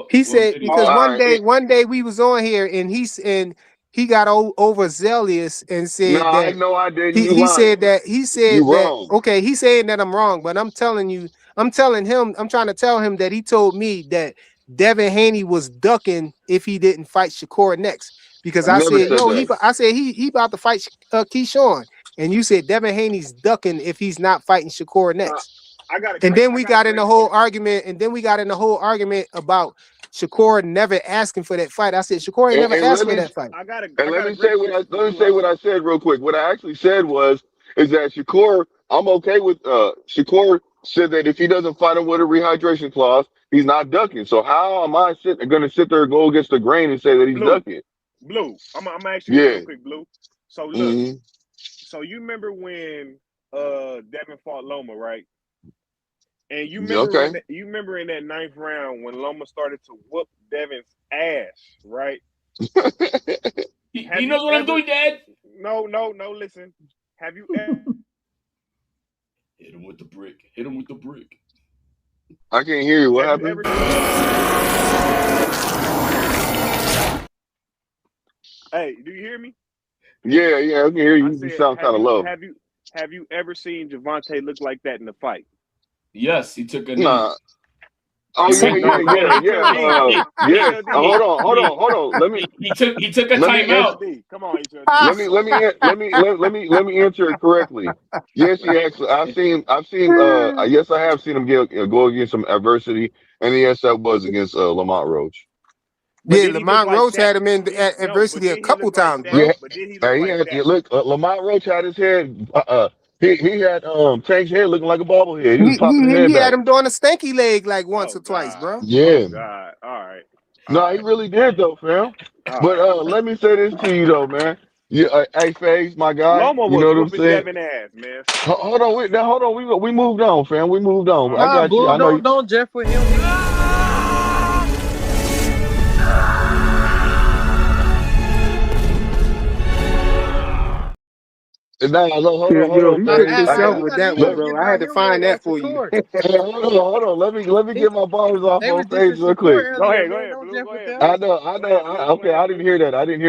He What said video? because All right. one day we was on here and he got overzealous and No, said I that know I didn't. he You he lying. said that You wrong. okay, he's saying that I'm wrong, but I'm telling him I'm trying to tell him that he told me that Devin Haney was ducking if he didn't fight Shakur next because I I never said said no that. I said he about to fight Keyshawn and you said Devin Haney's ducking if he's not fighting Shakur Uh, next. And I then we got a got in the great whole question. argument. And then we got in the whole argument about Shakur never asking for that fight. I said Shakur ain't never And asked let for me that fight. and I let got a me say great what question for let me Blue say what Hustle. I said real quick. What I actually said is that Shakur, I'm okay with Shakur said that if he doesn't fight him with a rehydration clause, he's not ducking. So how am I gonna sit there and go against the grain and say that he's Blue, ducking? I'm gonna ask you this real Yeah. quick, Blue. So look, hmm so you remember when Devin fought Loma, right? And Okay. you remember in that 9th round when Loma started to whoop Devin's ass, right? Have He you knows what I'm ever doing, Dad. no, listen. Have you ever Hit him with the brick. Hit him with the brick. I can't hear you. What have you happened? ever Hey, do you hear me? Yeah, I can hear I you. You said, sound kind of low. have you ever seen Javante look like that in the fight? Yes, he took a knee. Nah. Oh No, yeah. HLD. Hold on. He took a Let me answer. timeout. HLD. Come on, HLD. Let me answer it correctly. Yes, he actually. Yes, I have seen him go against some adversity, and yes, that was against Lamont Roach. But Yeah, did he look Lamont like Roach Shaq? had him in But adversity a did he couple look like times, Shaq? bro. Yeah, But did he look like Shaq? look. Lamont Roach had his head. He had Tank's head looking like a bobblehead. He was popping his He head had back. him doing a stanky leg like once Oh or twice, God. bro. Oh Yeah. God. All right. All No, he right. really did though, fam. All But right. let me say this to you though, man. Yeah, hey, Faze, my guy. Loma You was know what I'm whooping saying? Devin ass, man. Hold on, now hold on. We moved on, fam. We moved on. Oh, I Nah, got you. Bull, I know you. don't Jeff with him. He Nah, look, Yeah, hold yo, on, he cooked Faze. I I himself got. he with got he that got one, to Let, bro. get I by had to him with find that for you. Shakur. hey, hold on. Let me He, get my bars off they was on Faze dissing real quick. Shakur go earlier, ahead, man. Don't Blue. Jeff Go with ahead, them. Blue. I know. Go ahead, Blue. Go Okay, ahead, I didn't Blue. hear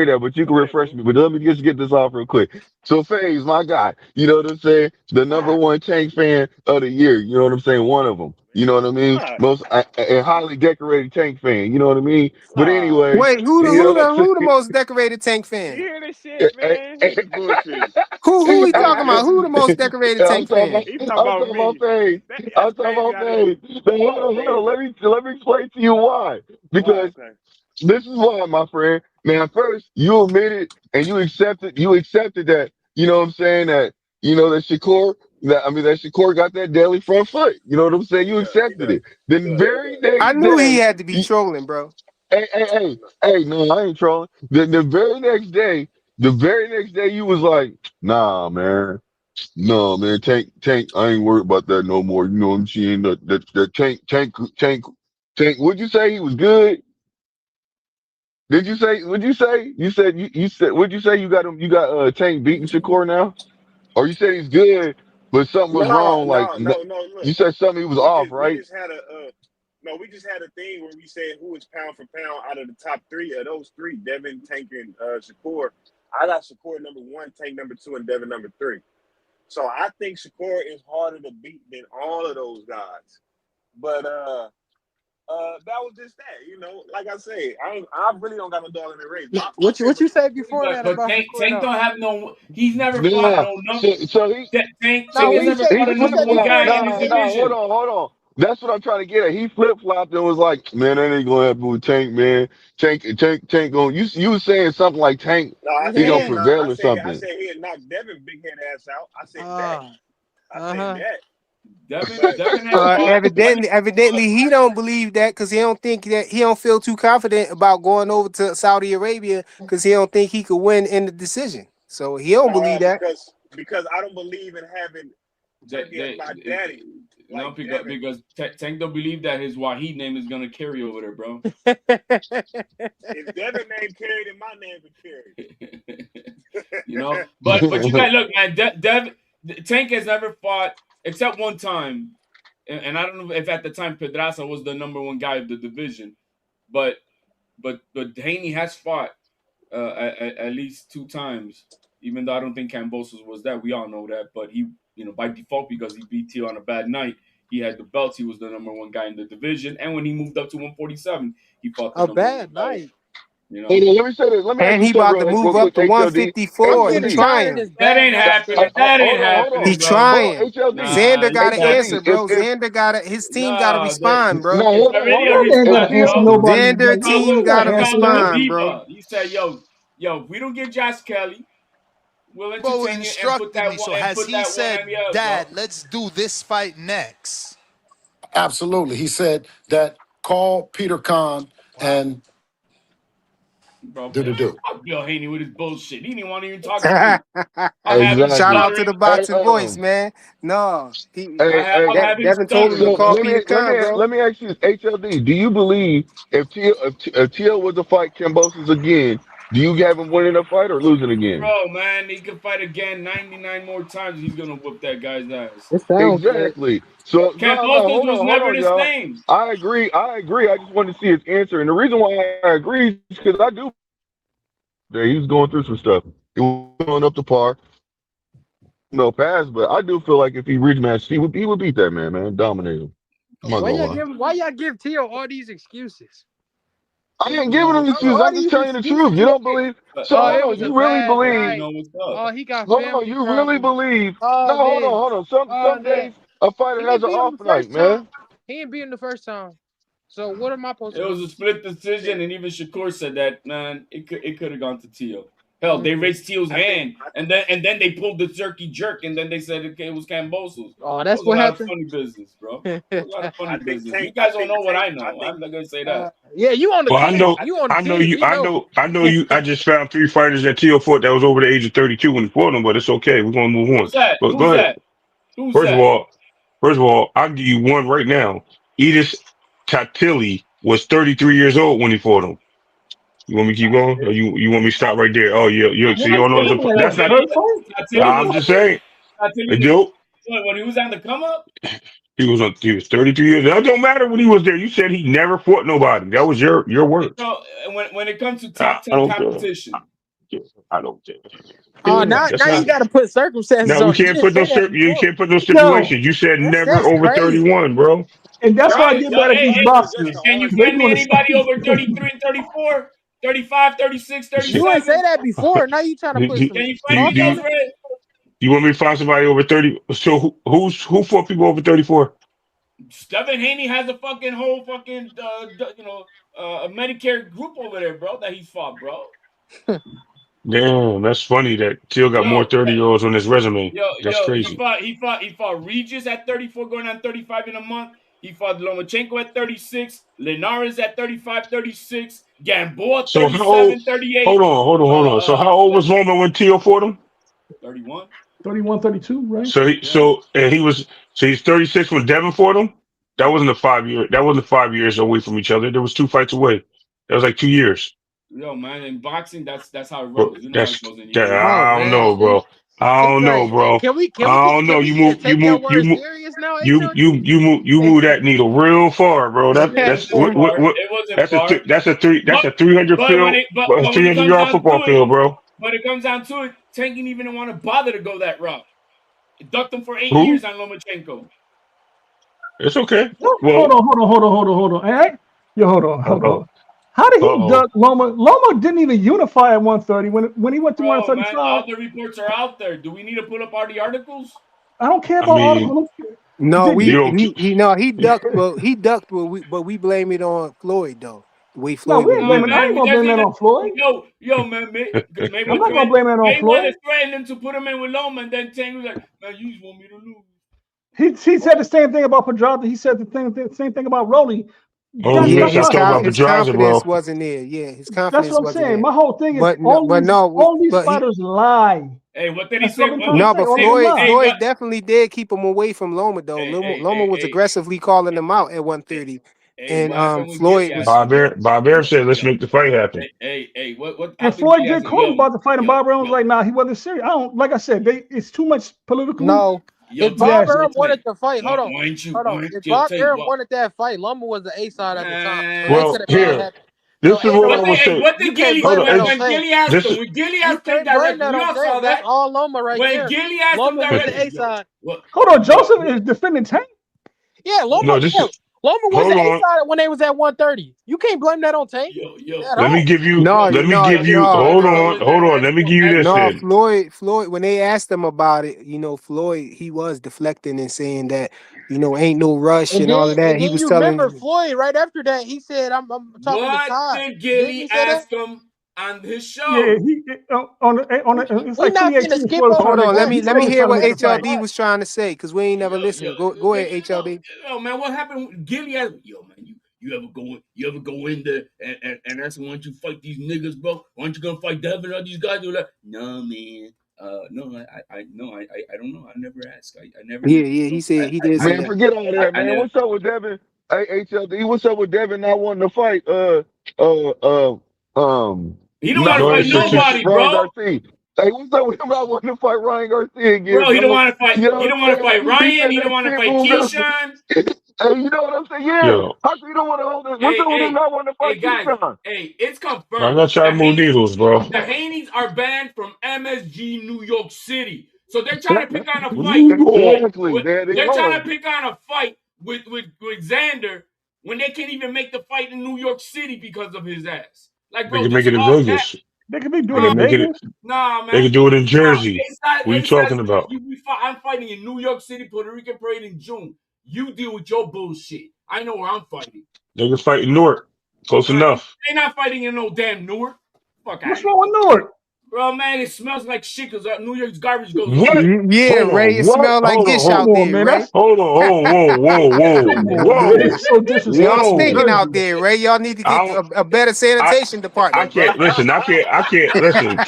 that. But you can Go ahead, refresh Blue. me. But let me just get this off real quick. So, Faze, my guy, you know what I'm saying? The number one Tank fan of the year. You know what I'm saying? One of them. You know what I mean? Stop. Most a highly decorated Tank fan. You know what I mean? But Stop. anyway, Wait, you know what I'm who the most decorated Tank You fan? hear this shit, man? He just bullshitting. Who we talking about? Who the most decorated I'm Tank talking fan? about, He I'm talking about talking about me. Faze. That's I'm talking crazy about how this. Faze. Now, That's hold on. crazy. Let me explain to you why. Why? Because Okay. this is why, my friend. Now, first, you admitted and you accepted that, you know what I'm saying, that, that Shakur got that deadly front foot. You know what I'm saying? He You does. He accepted does. it. He Then does. very I next knew he day, had to be trolling, bro. hey, no, I ain't trolling. The very next day, you was like, nah, man. No, man, Tank, I ain't worried about that no more. You know what I'm saying? That Tank. Would you say he was good? Did you say? Would you say? You said. Would you say you got him? You got Tank beating Shakur now, or you said he's good, but something was No, wrong? Like no, no, no. Look, you said something he was we off, just we right? just had a no, we just had a thing where we said who is pound for pound out of the top three of those three, Devin, Tank, and Shakur. I got Shakur number one, Tank number two, and Devin number three. So I think Shakur is harder to beat than all of those guys. But that was just that, Like I say, I really don't got no dog in the race. My What favorite. you said before that But about Tank, Shakur Tank though? don't have no. He's never fought Nah. no. So he Tank No, So has what you he never said? he fought a What you flip number said one flopped. before guy in that? his Nah, hold division. on, hold on. That's what I'm trying to get at. He flip flopped and was like, "Man, that ain't gonna happen with Tank, man. Tank going." You was saying something like Tank, No, I he said gonna he'll Yeah. knock. prevail or I something. said he'll knock Devin big head ass out. I said that. Uh I said huh. that. Devin, But Devin has fought. Evidently, he don't believe that because he don't feel too confident about going over to Saudi Arabia because he don't think he could win in the decision. So he don't believe that. because I don't believe in having Turkey as my daddy No, like Devin. because Tank don't believe that his Wahid name is gonna carry over there, bro. If Devin name carried, then my name would carry. But you guys look, man. Tank has never fought except one time, and I don't know if at the time Pedraza was the number one guy of the division, but Haney has fought at least two times. Even though I don't think Cambosos was that, we all know that. But he, by default, because he beat Tio on a bad night, he had the belts. He was the number one guy in the division, and when he moved up to 147, he fought the A number one bad guy. night. You Hey, know let me say this. Let me ask And you he something about to real move up quick. to HLD. 'Cause I'm 154. He getting HLD. tired of trying. this that bad ain't night happening. stuff. That ain't Hold on, hold on. He happening, bro. Hold on, trying. HLD. Xander Nah, got to that answer, HLD. bro. Xander got to. His team got to no. respond, No, bro. It's hold on, already hold a on. Xander ain't got to response, answer bro. nobody. Xander Like, Call team Xander him, got got to to answer call him a nobody. respond, bro. diva. He said, "Yo, if we don't get Josh Kelly, we'll Bo entertain you and put instructed that me. one So and has put he that one said, Emmy up, Dad, bro." let's do this fight next? Absolutely. He said that call Peter Khan Wow. and Bro, do the do. fuck Bill Haney with his bullshit. He didn't want to even talk street. I'll have him Shout Exactly. out to stuttering. the Hey, boxing voice, man. No, hey, I'll hey. have him Devin told him to stuttering, So call bro. Peter Khan, bro. let me ask you this, HLD. Do you believe if Tio was to fight Kambosos again, do you have him winning a fight or losing again? Bro, man, he can fight again 99 more times. He's gonna whoop that guy's ass. It sounds good. Exactly. So no, Cambosos was hold never on, the y'all. same. I agree. I just wanted to see his answer, and the reason why I agree is because I do. There, he was going through some stuff. He was going up to par, no pass, but I do feel like if he rematched, he would beat that man, dominate him. I'm not Why gonna y'all lie. give why y'all give Tio all these excuses? I ain't giving him the truth. All I'm just these telling you the excuses truth. You he don't get. believe? But So Oh, hold it on. was a You really bad because you believe? night. know what's up. Oh, he got Hold on. family You really problems. believe? No, Oh, hold on, this. hold on. Oh, Some that. days a fighter He has didn't an beat him off the night, first time. man. He didn't beat him the first time. So what am I supposed It to was do? a split decision, and even Shakur said that, man, it could have gone to Tio. Hell, they raised Teal's I think hand, and then they pulled the turkey jerk, and then they said it was Cambosos. Oh, That that's was a what lot of happened. funny business, bro. That was a lot of funny I think business. You Tank. guys don't know what I know. I'm not gonna say that. Yeah, you on the Well, I team. know, I You think on the I know team. you, We know. I know you. I just found 3 fighters that Teal fought that was over the age of 32 when he fought them, but it's okay. We're gonna move on. Who's that? But Who's go ahead. that? Who's First of that? all, I'll give you one right now. Edis Tatili was 33 years old when he fought him. You want me to keep going, or you want me to stop right there? Oh, so you don't know That the man, that's that's his not. first fight. I'm just saying, Joe. When he was on the come up. He was 33 years. That don't matter when he was there. You said he never fought nobody. That was your words. So when it comes to I top 10 don't care. competition, I don't care. Oh, Yeah, now that's now you not. got to put circumstances No, we on it. You can't didn't put say those. that You before. can't put those Yo, stipulations. You said never That's over crazy. 31, bro. and that's why I right? get Yo, mad at hey, these hey, boxers. can you They find me doing the anybody same over thing. 33 and 34, 35, 36, See, You ain't say 37? that before. Now you trying to do, put do, Can some you do, find you, me do, smoke on those, it. you, Red? you want me to find somebody over 30? So who fought people over 34? Stephen Haney has a fucking whole fucking a Medicare group over there, bro, that he's fought, bro. Damn, that's funny that Till got more Yo, 30-year-olds on his resume. That's he crazy. fought Regis at 34, going on 35 in a month. He fought Lomachenko at 36, Linares at 35, 36, Gamboa So how old? 37, 38. Hold on. So how old was Roman when Till fought him? 31. 31, 32, right? Yeah. So he's 36 when Devin fought him. That wasn't a 5 year. That wasn't 5 years away from each other. There was 2 fights away. That was like 2 years. Yo, man, in boxing, that's how it Bro, rolls. You know how it goes in that. years. Oh I don't man, know, bro. I it's don't know, like, bro. I don't know. take your word serious now, HOD? You move that needle real far, bro. It didn't go far. It wasn't far. That's But a 300 but when field, it but, a but when it 300 comes yard down to football it, field, bro. Tank didn't even want to bother to go that route. It ducked him for 8 years Who? on Lomachenko. It's okay. Hold Well, on, hold on. Hey, yo, uh hold oh, on. How did he uh duck Loma? Loma didn't even unify at 130 when he went to Bro, man, 135. all the reports are out there. Do we need to pull up all the articles? I don't care I about mean, articles. No, Did you you? don't. he ducked, but we blame it on Floyd though. The way No, Floyd we was ain't Nah, blaming. I moving. ain't man, gonna blame that on Floyd. Man, I'm not gonna blame that on Mayweather Floyd. threatened him to put him in with Loma, and then Tank was like, man, you just want me to lose. He said the same thing about Pedraza. He said the same thing about Rolly. Hold on, That's we Yeah, gotta that's stop my talking about point. his Pedraza, confidence bro. wasn't there. Yeah, his That's confidence what I'm wasn't saying. there. My whole thing is But no, all these but he fighters lie. Hey, what did he That's say? what I've been trying to no, say. but All of them Floyd lie. Hey, Floyd definitely did keep him away from Loma though. hey, hey, Loma hey, was hey, aggressively calling hey, him out at hey, 130, hey, and what happened when Floyd Gilly was. asked him? Bob Arum said, "Let's Yo, make the fight happen." hey, what And happened? Floyd Gilly did asked him, call him about the fight, and Bob Brown was yo, like, "Nah, he wasn't serious." I don't like I said, it's too much political No. yo, If Tank, Bob yes. yo, Arum Tank. wanted to fight, hold on, Why ain't If yo, Bob Tank, Arum what? wanted that fight, Loma was the A side at the time, so they could Well, have made it here, happen. So this is ain't what no I would say. What you did can't Gilly Hold blame on, that hey, on when Tank. Gilly asked this him? is When Gilly You asked Tank can't blame directly, that we on all saw Tank. That's that. all Loma right When there. Gilly asked him Loma was the directly, A side. Hold on, what, Joseph is defending Tank. Yeah, no. This is Loma was the hold A on. side when they was at 130. You can't blame that on Tank at Let me all. give you. No, Let me no, give that's you. what no, Hold Floyd no, on. told his ass. Let me give you this. no. Then Floyd. When they asked him about it, Floyd, he was deflecting and saying that, ain't no rush and all of that. And He then was you remember telling. Floyd right after that. He said, "I'm talking to What Todd." did Didn't he Gilly say that? ask him on his Yeah, show? it's We like not finna 2018. skip Floyd was trying over Hold to on, make let the, that. me he let Floyd me was hear trying to what make the fight. HLD was trying to say because we ain't never listened. Go ahead, HLD. Man, what happened? Gilly asked, yo, man, you ever go in there and ask him, why don't you fight these niggas, bro? Why don't you gonna fight Devin? All these guys do that. No, man. No, I don't know. I never asked. I never Yeah, knew. yeah, he said he did say Man, that. forget all that, I man. never. What's up with Devin? Hey, HLD, what's up with Devin not wanting to fight? Uh, uh, um, He don't want not to go wanting ahead, fight to train with Cece. nobody, Ryan bro. Garcia. Hey, what's up with him not wanting to fight Ryan Garcia again, Bro, he don't bro? want to fight. You know He what don't want I'm to saying? fight He Ryan. said He don't that want to shit fight moved up. Keyshawn. Hey, you know what I'm saying? Yeah. Yo, How come you don't want to hold it? What's Hey, up with him hey, not wanting to hey, fight guys. Keyshawn? Hey, it's I'm confirmed. not trying to move needles, bro. The Haneys are banned from MSG New York City. So they're trying to pick on a fight. New York. Exactly. There they They're trying are. to pick on a fight with Xander when they can't even make the fight in New York City because of his ass. Like, They bro, can this make is it in all cap. Vegas. They could be They doing it can in make it. Vegas. Nah, They man. can do it in Nah, Jersey. What are you A says talking about? I'm fighting in New York City, Puerto Rican parade in June. You deal with your bullshit. I know where I'm fighting. They can fight in Newark. Close Nah, enough. they not fighting in no damn Newark. Fuck out What's of here. wrong with Newark? Bro, man, it smells like shit because New York's garbage goes What? up. Yeah, Hold Ray, on. it What? smell like Hold on. ish Hold Come out on, there, man. Ray. Hold on. Come on, man. Whoa. It's so Y'all disrespectful. Whoa. stinking Jersey. out there, Ray. Y'all need to I get don't. a better I. sanitation I department, bro. can't listen. I can't listen.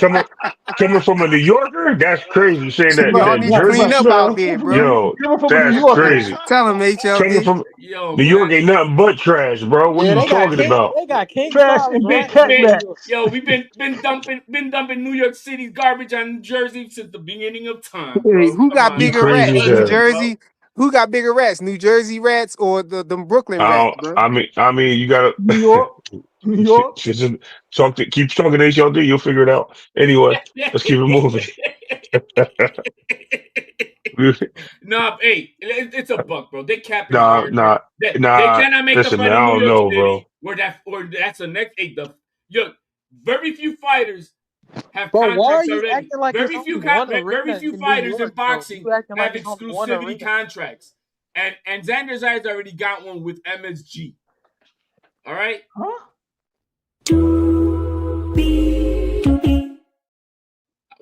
Coming from a New Yorker, that's crazy. Saying that Right, Y'all that need to right, Jersey clean right. up out smell, there, bro. yo, Coming from a New that's Yorker. crazy. Tell him, Coming HLD. from Yo, New York man. ain't nothing but trash, bro. What are Yeah, you they got talking king. about? They got king Trash size and big rats cat in Been, New York. rats. yo, we've been dumping New York City's garbage on New Jersey since the beginning of time, Hey, bro. who Come got on, You now. bigger crazy rats? as New Listen, hell. bro. Jersey? Who got bigger rats? New Jersey rats or them Brooklyn rats, bro? I mean, you gotta New York. New York. keep talking to HLD. You'll figure it out. Anyway, let's keep it moving. Nah, hey, it's a buck, bro. They capping nah, hard, bro. nah, They nah. cannot make the Listen, man. fight I in New don't York know, bro. City, or that's the next. Hey, yo, very few fighters have But why are contracts you already. acting like it's only one Very arena few in New fighters in York, though? boxing You acting like have it's only one exclusivity arena. contracts, and Xander Zayas already got one with MSG. All right, Huh?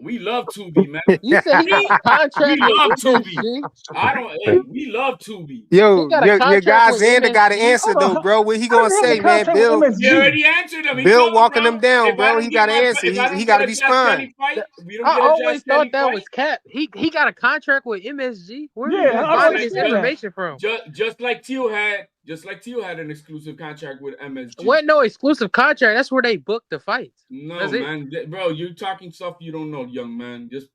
we love Tubi, man. You said he got a We contract with love Tubi. MSG. I don't. Hey, we love Tubi. He Yo, got a your contract guy with Xander got an MSG. answer Hold on. though, bro. What he How gonna does he have say, a man? contract with He MSG? already answered him. He Bill told him, walking bro. them down, If I bro. don't He get got an answer. if I He don't got get to a be Josh spun. Kelly fight, if we don't I get a Josh always Kelly thought that fight, was Cap. He got a contract with MSG. Where are Yeah, you I don't just finding like this understand that. information from? just like Teal had an exclusive contract with It MSG. wasn't no exclusive contract. That's where they booked the fights. No, That's it. man, bro, you're talking stuff you don't know, young man. Just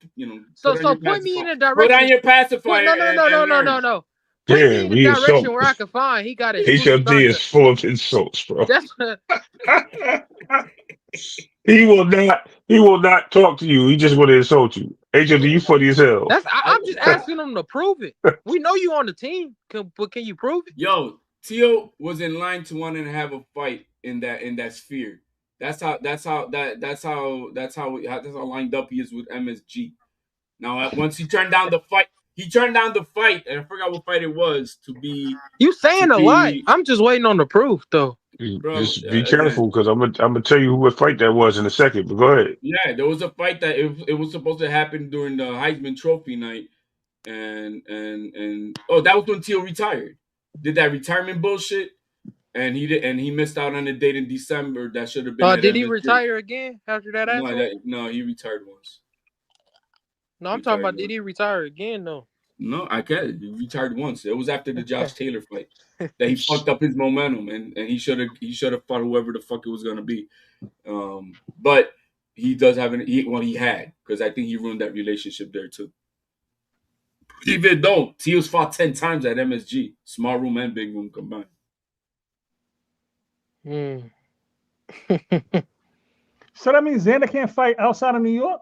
So point me in a put on direction. your pacifier and learn. No. Point me in Damn, a he is so. direction where I can find he got exclusive HLD is contract. full of insults, bro. That's what He will not talk to you. He just want to insult you. HLD, you funny as hell. I'm just asking him to prove it. We know you on the team, but can you prove it? Yo, Teal was in line to want to have a fight in that sphere. That's how lined up he is with MSG. Now, once he turned down the fight, and I forgot what fight it was You to saying a lot. be, I'm just waiting on the proof though. bro. Just be Again, careful because I'm gonna tell you who what fight that was in a second. But go ahead. yeah, there was a fight that it was supposed to happen during the Heisman Trophy night, and oh, that was when Teal retired. Did that retirement bullshit, and he missed out on a date in December that should have been at Did he MSG. retire again after that No, asshole? no, he retired once. No, I'm talking Retired about did once. he retire again though? No, I can't. He retired once. It was after the Josh Taylor fight that he fucked up his momentum, and he should have fought whoever the fuck it was gonna be. But he does have he had, because I think he ruined that relationship there too. Even though Teal's fought 10 times at MSG, small room and big room combined. Hmm. So that means Xander can't fight outside of New York?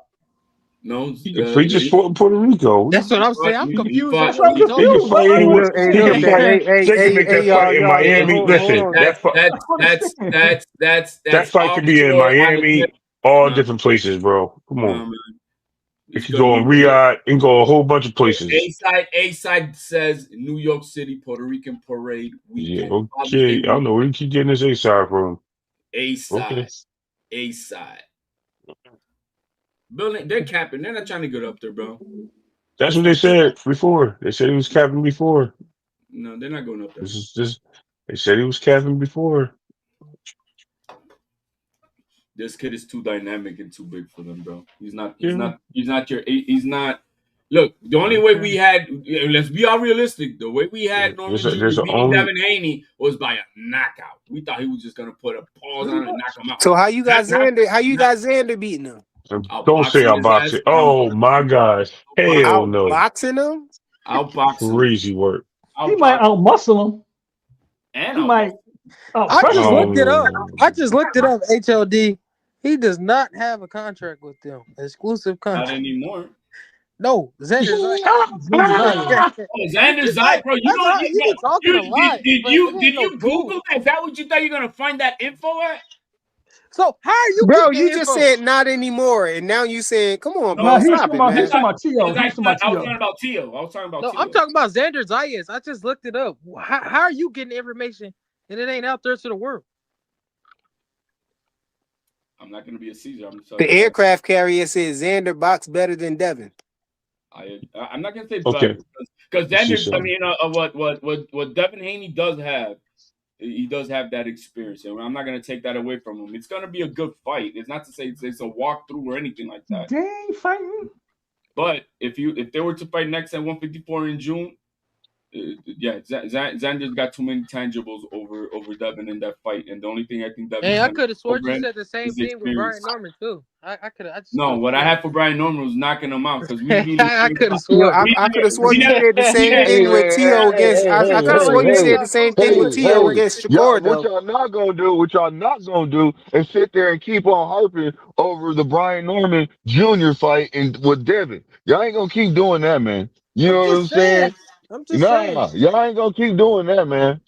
No, If he just fought in Puerto Rico, That's what I'm saying. fought, I'm he confused on fought That's what what I'm he he talking can confused. about. fight Why Hey, are you anywhere. look, hey, He look, can saying? fight. They can make that y'all, fight in hey, Miami. hold Listen, on. that fight I don't understand. that that's fight could be in offshore out of Miami, all no, different places, bro. Come no, on, man. it It's could gonna go be in Riyadh. It can go a whole bunch of places. A side says New York City Puerto Rican Parade Yeah, weekend. Father's okay. Day I don't know weekend. where you keep getting this A side from. A Okay. side. A side. Bill, they're capping. They're not trying to get up there, bro. That's That's what they not. said before. They said he was capping before. No, they're not going up there. This is just. They said he was capping before. This kid is too dynamic and too big for them, bro. He's not. He's Yeah. not. He's not your. He's not. Look, the only way we Okay. had. Let's be all realistic. The way we Yeah, had Norman Jr. there's a beating only. Devin Haney was by a knockout. We thought he was just gonna put a pause Pretty on it and much. knock him out. So how you got Not. Not. Xander? How you Not got Xander beating him? Don't say outboxing I'll his box ass. it. Oh my gosh. Hell no. Outboxing him? Outboxing. Crazy work. He might Outboxing. outmuscle him. And He outboxing. might outpressure him. I just looked it up. HLD. He does not have a contract with them. Exclusive Not contract. anymore. No, Xander Xander Zayas. Zayas. Oh, Xander It's like Zayas, bro. You that's don't. all you be talking a lot, but it Did ain't no you proof. Google that? Is that what you thought you're gonna find that info at? So how are you Bro, getting you the just info? said not anymore, and now you saying, come on, No, No, bro, he was stop talking it, about man. T.O. because He was talking about I was T.O. talking about Tio. I was talking about No, I'm Tio. talking about Xander Zayas. I just looked it up. How are you getting the information and it ain't out there to the world? I'm not gonna be a Caesar. I'm gonna tell The you that. aircraft carrier said Xander box better than Devin. I'm not gonna say Okay, better because let's see Xander. I something. mean, what Devin Haney does have, he does have that experience, and I'm not gonna take that away from him. It's gonna be a good fight. It's not to say it's a walkthrough or anything like that. They ain't fighting. But if they were to fight next at 154 in June, yeah, Xander's got too many tangibles over Devin in that fight, and the only thing I think Devin Hey, I has could have swore over you him said the same is the thing with Brian experience. Norman too. I just No, could have what I swore. had for Brian Norman was knocking him out because I could have Yo, swore. I could have swore we you never said the we same never Hey thing with man, Tio against. It I could have sounded hey, like swore you Dave said the got same booked too thing with hey, much Tio love. hey, against y'all, Shakur what though. y'all not gonna do, what y'all not gonna do, is sit there and keep on harping over the Brian Norman Jr. fight and with Devin. Y'all ain't gonna keep doing that, man. You I'm know what I'm just saying. saying? I'm just saying. Nah, y'all ain't gonna keep doing that, man.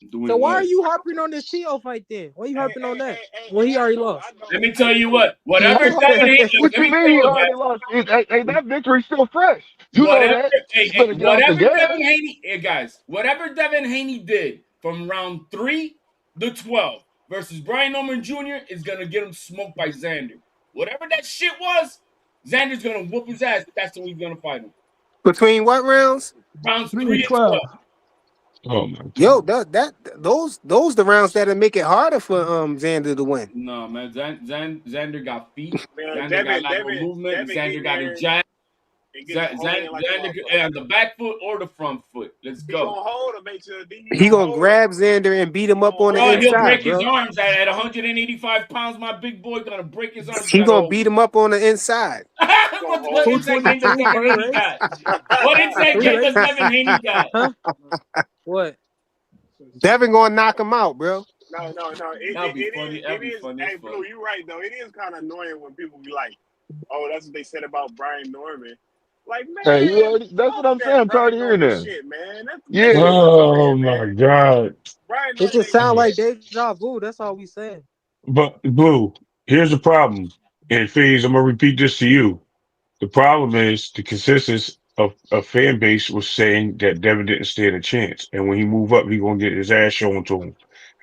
So doing why are what. you harping on this T.O. fight then? Why are you Hey, harping hey, on that hey, hey, when hey, he already I lost? Let know, me hey, tell you blue, what. Whatever Devin Haney. Look, What let you me mean tell he you, already guys. lost? Hey, that victory's still fresh. You know Whatever. that. Hey, It's hey, gonna get out the whatever game. Devin Haney. Hey, guys. Whatever Devin Haney did from round 3 to 12 versus Brian Norman Jr. is gonna get him smoked by Xander. Whatever that shit was, Xander's gonna whoop his ass. That's the way he's gonna fight him. Between what rounds? Rounds 3 3 and and 12. 12. Oh my Yo, god. those the rounds that'll make it harder for Xander to win. No, man. Xander got feet. man, Xander got lateral Devin, movement. Devin Xander getting got a there jab. and getting to holding like a Xander motherfucker. on the back foot or the front foot. Let's He go. gonna hold him, make sure he He gonna gonna hold him. grab Xander and beat He him gonna up on the Bro, hold he'll him. inside, break his bro. arms at 185 pounds. My big boy gonna break his arms. You He gotta gonna hold beat him. him up on the inside. He gonna What hold him. insight game does 222 Devin per Haney race. got? What insight 3 game does races. Devin Haney got? Huh? What? Devin gonna knock him out, bro. No. That'll be funny. It That'll be is. funny as Hey, fuck. Blue, you right though. It is kind of annoying when people be like, "Oh, that's what they said about Brian Norman." Like, Hey, you man, already. That's what fuck I'm saying. that I'm tired Brian of hearing Norman that. shit, man. That shit Yeah. is Oh annoying, my man. god. Brian It Norman just ain't sounds Oh. like shit. deja vu. That's all we saying. But Blue, here's the problem. And Phase, I'm gonna repeat this to you. The problem is the consensus of a fan base was saying that Devin didn't stand a chance, and when he move up, he gonna get his ass shown to him.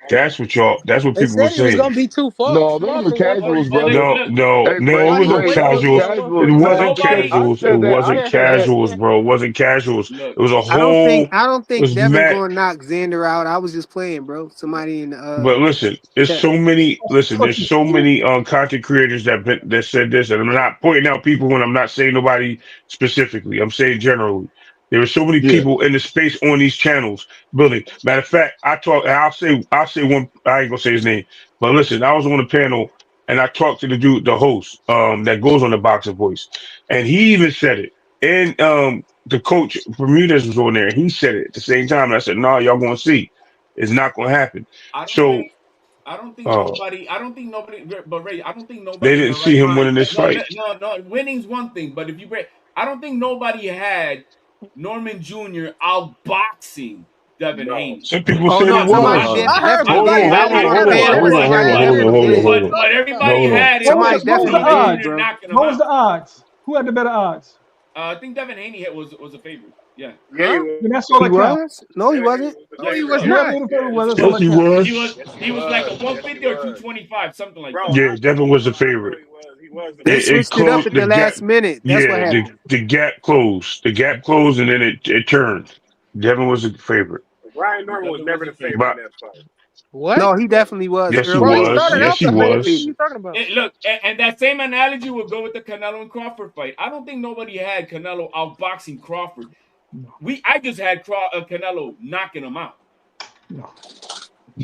That's what y'all. That's what They people were said he was saying. gonna be too No, small those are for casuals, 154. Hey, brother. No, Look, no, Hey, no. It Braves, Why he wasn't Braves, wait those till are casuals. being It casuals. 155? wasn't nobody. I casuals. It said that. I wasn't said that. casuals, bro. It wasn't casuals. Look, It was a I whole. don't It think was Devin mad. gonna knock Xander out. I was just playing, bro. Somebody in the But listen, it's chat. so many. Listen, there's so Fucking many content creators that said this, and I'm not pointing out people when I'm not saying nobody specifically. I'm saying generally. There are so many Yeah. people in the space on these channels building. Matter of fact, I talk. And I'll say one. I ain't gonna say his name, but listen, I was on the panel and I talked to the dude, the host, that goes on the Boxer Voice, and he even said it. And the coach Bermudez was on there. He said it at the same time. And I said, "No, y'all gonna see. It's not gonna happen." I don't So think. I don't think uh, nobody. I don't think nobody. But Ray, I don't think they nobody in didn't their see right him mind. winning this No, fight. no. Winning's one thing, but if you break, I don't think nobody had Norman Jr. outboxing Devin no, Haney. Some people Oh said he no, No, somebody was. I heard definitely Hold on, somebody did. I hold was on, had on the hold on, panel. hold on, hold Somebody on, hold on, definitely hold on, did. hold on. But No, everybody hold on. had Somebody what was the definitely Norman did, odds? Jr. bro. knocking him What was out. the odds? Who had the better odds? I think Devin Haney was a favorite. Yeah, yeah, he huh? was. Then that's all He that counts. was? No, he Devin Haney wasn't. was the No, yes, he he favorite. was was. Whoever not. the favorite Yes, was, he that's all Yes, that he was. counts. was. Yes, he He was like a was. Yes, he 150 or was. 225, something like Bro, that. Yeah, Devin was the I know favorite. he was. He was the They It switched favorite. it up closed at the the gap. last minute. That's what Yeah, happened. the gap closed. The gap closed, and then it turned. Devin was the favorite. Brian Norman was Devin was never a the favorite favorite. in But that fight. What? No, he definitely was yes, he early Bro, he on. was. started Yes, out he the favorite. What are was. you talking about? Look, and that same analogy will go with the Canelo and Crawford fight. I don't think nobody had Canelo outboxing Crawford. No, I just had Canelo knocking him out, no.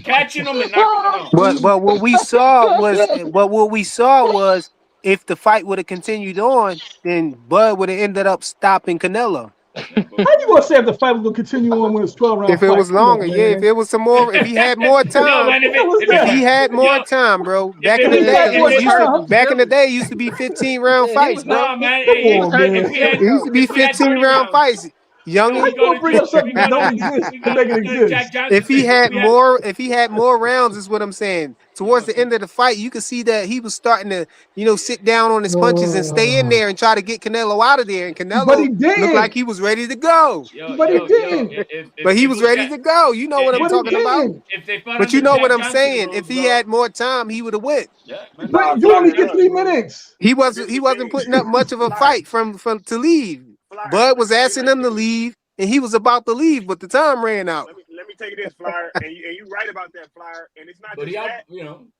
catching him and knocking him out. But what we saw was if the fight would have continued on, then Bud would have ended up stopping Canelo. Yeah, but How you gonna say if the fight was gonna continue on when it's 12 round If it fight? was Come longer, on, yeah. If man. it was some more, if he had more yo, time, man, What was if that? he had more yo, time, bro. if Back it in the was He day, had if more it it used to time. back in the day it used to be 15 round Yeah, he fights, was hurt. bro. no man, Come hey, on, if man. we had It used to be if we had 15 30 round rounds, fights. young. How you gonna bring up something that don't exist and make it exist? Jack Johnson. If he had more rounds, is what I'm saying. Towards the end of the fight, you could see that he was starting to, sit down on his punches and stay in there and try to get Canelo out of there. And But he Canelo looked like didn't. he was ready to go. But he didn't. But he was ready to go. You know what I'm But he talking about. didn't. If they fought But under you know what Jack I'm Johnson saying. rules, If he bro. had more time, he would have went. Yeah, man. But you Fly, only get Fly, 3 minutes. He This wasn't the thing. putting up much of a Fly, fight from to leave. Fly, Bud was let me asking say him to this. leave, and he was about to leave, but the time ran out. Let me tell you this, Flyer, and you right about that, Flyer. And it's not But just he, that.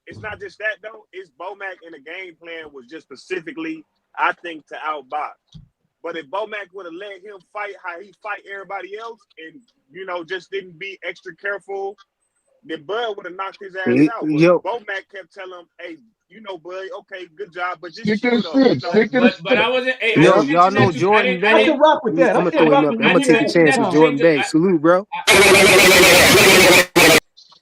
It's not just that though. It's Bomac, and the game plan was just specifically, I think, to outbox. But if Bomac would have let him fight how he fight everybody else, and just didn't be extra careful, then Bud would have knocked his ass out. But Yo, Bomac kept telling him, "Hey, Bud, okay, good job, but just Stick to chill the though." shit. Stick to the but I shit. wasn't. Hey, I yo, didn't y'all mention know that too. Jordan I Bay. can rock with that. I'm I gonna can't throw him rock up. with I'm I gonna what you didn't take a got mention going chance that with to on. Jordan change Bay. it. Salute, bro.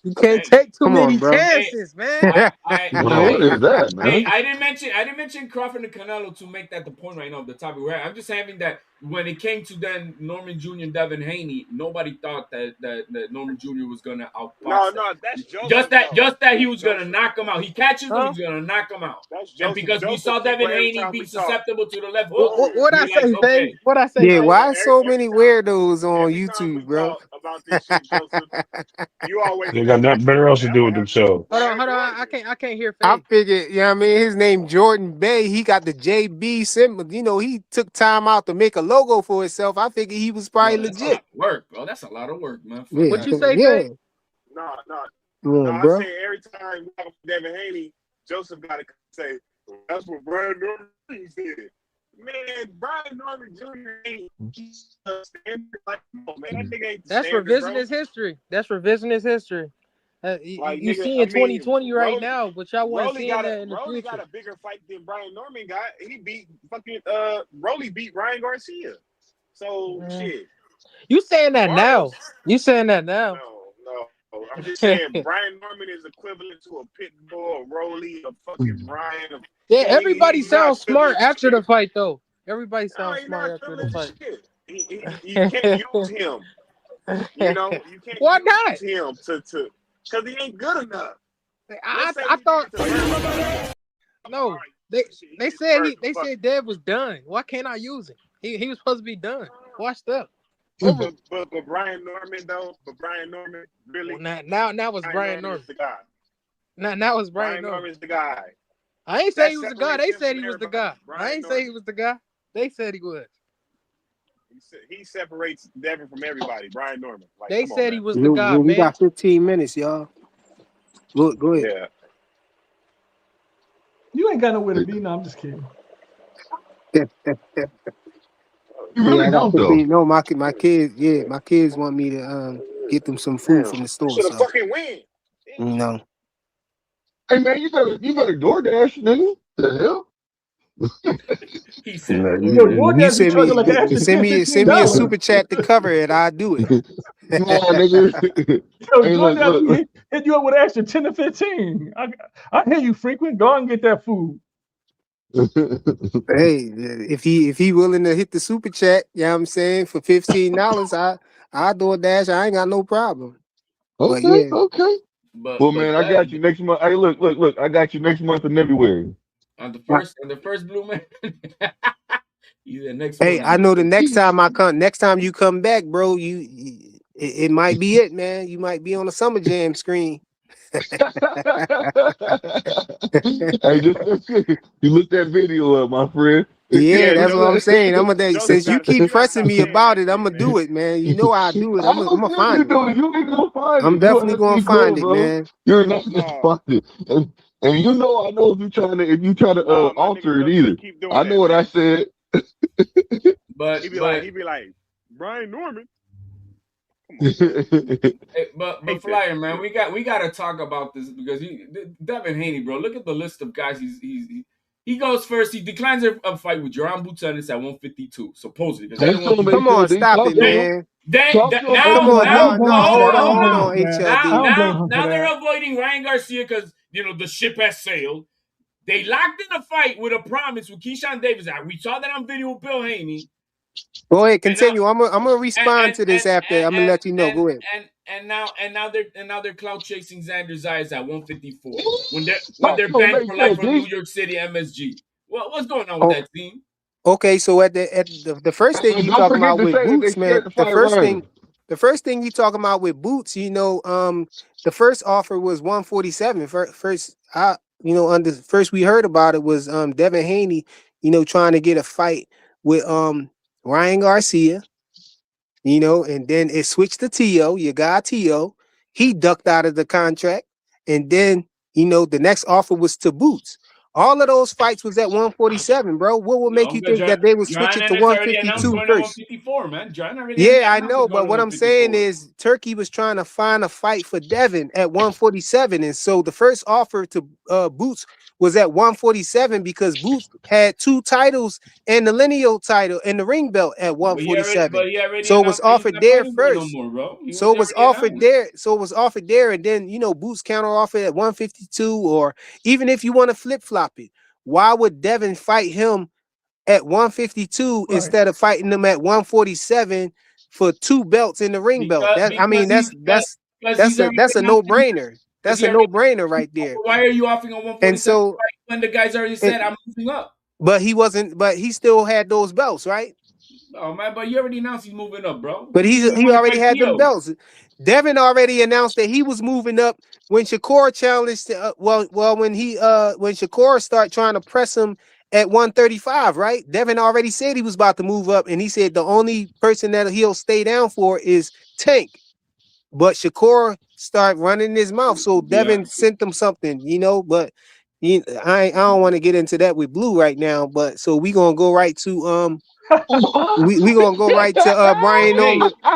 You can't Hey, take too Come on, many bro. chances, man. Man, what is that, man? I didn't mention Crawford and Canelo to make that the point right now of the topic. Right, I'm just having that when it came to then Norman Jr. and Devin Haney, nobody thought that Norman Jr. was gonna outbox No, him. that's Joseph though. Just that he That's was gonna Joseph. knock him out. He catches him, Huh? he's gonna knock him out. That's And Joseph. because we Joseph saw Devin Kiko every Haney time be we talk. susceptible to the left hook, What I we're like, say, Faye? okay. What I say, Yeah, Faye? why so Every many time, weirdos on every time we YouTube, bro? talk about this shit, Joseph, you always They got say, nothing better else to "Hey, I'm do gonna with have themselves. Brian Hold on. Norman." I can't hear I Faye. figured, his name Jordan Bay. He got the JB symbol. He took time out to make a logo for himself. I figured he was probably Yo, that's a lot legit. of work, bro. That's a lot of work, man. Fuck Yeah, What you that. say, yeah, Faye? No, I bro. say every time we talk about Devin Haney, Joseph got to say, "That's what Brian Norman said." Man, Brian Norman Jr. ain't standard. Like, no, man, that nigga ain't That's standard, bro. revisionist history. That's revisionist history. Like, You nigga, seeing I mean, 2020 right now, but y'all wasn't Rolly seeing got that in the Rolly future. got a bigger fight than Brian Norman got. He beat fucking Rolly beat Ryan Garcia. So shit. You saying that now? Barrios, You saying that now? no. I'm just saying Brian Norman is equivalent to a Pitbull, a Rolly, a fucking Brian. Yeah, everybody He's not sounds smart feeling after the shit. fight, though. Everybody No, sounds he's smart not after the feeling fight. shit. You can't use him. You can't Why not? use him to because he ain't good enough. I Let's say I we thought get to Vergil. All no. right, They shit, he they gets said Vergil. they Fuck. said Dev was done. Why can't I use him? He was supposed to be done. Washed up. Over. But Brian Norman though, really. Well, now it's Brian Norman. Is the guy. Now it's Brian Brian Norman. Norman's the guy. I ain't say That he was the guy. They separates him said from he was the everybody. guy. Brian I ain't say he was the guy. They said he was. He separates Devin from everybody. Brian Norman. Like, They come on, said man. he was the guy, We man. got 15 minutes, y'all. Go ahead. Yeah. You ain't got nowhere to be. No, I'm just kidding. You Yeah, really I got don't, though. 15. No, my kids. Yeah, my kids want me to get them some food from the store. Should have So fucking win. no. Hey, man, you better DoorDash, nigga. The hell? He said, Yo, You DoorDash be send charging like an me extra send $10, me a $15. super chat to cover it. I do it. Nah, nigga. Yo, Hey, DoorDash look. hit you up with an extra 10 to 15. I hear you frequent. Go and get that food. Hey, if he willing to hit the super chat, you know what I'm saying, for $15, I do a dash. I ain't got no problem. But Okay. but Well, man, I got you next month. Hey, look. I got you next month in February. on the first blue man. He's the next Hey, one. I know the next time you come back, bro, it might be it, man. You might be on the Summer Jam screen. Hey, you look that video up, my friend. Yeah, that's what I'm Joseph, saying. Joseph Since you got keep to pressing stop me saying about that it, I'm shit, gonna man. do it, man. You know I do it. I'm gonna you find it. do it. You ain't gonna find I'm it. You definitely gonna honestly find cool, it, bro. man. You're not gonna No, find it. And you know, I know if you try to my nigga alter it Joseph either. keep doing I that, know what I man. said. But He be like, Brian Norman. Come on, man. but Hate that Flyer, man, shit. we gotta talk about this because Devin Haney, bro. Look at the list of guys he goes first. He declines a fight with Jerome Buchanan at 152, supposedly because Talk to him, Come on, HOD. stop Talk it, to Then, him. man. Talk to him, I Come don't on, blame, I HOD. don't no, blame no, him for that. I don't hold blame him on, for that. I HLD. don't blame him for now they're that. avoiding Ryan Garcia because the ship has sailed. They locked in a fight with a promise with Keyshawn Davis. We saw that on video with Bill Haney. Go ahead, And now continue. I'm gonna respond to this after. I'm gonna let you know. Go ahead. and now they're clout chasing Xander Zayas at 154 when That they're don't banned make for life sense, from New G. York City MSG. What's going on with Oh, that team? okay. So at the first thing And you don't talking forget about to with say that they Boots, man. scared to fight Ryan. The first thing you talking about with Boots, the first offer was 147. First, under first we heard about it was Devin Haney, trying to get a fight with Ryan Garcia. And then it switched to T.O., your guy T.O. He ducked out of the contract. And then, the next offer was to Boots. All of those fights was at 147, bro. What would make No, you because think that they would switch John it to has already announced 152 going to first? 154, man. John already Yeah, I announced know, it's going but to what I'm saying 154. is Turkey was trying to find a fight for Devin at 147, and so the first offer to Boots was at 147 because Boots had 2 titles and the lineal title and the ring belt at But 147. he already So it was announced that he's offered not there fighting for it no first. more, bro. He So was it was already offered announced. there. And then Boots counter offered at 152, or even if you want to flip flop it, why would Devin fight him at 152 Right. instead of fighting them at 147 for 2 belts in the ring belt? Because he's already That's a announced that no-brainer. because That's he a already. no-brainer right there. Why are you offering a And 147 so fight when the guy's already it, said I'm moving up? but he still had those belts, right? Oh man, but you already announced he's moving up, bro. But He said he he want to already fight had them Theo. belts. Devin already announced that he was moving up when Shakur challenged. When Shakur started trying to press him at 135, right? Devin already said he was about to move up, and he said the only person that he'll stay down for is Tank. But Shakur started running his mouth, so Yeah, Devin sent him something, But I don't want to get into that with Blue right now. But so we gonna go right to we gonna go right to Brian okay. Nolan. All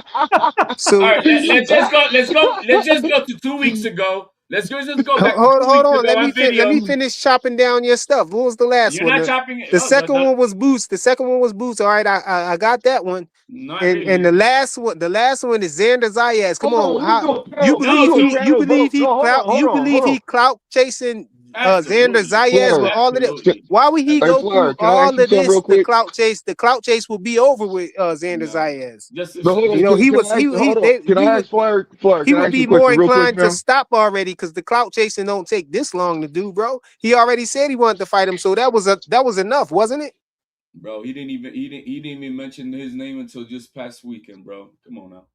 So right, let's just go. Let's just go to 2 weeks ago. Just go back to hold 2 weeks on. ago on Let me video. finish chopping down your stuff. What was the last You're one? not chopping it. The Oh, second one was Boost. All right, I got that one. not And really. the last one is Xander Zayas. Come Hold on, on, let's how do a you panel. Let's No, believe do a so you panel believe vote. he No, hold clout on, hold you on, believe hold he on. clout chasing Xander absolutely, Zayas with Fleur, all of that? absolutely. Why would he hey go through Fleur, can I ask all you of something this? real quick? The clout chase will be over with Xander No, Zayas. just No, hold on. He Can was I ask, hold on? Can we I would ask Fleur, he can I would ask you be a more question real quick, inclined to fam? stop already because the clout chasing don't take this long to do, bro. He already said he wanted to fight him, so that was enough, wasn't it? bro. He didn't even mention his name until just past weekend, bro. Come on now.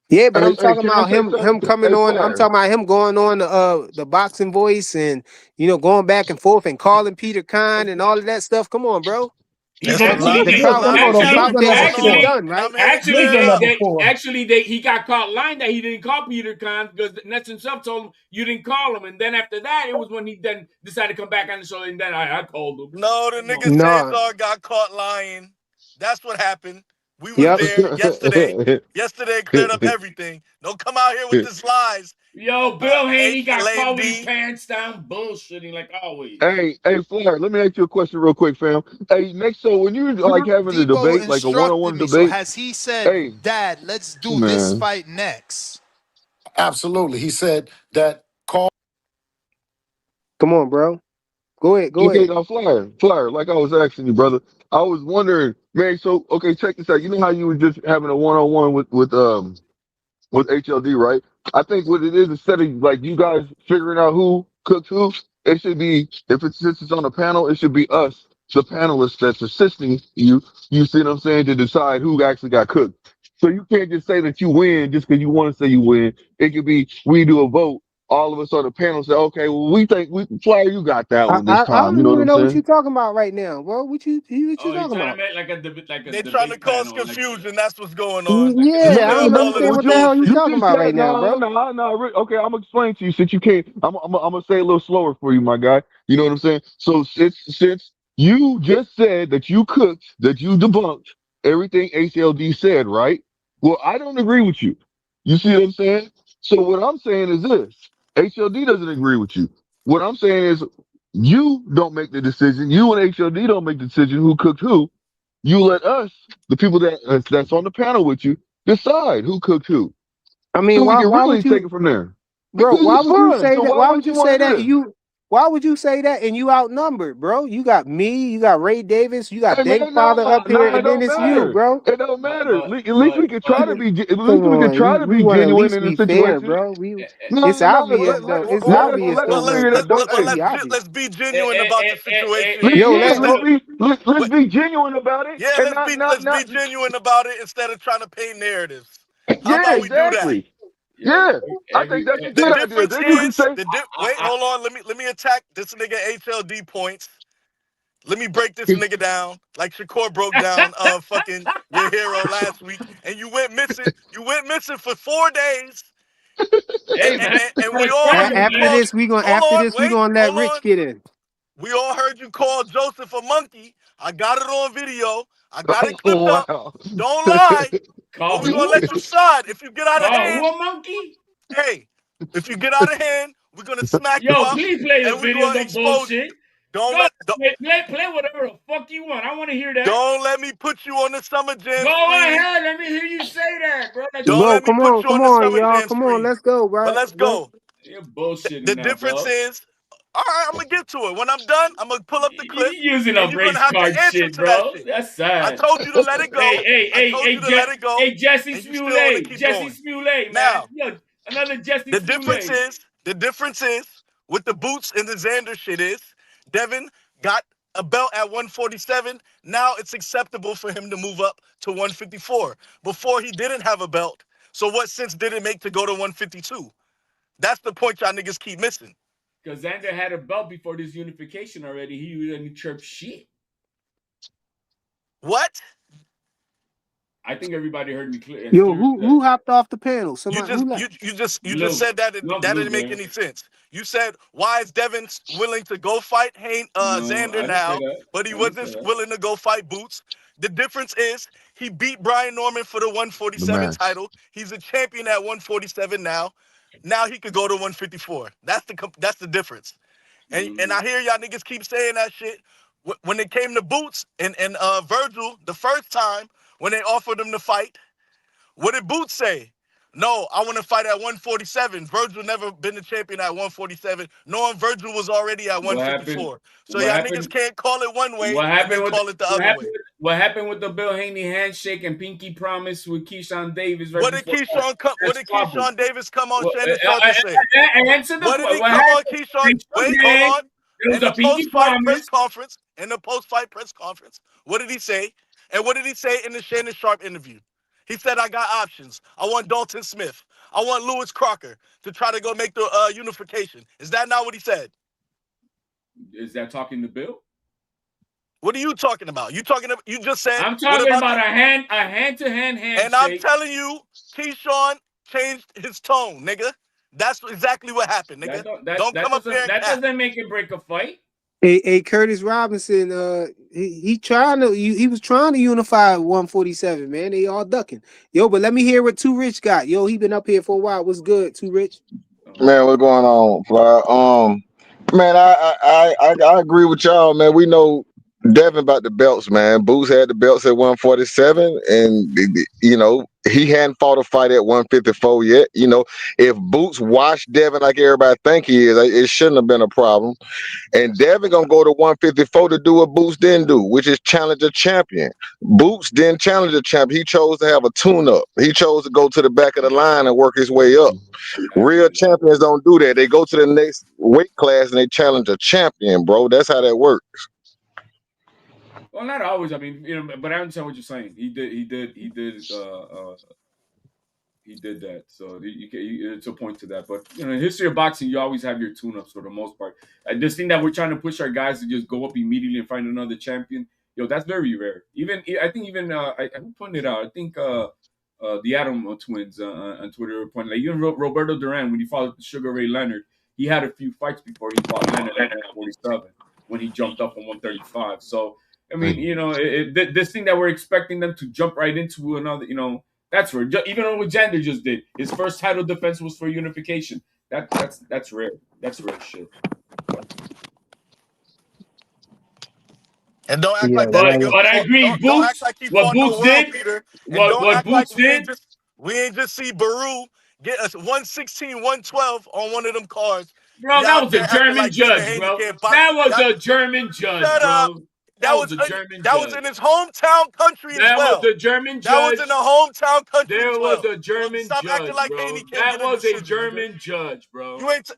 Yeah, but I'm Hey, talking can I about say him something? coming Hey on. I'm Fleur. talking about him going on the boxing voice and going back and forth and calling Peter Khan and all of that stuff. Come on, bro. He But actually you've did. done The that clout chasing should be before. done, right? I'm here, You've done that King. before. He got caught lying that he didn't call Peter Khan because Nets himself told him you didn't call him, and then after that it was when he then decided to come back on the show, and then I called him. No, the Come nigga on. No. Sandor got caught lying. That's what happened. We was Yep. there yesterday. Yesterday cleared up everything. Don't come out here with this lies. Yo, Bill Haney got Lame caught with his D. pants down, bullshitting like always. Hey, Fleur, let me ask you a question real quick, fam. Hey, next, so when you're like having a Deebo debate, like a instructed one-on-one me. So debate, has he said, hey, Dad, let's do this man. fight next? Absolutely. He said that call. Come on, bro. Go ahead. Go Okay, ahead. now Flyer, like I was asking you, brother. I was wondering, man. So, okay, check this out. You know how you were just having a one-on-one with HLD, right? I think what it is instead of like you guys figuring out who cooked who, it should be if it's since it's on a panel, it should be us, the panelists that's assisting you. You see what I'm saying to decide who actually got cooked. So you can't just say that you win just because you want to say you win. It could be we do a vote. All of us on the panel say, okay, well we think we Flyer, you got that one this I time. You don't know what even I'm know what saying? you're talking about right now, bro. What you Oh, he's talking trying to about? make like a They trying to debate cause panel, like confusion. That's what's going on. a Yeah, I Clear No, don't up no, all of understand this no. what the hell you bullshit. You talking just about said right now, no, bro. no, no. Okay, I'm gonna explain to you since you can't. I'm gonna say it a little slower for you, my guy. You know what I'm saying? So since you just said that you cooked, that you debunked everything HLD said, right? Well, I don't agree with you. You see what I'm saying? So what I'm saying is this: HLD doesn't agree with you. What I'm saying is you don't make the decision. You and HLD don't make the decision who cooked who. You let us, the people that's on the panel with you, decide who cooked who. I So mean, we can why really would take you, it from there. bro? Because Why it's would you fun. say So that? why Why wouldn't would you you say want to that? do this? Why would you say that? And you outnumbered, bro. You got me, you got Ray Davis, you got Hey man, Father up here, it and then don't it's you, matter. bro. It don't but matter. but At least we could try to but be. At Come least we could on, try to we be want to at genuine least in the be fair, situation. bro. It's No. obvious though. It's obvious though, but don't Well, be obvious. let's be genuine about the situation. Yo, Yeah, let's go. let's be genuine about it, Yeah, and not. let's be genuine about it instead of trying to paint narratives. How Yeah, about we do that? exactly. yo, Yeah, I think that's a The good idea. difference Then you can is say, wait, hold on. Let me attack this nigga HLD points. Let me break this nigga down like Shakur broke down fucking your hero last week, and you went missing. You went missing for 4 days, and, hey and, man, and and we that's all heard crazy, you After call. man. this, we gonna Hold after on, this we wait, gonna let hold Rich on. get in. We all heard you call Joseph a monkey. I got it on video. I got it clipped oh up. wow. Don't lie. But Call we're gonna who? let you slide. If you get out of Call hand, who a monkey? hey, if you get out of hand, we're gonna smack you Yo, up please play the and we're video. gonna No expose you. bullshit. Don't Go let play whatever the fuck you want. I want to hear that. don't let me put you on the summer jam Go screen. ahead. Let me hear you say that, bro. That you Don't Bro, let me put you come on the on, summer y'all. jam Come on, screen. let's go, But bro. let's go. you're bullshitting The now, difference bro. is, all right, I'm gonna get to it. When I'm done, I'm gonna pull up the clip You using and up you're gonna race have to card answer shit, to that bro. shit. That's I sad. told you to let it Hey, go. hey, I hey, told you hey, to let it go, Jesse and you still want to Smollett. keep Jesse going. Smollett, man. Now, Yo, another Jesse the difference Smollett. is, the difference is with the boots and the Xander shit is, Devin got a belt at 147. Now it's acceptable for him to move up to 154. Before he didn't have a belt. So what sense did it make to go to 152? That's the point y'all niggas keep missing. Because Xander had a belt before this unification already. He didn't chirp shit. What? I think everybody heard me clear. As Yo, clear as who hopped off the panel? You Somebody just who left? you just said that Not that Blue, didn't make man. any sense. You said why is Devin willing to go fight No, Xander I didn't say now, that. but he I didn't say wasn't that. willing to go fight Boots. The difference is he beat Brian Norman for the The 147 match. title. He's a champion at 147 now. Now he could go to 154. That's the difference. And I hear y'all niggas keep saying that shit. When it came to Boots and Vergil the first time when they offered him to fight. What did Boots say? No, I want to fight at 147. Vergil never been the champion at 147, knowing Vergil was already at What happened? 154. So What y'all niggas happened? can't call it one way What and then happened with call it the what other happened? way. What happened with the Bill Haney handshake and pinky promise with Keyshawn Davis right What did before that? That's squabble. Keyshawn Davis come on Well, Shannon Sharp and say? answer the What did question. he What come on happened? Keyshawn? They shook Wait, hold hands. on. There was In the a pinky post-fight press promise. conference, what did he say? And what did he say in the Shannon Sharp interview? He said, I got options. I want Dalton Smith. I want Lewis Crocker to try to go make the unification. Is that not what he said? Is that talking to Bill? What are you talking about? You just said, I'm what talking about about the... a hand-to-hand And I'm handshake. telling you, Keyshawn changed his tone, nigga. That's exactly what happened, nigga. Don't come up there and That cap. doesn't make it break a fight. Hey, Curtis Robinson, he was trying to unify 147, man. They all ducking. Yo, but let me hear what Too Rich got. Yo, he been up here for a while. What's good, Too Rich? Man, what's going on, Fly? Man, I agree with y'all, man. We know Devin about the belts, man. Boots had the belts at 147, and he hadn't fought a fight at 154 yet. If Boots watched Devin like everybody think he is, it shouldn't have been a problem. And Devin gonna go to 154 to do what Boots didn't do, which is challenge a champion. Boots didn't challenge a champion. He chose to have a tune-up. He chose to go to the back of the line and work his way up. Real champions don't do that. They go to the next weight class and they challenge a champion, bro. That's how that works. Well, not always. I mean, but I understand what you're saying. He did that. So it's a point to that. But in history of boxing, you always have your tune-ups for the most part. This thing that we're trying to push our guys to just go up immediately and find another champion, that's very rare. Who pointed it out? I think the Adam twins on Twitter pointed like even Roberto Duran when he fought Sugar Ray Leonard, he had a few fights before he fought Leonard at 147 when he jumped up from 135. So I mean, this thing that we're expecting them to jump right into another, that's rare. Even what Xander just did, his first title defense was for unification. That's rare. That's rare shit. And don't act Yeah, like that But nigga I fought. agree, Don't act Boots. like he What fought no Boots world did, beater. And don't what act like Boots did. we ain't just see Baru get us 116, 112 on one of them cards Bro, that was a German like Devin judge, Haney bro. can't box. That was a German judge, Shut up. bro. That was a German that was judge. in his hometown country as That was well. a German That was judge. in the hometown country There as was well. a German Stop acting judge, like bro. Haney can't That get a was a decision, German nigga. judge, bro. You ain't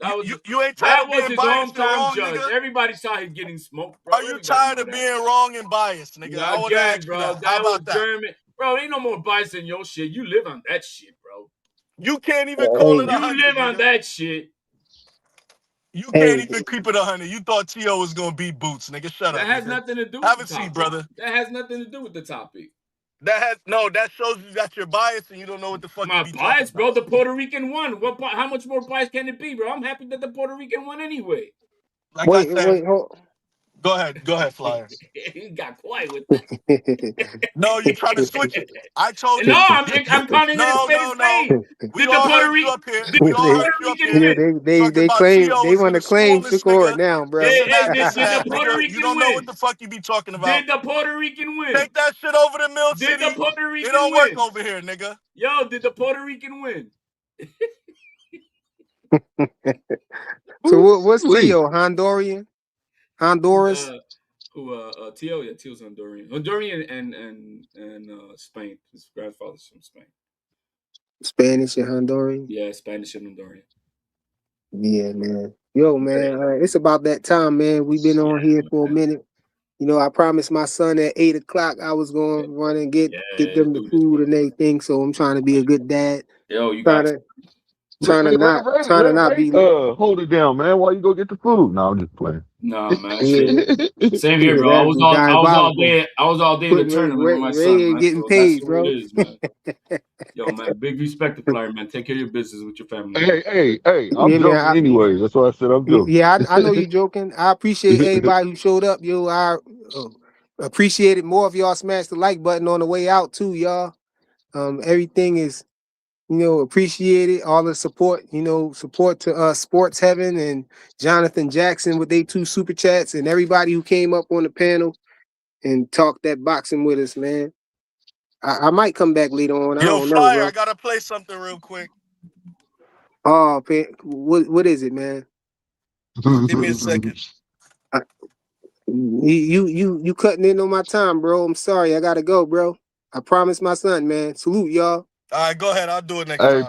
you ain't tired That of was being his biased and hometown wrong, judge. nigga. Everybody saw him getting smoked, bro. Are you Everybody tired know of that. being wrong and biased, nigga? I want to Again, ask bro. you that. That How was about that? German, bro. Ain't no more bias in your shit. You live on that shit, bro. You can't even call it Hey, 100. You live on Nigga. that shit. You hey, can't even keep it 100. You thought T.O. was gonna beat Boots, nigga. Shut That up, has nigga. nothing to do with Have the a seat, topic. brother. That has nothing to do with the topic. That shows you that you're biased and you don't know what the fuck you My be talking bias, bro. about. The Puerto Rican won. How much more bias can it be, bro? I'm happy that the Puerto Rican won anyway. Like I wait, said, hold. go ahead, Flyer. He got quiet with that. No, you trying to switch it. I told No, you. I'm calling it a spade a spade. We all heard you up here. We all they, heard you up Rican here win? talking about claim T.O. they was want gonna to school claim this Shakur nigga. now, bro. This and that, Did this and that, the Puerto nigga. You Rican don't know win? what the fuck you be talking about. Did the Puerto Rican win? Take that shit over to Mill Did City. the Puerto It Rican don't work win? over here, nigga. Yo, did the Puerto Rican win? So what's Ooh-wee. Tio? Honduras, Tio? Yeah, Tio's Honduran and Spain. His grandfather's from Spain. Spanish and Honduran. Yeah, Spanish and Honduran. Yeah, man. Yo, man, it's about that time, man. We've been on here for a minute. You know, I promised my son at 8 o'clock I was going to run and get them the do this, food bro. and everything. So I'm trying to be a good dad. Yo, you Trying got to not be. Hold it down, man. While you go get the food? No, I'm just playing. nah, man. Yeah, Same here, yeah, bro. I that's was just diabolical. all day in the Putting tournament with my son, Ray man. getting So that's paid, the way bro. it is, man. Yo, man, big respect to Flyer, man. Take care of your business with your family, man. Hey, I'm Yeah, joking man. anyways. That's why I said I'm joking. Yeah, I know you joking. I appreciate everybody who showed up, yo. I appreciated more of y'all smashed the like button on the way out too, y'all. Everything is, appreciated. All the support, support to Sports Heaven and Jonathan Jackson with their 2 super chats and everybody who came up on the panel and talked that boxing with us, man. I might come back later on. I Yo, don't know, Flyer, bro. I gotta play something real quick. Oh, what is it, man? Give me a second. You cutting in on my time, bro. I'm sorry. I gotta go, bro. I promised my son, man. Salute, y'all. All right, go ahead. I'll do it next Hey, time.